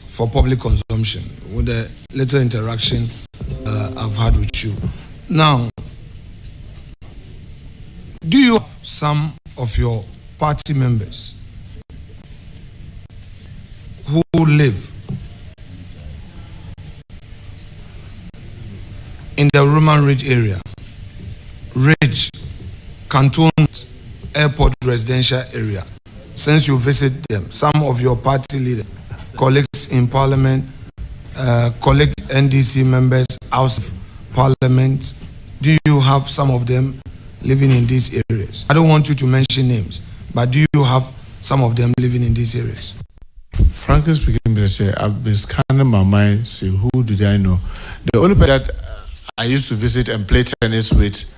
for public consumption with the little interaction I've had with you. Now, do you have some of your party members who live in the Roman Ridge area, Ridge, Canton, Airport residential area? Since you visit them, some of your party leaders, colleagues in Parliament, colleague NDC members out of Parliament, do you have some of them living in these areas? I don't want you to mention names, but do you have some of them living in these areas? Frankly speaking, Mr. Chair, I've been scanning my mind to see who did I know. The only person that I used to visit and play tennis with,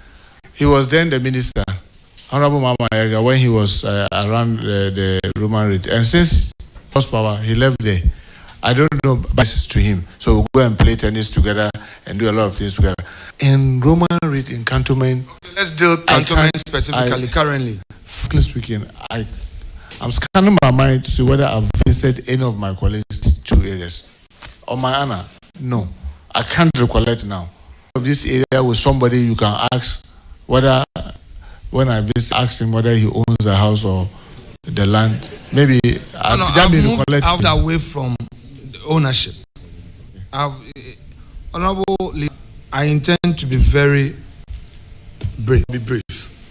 he was then the minister. Honorable Mama Yaga, when he was around the Roman Reed, and since power, he left there. I don't know advice to him, so we'll go and play tennis together and do a lot of things together. In Roman Reed, in Cantonment, Okay, let's deal Cantonment specifically. Currently, frankly speaking, I'm scanning my mind to see whether I've visited any of my colleagues' 2 areas. On my honor, no, I can't recollect now. Of this area with somebody you can ask whether, when I visit, ask him whether he owns the house or the land. Maybe I've moved out away from ownership. Honorable Leader, I intend to be very brief.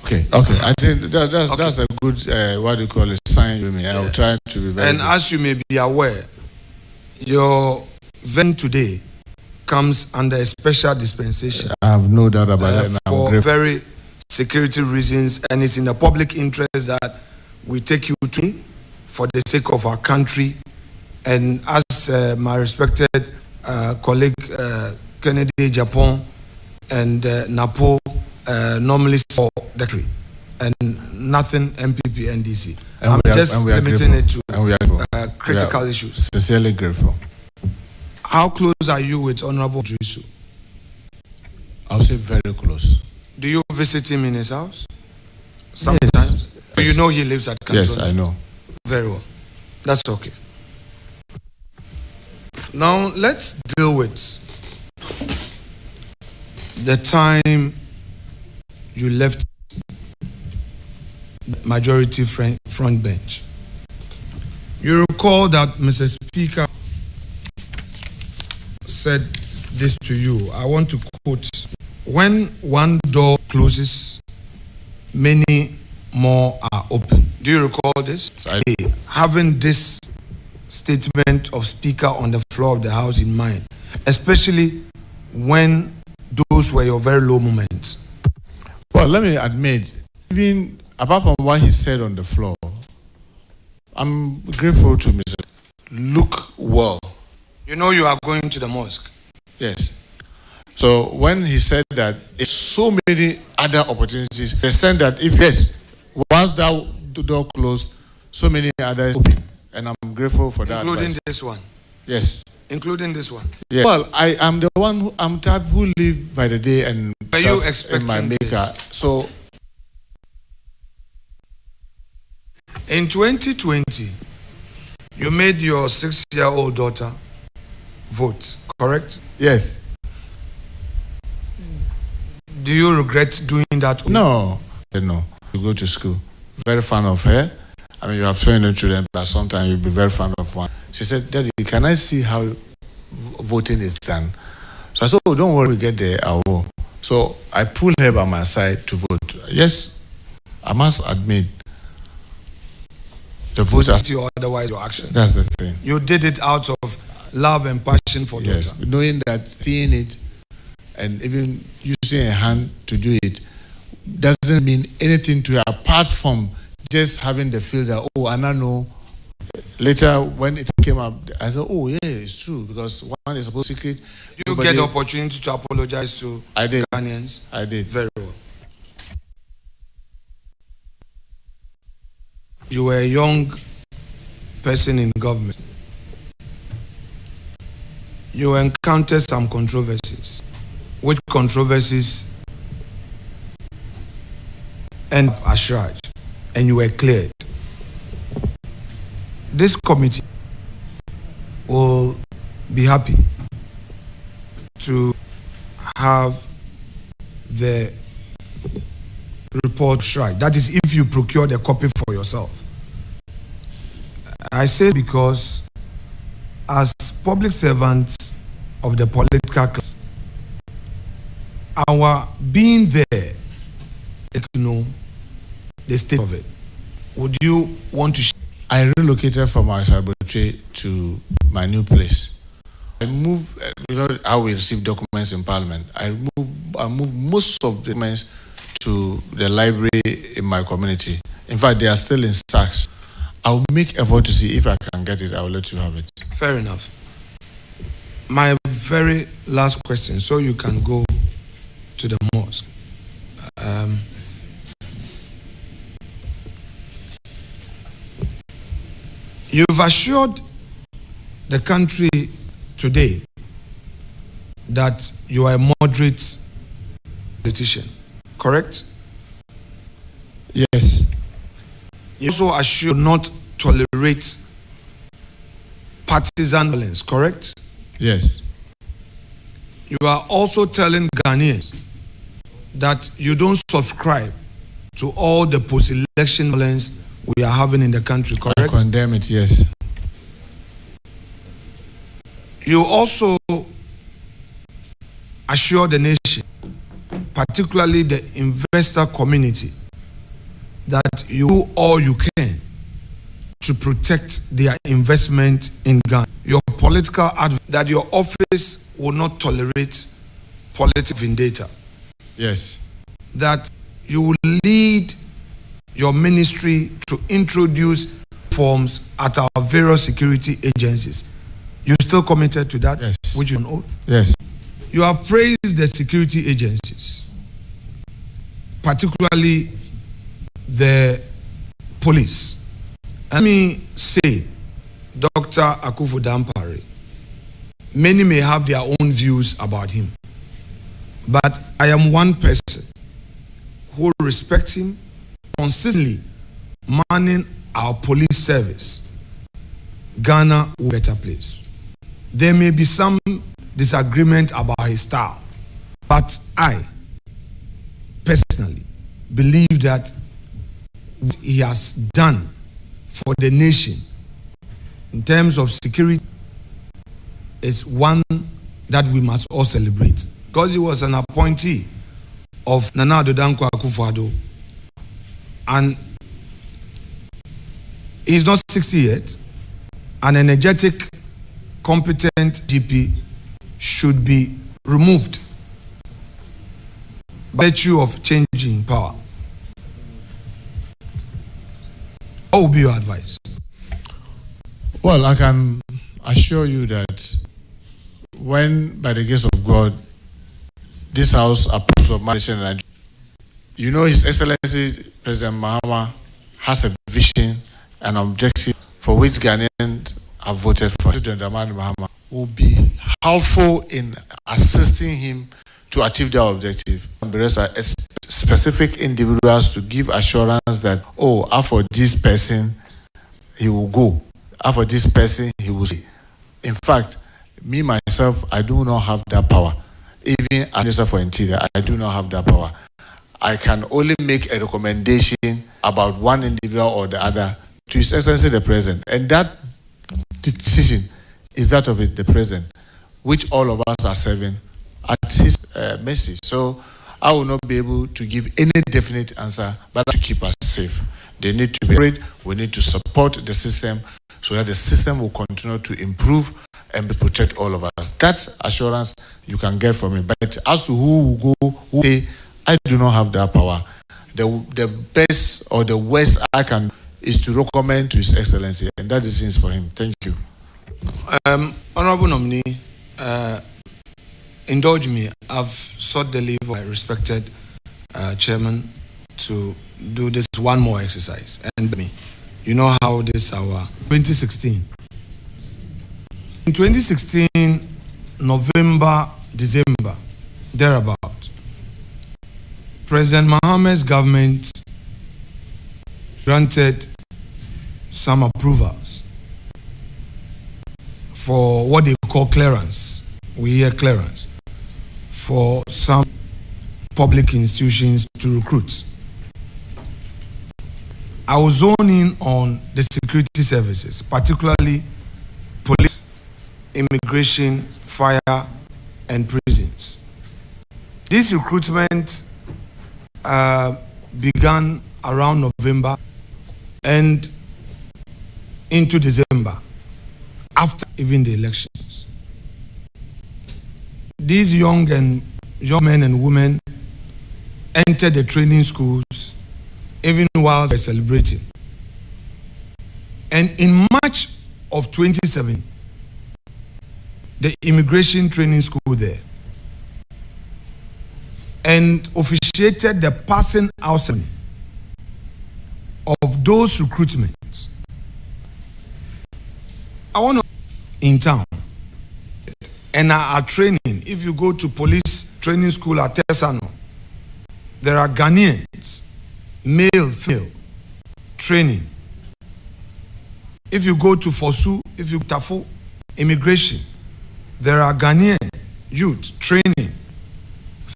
Okay. I think that's a good what do you call it, sign with me. Yes. I'll try to be very. And brief. As you may be aware, your event today comes under a special dispensation. I have no doubt about that. For very security reasons, and it's in the public interest that we take you to for the sake of our country. And as my respected colleague Kennedy Japan and Napo normally for the country, and nothing MPP NDC. I'm just limiting it to critical issues. Sincerely grateful. How close are you with Honorable Drisu? I'll say very close. Do you visit him in his house? Sometimes. Yes. Do you know he lives at Canton? Yes, I know. Very well. That's okay. Now let's deal with the time you left majority front bench. You recall that Mr. Speaker said this to you. I want to quote, "When one door closes, many more are open." Do you recall this? Having this statement of Speaker on the floor of the House in mind, especially when those were your very low moments. Well, let me admit, even apart from what he said on the floor, I'm grateful to Mr. Look well. You know you are going to the mosque. Yes. So when he said that there's so many other opportunities, they said that if yes, once that door closed, so many others open. And I'm grateful for that. Including this one. Yes. Including this one. Yes. Well, I am the one I'm type who live by the day and trust in my maker. This? So in 2020, you made your 6-year-old daughter vote, correct? Yes. Do you regret doing that? No. You go to school. Very fan of her. I mean, you have 20 children, but sometimes you'll be very fan of one. She said, "Daddy, can I see how voting is done?" So I said, "Oh, don't worry, we get there, I will." So I pulled her by my side to vote. Yes, I must admit, the votes are... Otherwise, your action. That's the thing. You did it out of love and passion for yes, daughter. Knowing that, seeing it, and even using a hand to do it, doesn't mean anything to her, apart from just having the feel that, oh, and I know. Later, when it came up, I said, oh, yeah, it's true, because one is supposed to secret. You get the opportunity to apologize to Ghanaians? I did. Very well. You were a young person in government. You encountered some controversies. Which controversies end up discharge, and you were cleared. This committee will be happy to have the report right. That is, if you procure the copy for yourself. I say because as public servants of the political class, our being there, you know, the state of it. Would you want to? I relocated from my laboratory to my new place. I moved, you know how we receive documents in Parliament. I moved most of the documents to the library in my community. In fact, they are still in stacks. I'll make effort to see if I can get it. I'll let you have it. Fair enough. My very last question, so you can go to the mosque. You've assured the country today that you are a moderate politician, correct? Yes. You also assure not tolerate partisan violence, correct? Yes. You are also telling Ghanaians that you don't subscribe to all the post-election violence we are having in the country, correct? I condemn it, yes. You also assure the nation, particularly the investor community, that you do all you can to protect their investment in Ghana. Your political that your office will not tolerate political vendetta. Yes. That you will lead your ministry to introduce reforms at our various security agencies. You still committed to that? Yes. Which you on oath? Yes. You have praised the security agencies, particularly the police. Let me say, Dr. Akufo-Dampare, many may have their own views about him, but I am one person who respects him, consistently manning our police service. Ghana will be a better place. There may be some disagreement about his style, but I personally believe that what he has done for the nation in terms of security is one that we must all celebrate, because he was an appointee of Nana Addo Dankwa Akufo-Addo, and he's not 60 yet. An energetic, competent GP should be removed by virtue of changing power. What would be your advice? Well, I can assure you that when, by the grace of God, this House approves of management in Nigeria, you know His Excellency President Mahama has a vision and objective for which Ghanaians have voted for. President Mahama will be helpful in assisting him to achieve their objective. There are specific individuals to give assurance that, oh, after this person, he will go. After this person, he will stay. In fact, me, myself, I do not have that power. Even as Minister for Interior, I do not have that power. I can only make a recommendation about one individual or the other to His Excellency the President. And that decision is that of the President, which all of us are serving at his mercy. So I will not be able to give any definite answer, but to keep us safe. They need to be afraid. We need to support the system so that the system will continue to improve and protect all of us. That's assurance you can get from me. But as to who will go, who will stay, I do not have that power. The best or the worst I can do is to recommend to His Excellency, and that is for him. Thank you. Honorable Nominee, indulge me. I've sought the leave of my respected chairman to do this one more exercise. And me, you know how this our 2016. In 2016, November, December, thereabout, President Mohammed's government granted some approvals for what they call clearance. We hear clearance for some public institutions to recruit. I was zoning on the security services, particularly police, immigration, fire, and prisons. This recruitment began around November and into December, after even the elections. These young men and women entered the training schools even while they were celebrating. And in March of 2017, the immigration training school there and officiated the passing out ceremony of those recruitments I want to in town and are training. If you go to police training school at Tesano, there are Ghanaians, male, female, training. If you go to Fosu, if you Tafo, immigration, there are Ghanaian youth training,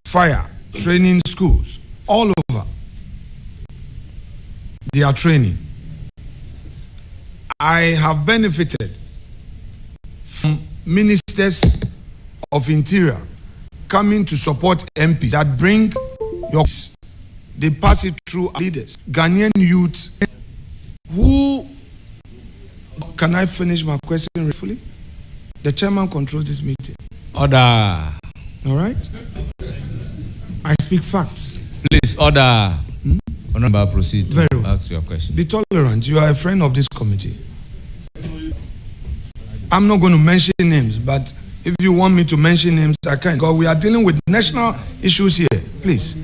fire, training schools, all over. They are training. I have benefited from ministers of interior coming to support MP that bring your, they pass it through leaders, Ghanaian youths who, can I finish my question briefly? The chairman controls this meeting. Order. All right? I speak facts. Please, order. Honorable, proceed to Very well. ask your question. Be tolerant. You are a friend of this committee. I'm not going to mention names, but if you want me to mention names, I can. Because we are dealing with national issues here. Please.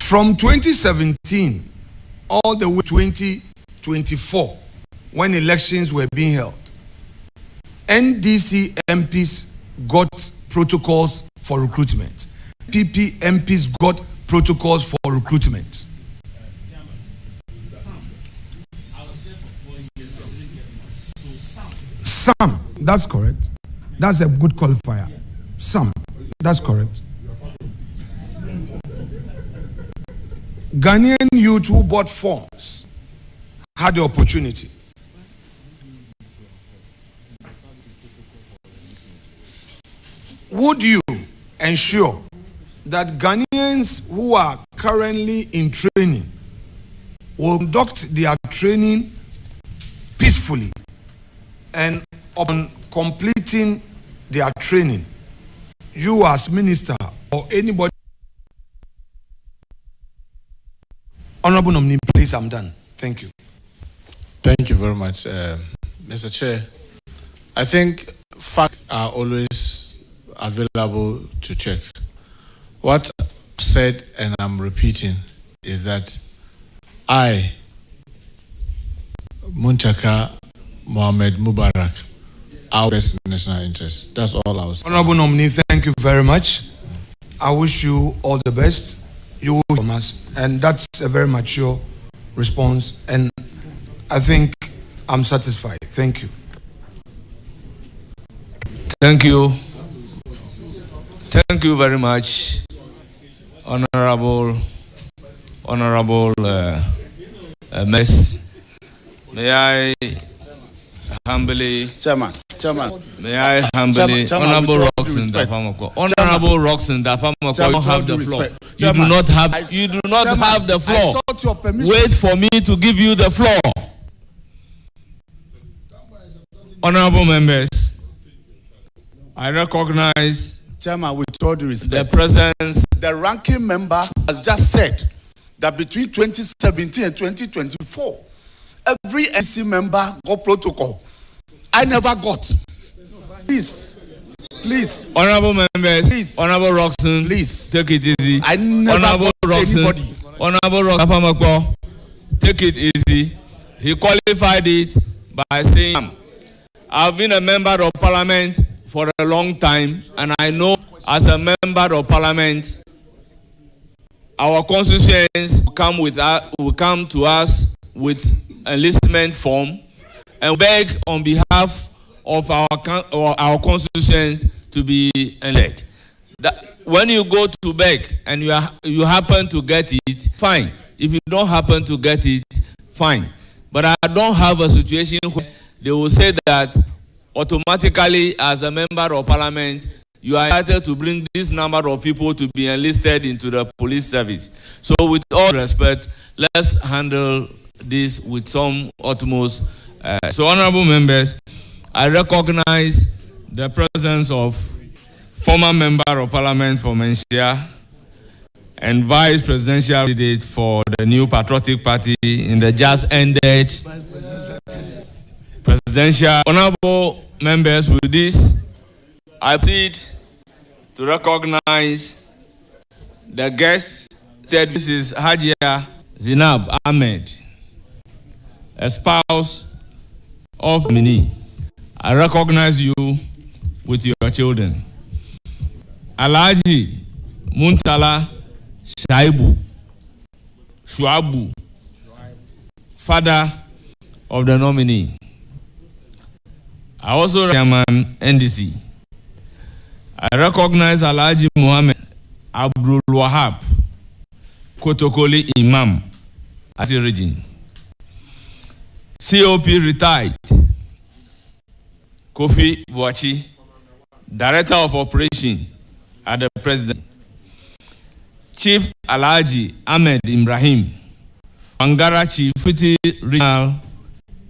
From 2017 all the way to 2024, when elections were being held, NDC MPs got protocols for recruitment. PP MPs got protocols for recruitment. Some, that's correct. That's a good qualifier. Some, that's correct. Ghanaian youth who bought forms had the opportunity. Would you ensure that Ghanaians who are currently in training will conduct their training peacefully, and upon completing their training, you as minister or anybody? Honorable Nominee, please, I'm done. Thank you. Thank you very much, Mr. Chair. I think facts are always available to check. What I've said, and I'm repeating, is that I, Muntaka Mohammed Mubarak, our best national interest. That's all I was saying. Honorable Nominee, thank you very much. I wish you all the best. You will from us, and that's a very mature response, and I think I'm satisfied. Thank you. Thank you. Thank you very much, Honorable Mess. May I humbly, Chairman. May I humbly, Honorable Roxon Dapamoko. Honorable Roxon Dapamoko, you don't have the floor. You do not have the floor. I sought your permission. Wait for me to give you the floor. Honorable members, I recognize, Chairman, with all due respect, the presence. The ranking member has just said that between 2017 and 2024, every NC member got protocol. I never got. Please. Honorable members, please. Honorable Roxon, please take it easy. I never Honorable got Roxon, anybody. Honorable Roxon, take it easy. He qualified it by saying, I've been a member of parliament for a long time, and I know as a member of parliament, our constituents will come to us with enlistment form and beg on behalf of our constituents to be elected. When you go to beg and you happen to get it, fine. If you don't happen to get it, fine. But I don't have a situation where they will say that automatically as a member of parliament, you are entitled to bring this number of people to be enlisted into the police service. So with all respect, let's handle this with some utmost. So honorable members, I recognize the presence of former member of parliament for Menchia and vice presidential candidate for the New Patriotic Party in the just ended presidential. Honorable members, with this, I plead to recognize the guest. Said this is Hajia Zinab Ahmed, a spouse of Nominee, I recognize you with your children. Alhaji Muntala Shuabu, father of the Nominee. I also chairman NDC. I recognize Alhaji Mohammed Abdul Wahab, Kotokoli Imam, Ati region. COP retired. Kofi Bwachi, Director of Operation at the President. Chief Alhaji Ahmed Ibrahim, Wangara Chief Deputy Regional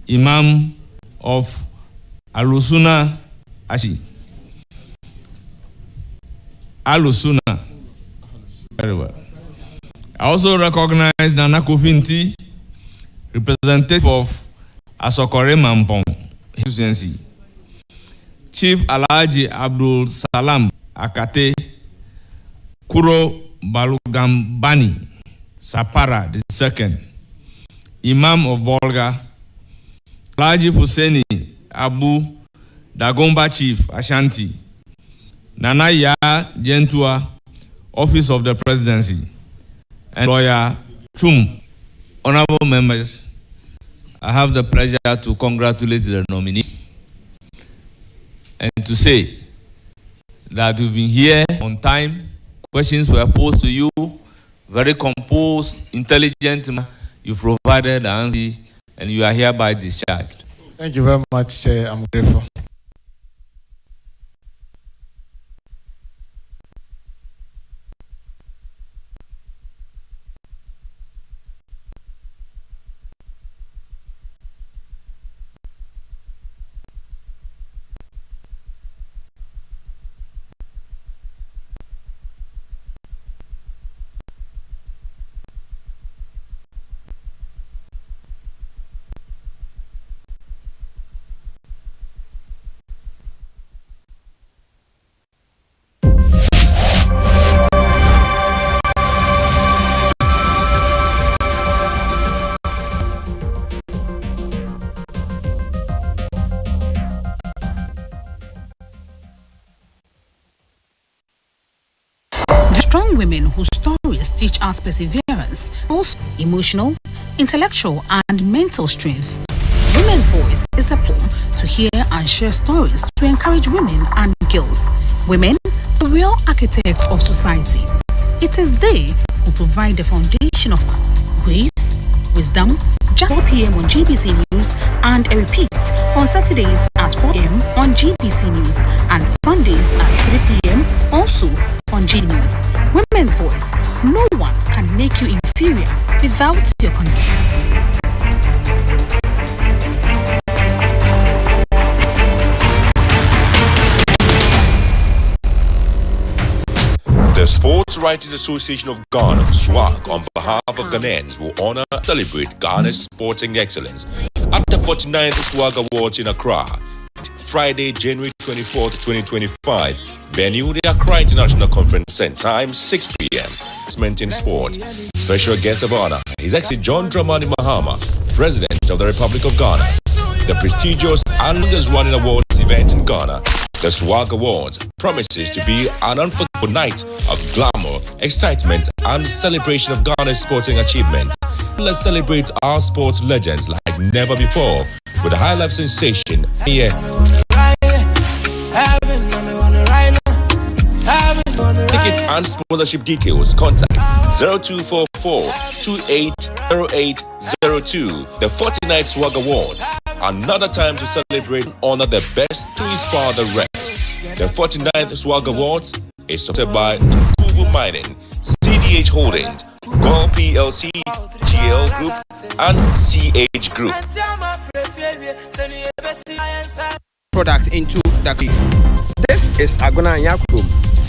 Imam of Alusuna Ashi. Alusuna. Very well. I also recognize Nana Kofinti, representative of Asokore Mampong Constituency. Chief Alhaji Abdul Salam Akate Kuro Balugambani Sapara II, Imam of Bolga. Alhaji Fuseni Abu Dagomba Chief Ashanti. Nana Ya Gentua, Office of the Presidency. And Lawyer Chum. Honorable members, I have the pleasure to congratulate the nominee and to say that you've been here on time. Questions were posed to you, very composed, intelligent. You've provided the answer, and you are hereby discharged. Thank you very much, Chair. I'm grateful. Strong women whose stories teach us perseverance, also emotional, intellectual, and mental strength. Women's Voice is a platform to hear and share stories to encourage women and girls. Women, the real architects of society. It is they who provide the foundation of grace, wisdom. 4 p.m. on GBC News and a repeat on Saturdays at 4 p.m. on GBC News and Sundays at 3 p.m. also on G News. Women's Voice. No one can make you inferior without your consent. The Sports Writers Association of Ghana, SWAG, on behalf of Ghanaians, will honor and celebrate Ghana's sporting excellence at the 49th SWAG Awards in Accra, Friday, January 24th, 2025. Venue, the Accra International Conference Center, time 6 p.m. Investment in Sport. Special guest of honor, His Excellency John Dramani Mahama, President of the Republic of Ghana. The prestigious and longest-running awards event in Ghana, the SWAG Awards, promises to be an unforgettable night of glamour, excitement, and celebration of Ghana's sporting achievement. Let's celebrate our sports legends like never before with a high-life sensation here. Ticket and sponsorship details, contact 0244-280802. The 49th SWAG Award, another time to celebrate and honor the best to inspire the rest. The 49th SWAG Awards is supported by Nkuvu Mining, CDH Holdings, Gol PLC, GL Group, and CH Group. Product into the. This is Agona Yakum,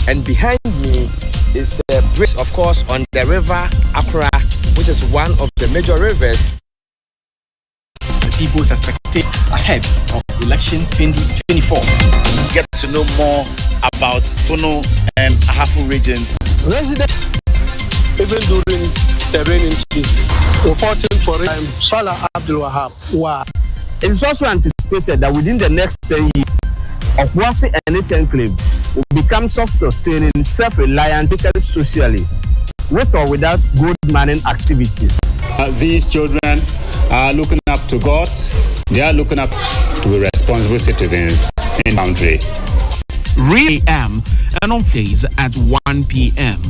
and behind me is a bridge, of course, on the river Accra, which is one of the major rivers. The people's expectation ahead of election 2024. Get to know more about Bono and Ahafo regions. Residents, even during the rainy season, Reporting for Salah Abdul Wahab. Wow. It is also anticipated that within the next 10 years, Okwasi and its enclave will become self-sustaining, self-reliant, socially, with or without gold mining activities. These children are looking up to God. They are looking up to be responsible citizens in the country. AM and on phase at 1 p.m.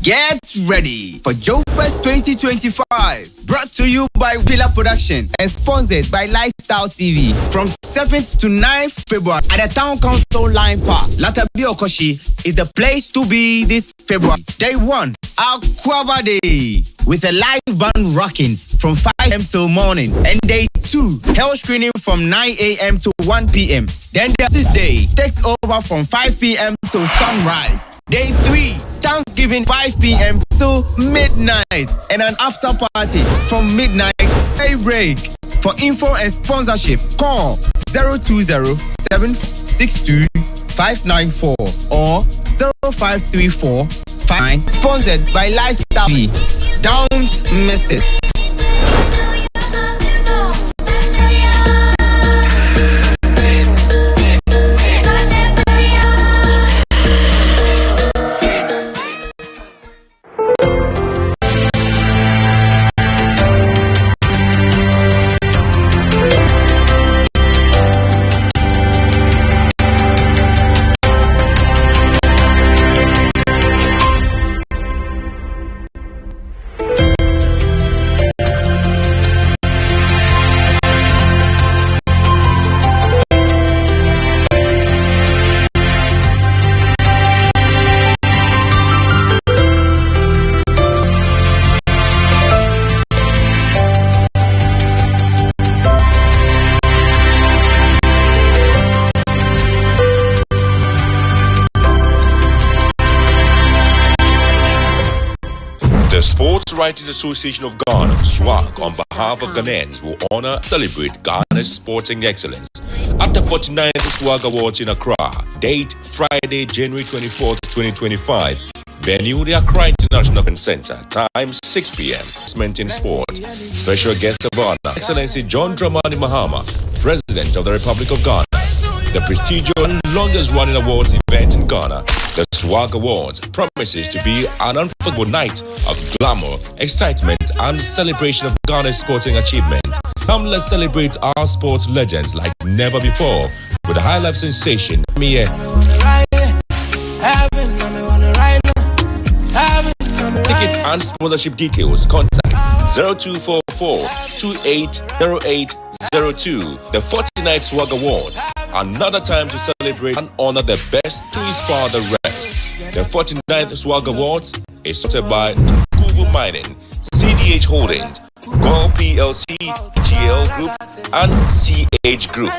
Get ready for Joe Fest 2025. Brought to you by Pillar Production and sponsored by Lifestyle TV. From 7th to 9th February at the Town Council Line Park, Latabi Okoshi is the place to be this February. Day 1, Aquaba Day, with a live band rocking from 5 a.m. till morning. And day 2, health screening from 9 a.m. to 1 p.m. Then this day takes over from 5 p.m. till sunrise. Day 3, Thanksgiving 5 p.m. to midnight and an after party from midnight to break. For info and sponsorship, call 020-762-594 or 0534-59. Sponsored by Lifestyle. Don't miss it. The Sports Writers Association of Ghana, SWAG, on behalf of Ghanaians, will honor and celebrate Ghana's sporting excellence at the 49th SWAG Awards in Accra. Date, Friday, January 24th, 2025. Venue, the Accra International Center. Time, 6 p.m. Investment in sport. Special guest of honor, Excellency John Dramani Mahama, President of the Republic of Ghana. The prestigious and longest running awards event in Ghana, the SWAG Awards, promises to be an unforgettable night of glamour, excitement, and celebration of Ghana's sporting achievement. Come, let's celebrate our sports legends like never before with a high life sensation. Ticket and sponsorship details, contact 0244-280802. The 49th SWAG Award, another time to celebrate and honor the best to inspire the rest. The 49th SWAG Awards is sponsored by Nkuvu Mining, CDH Holdings, Gold PLC, GL Group, and CH Group.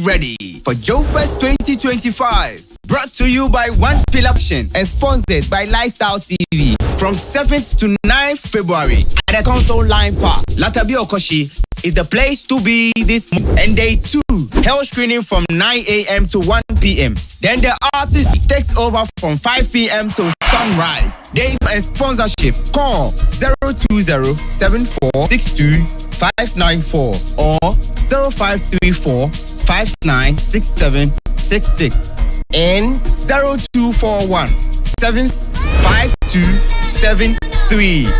Ready for Joe Fest 2025. Brought to you by One Pillar Action and sponsored by Lifestyle TV. from 7th to 9th February at the Council Line Park. Latabi Okoshi is the place to be this month. And day 2, health screening from 9 a.m. to 1 p.m. Then the artist takes over from 5 p.m. to sunrise. Day and sponsorship. Call 020-7462-594 or 0534-596766 and 0241-75273.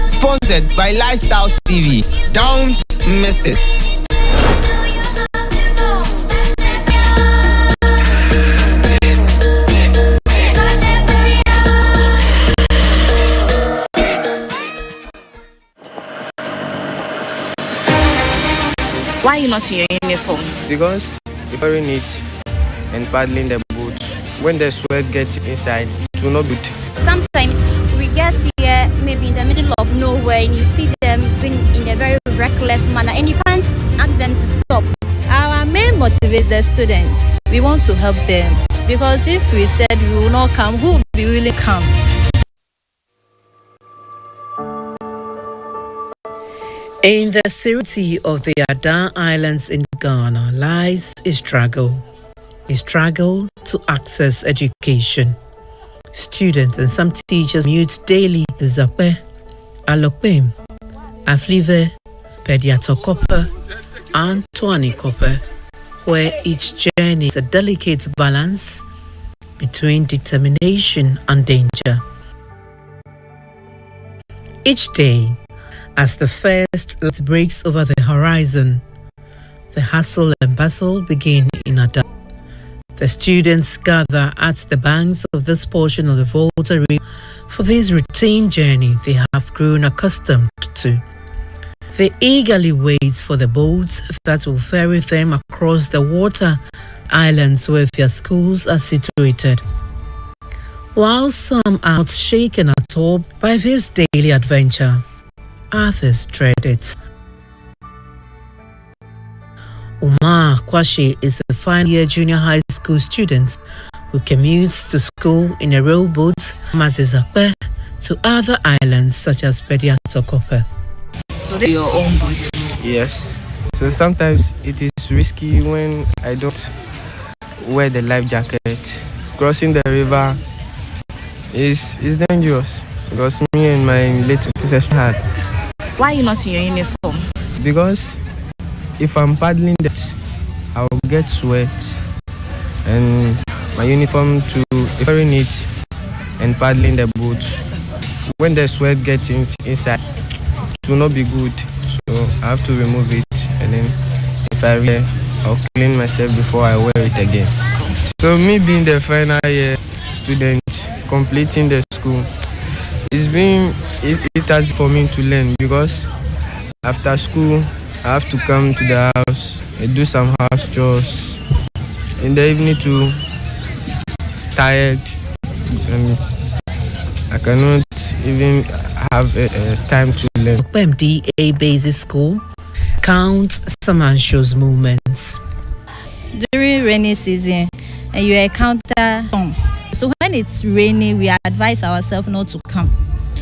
Sponsored by Lifestyle TV. Don't miss it. Why are you not in your uniform? Because you're very neat and paddling the boat. When the sweat gets inside, it will not be. Sometimes we get here maybe in the middle of nowhere and you see them doing in a very reckless manner and you can't ask them to stop. Our main motive is the students. We want to help them because if we said we will not come, who will be willing to come? In the serenity of the Adan Islands in Ghana lies a struggle to access education. Students and some teachers mute daily Zape, Alokpem, Aflive, Pediatokope, and Tuanikope, where each journey is a delicate balance between determination and danger. Each day, as the first light breaks over the horizon, the hustle and bustle begin in Adan. The students gather at the banks of this portion of the Volta River for this routine journey they have grown accustomed to. They eagerly wait for the boats that will ferry them across the water islands where their schools are situated. While some are not shaken at all by this daily adventure, others dread it. Umar Kwashi is a final-year junior high school student who commutes to school in a rowboat from Azizape to other islands such as Pediatokope. So they're your own boat? Yes. So sometimes it is risky when I don't wear the life jacket. Crossing the river is dangerous because me and my little sister had. Why are you not in your uniform? Because if I'm paddling that, I'll get sweat and my uniform too is very neat and paddling the boat. When the sweat gets inside, it will not be good. So I have to remove it and then if I wear, I'll clean myself before I wear it again. So me being the final year student, completing the school, it has been for me to learn because after school I have to come to the house and do some house chores. In the evening too, tired and I cannot even have time to learn. PMDA Basic School counts some anxious moments. During rainy season, and you encounter storm. So when it's rainy, we advise ourselves not to come.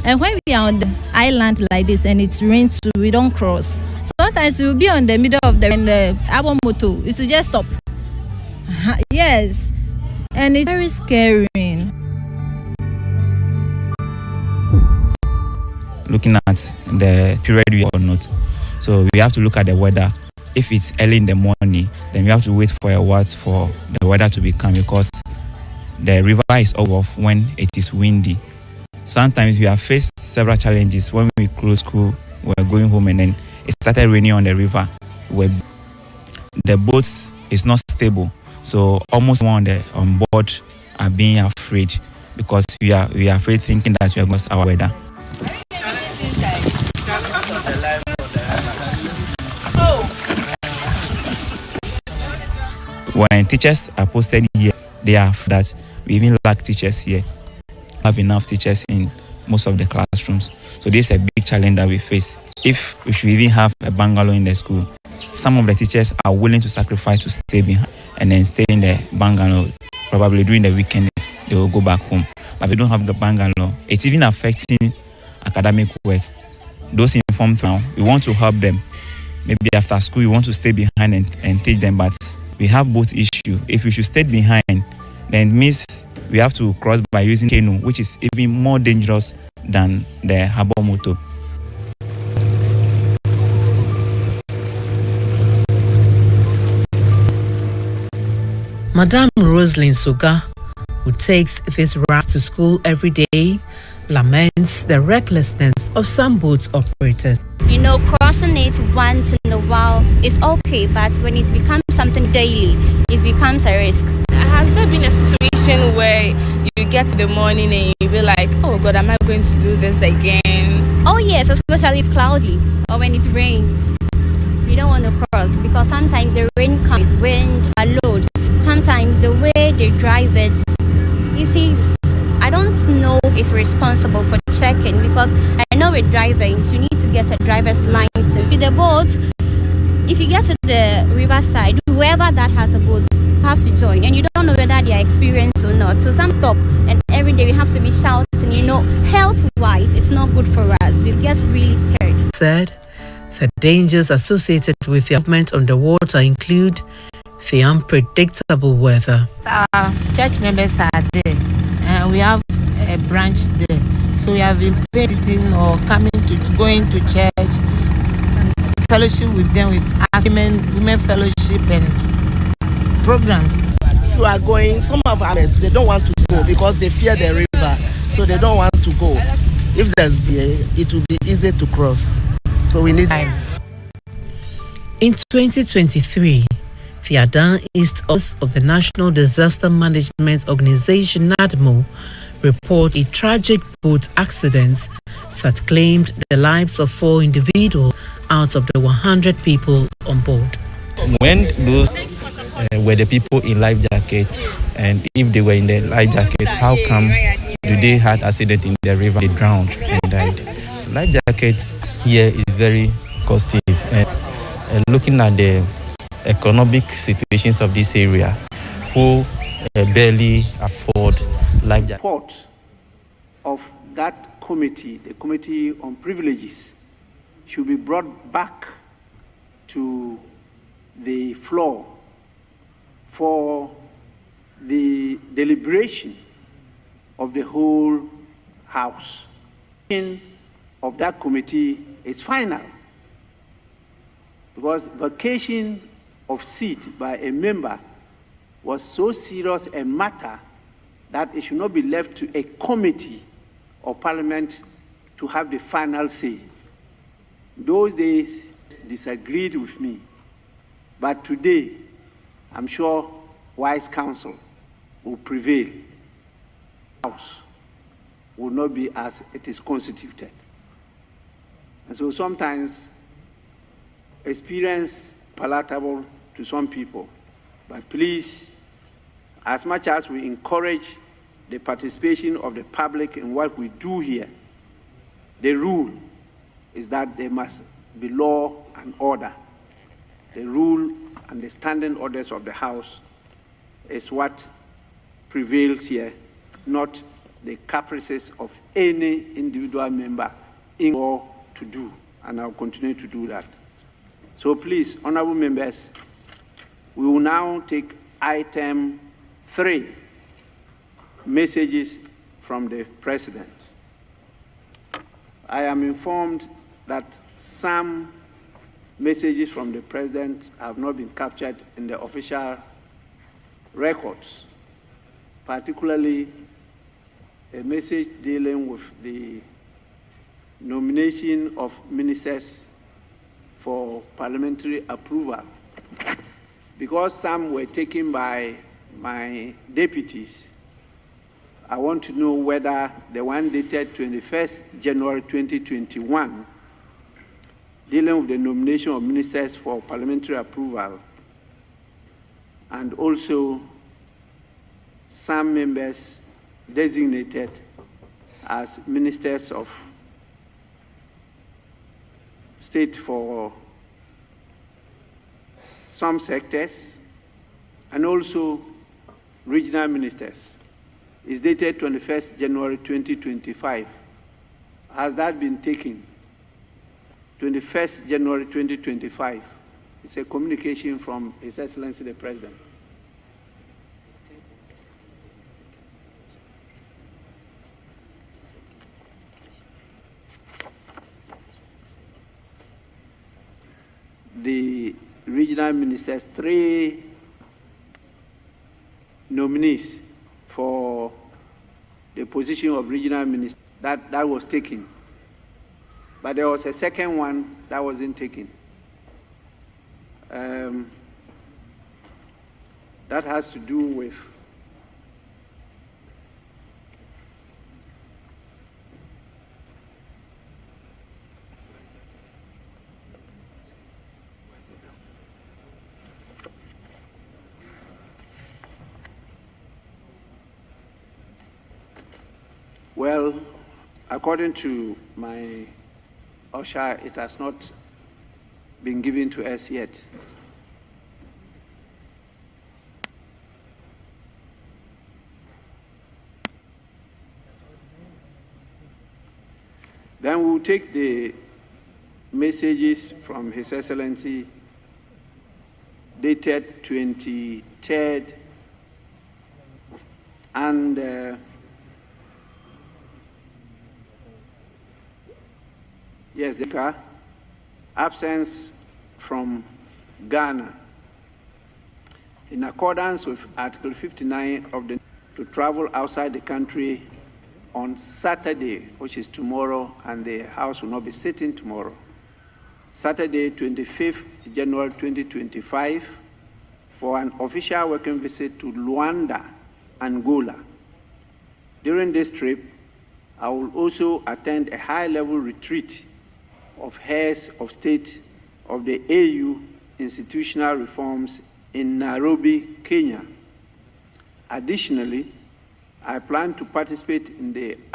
And when we are on the island like this and it's rain too, we don't cross. So sometimes we'll be on the middle of the our motto is to just stop. Yes, and it's very scary. Looking at the period we are not, so we have to look at the weather. If it's early in the morning, then we have to wait for a while for the weather to be calm because the river is off when it is windy. Sometimes we have faced several challenges when we close school, we're going home and then it started raining on the river where the boat is not stable. So almost on board are being afraid because we are afraid thinking that we are going to our weather. When teachers are posted here, they have that we even lack teachers here. Have enough teachers in most of the classrooms. So this is a big challenge that we face. If we should even have a bungalow in the school, some of the teachers are willing to sacrifice to stay behind and then stay in the bungalow. Probably during the weekend, they will go back home. But we don't have the bungalow. It's even affecting academic work. Those informed now, we want to help them. Maybe after school, we want to stay behind and teach them, but we have both issues. If we should stay behind, then it means we have to cross by using canoe, which is even more dangerous than the harbor motor. Madame Roselyn Suga, who takes this route to school every day, laments the recklessness of some boat operators. You know, crossing it once in a while is okay, but when it becomes something daily, it becomes a risk. Has there been a situation where you get to the morning and you be like, oh God, am I going to do this again? Oh yes, especially if it's cloudy or when it rains. You don't want to cross because sometimes the rain comes, wind, loads. Sometimes the way they drive it, you see, I don't know is responsible for checking because I know with driving, you need to get a driver's license. With the boat, if you get to the riverside, whoever that has a boat have to join, and you don't know whether they are experienced or not. So some stop, and every day we have to be shouting. You know, health-wise, it's not good for us. We get really scared. Said the dangers associated with the movement on the water include the unpredictable weather. Our church members are there, and we have a branch there. So we have been visiting or going to church, fellowship with them, with us, women fellowship and programs. If you are going, some of us, they don't want to go because they fear the river, so they don't want to go. If there's beer, it will be easy to cross. So we need time. In 2023, the Adan East Office of the National Disaster Management Organization, Nadmo, report a tragic boat accident that claimed the lives of 4 individuals out of the 100 people on board. When those were the people in life jacket, and if they were in the life jacket, how come do they had accident in the river? They drowned and died. Life jacket here is very costly, and looking at the economic situations of this area, who barely afford life jacket. Report of that committee, the Committee on Privileges, should be brought back to the floor for the deliberation of the whole House. Of that committee is final, because vacation of seat by a member was so serious a matter that it should not be left to a committee of Parliament to have the final say. Those days disagreed with me, but today I'm sure wise counsel will prevail. House will not be as it is constituted. And so sometimes experience palatable to some people, but please, as much as we encourage the participation of the public in what we do here, the rule is that there must be law and order. The rule and the standing orders of the House is what prevails here, not the caprices of any individual member in law to do, and I'll continue to do that. So please, honorable members, we will now take item 3, messages from the President. I am informed that some messages from the President have not been captured in the official records, particularly a message dealing with the nomination of ministers for parliamentary approval. Because some were taken by my deputies, I want to know whether the one dated 21st January 2021, dealing with the nomination of ministers for parliamentary approval, and also some members designated as ministers of state for some sectors, and also regional ministers, is dated 21st January 2025. Has that been taken? 21st January 2025. It's a communication from His Excellency the President. The regional ministers, 3 nominees for the position of regional minister, that was taken. But there was a second one that wasn't taken. That has to do with well, according to my OSHA, it has not been given to us yet. Then we will take the messages from His Excellency dated 23rd and yes, the absence from Ghana in accordance with Article 59 of the to travel outside the country on Saturday, which is tomorrow, and the House will not be sitting tomorrow. Saturday, 25th January 2025, for an official working visit to Luanda, Angola. During this trip, I will also attend a high-level retreat of heads of state of the AU institutional reforms in Nairobi, Kenya. Additionally, I plan to participate in the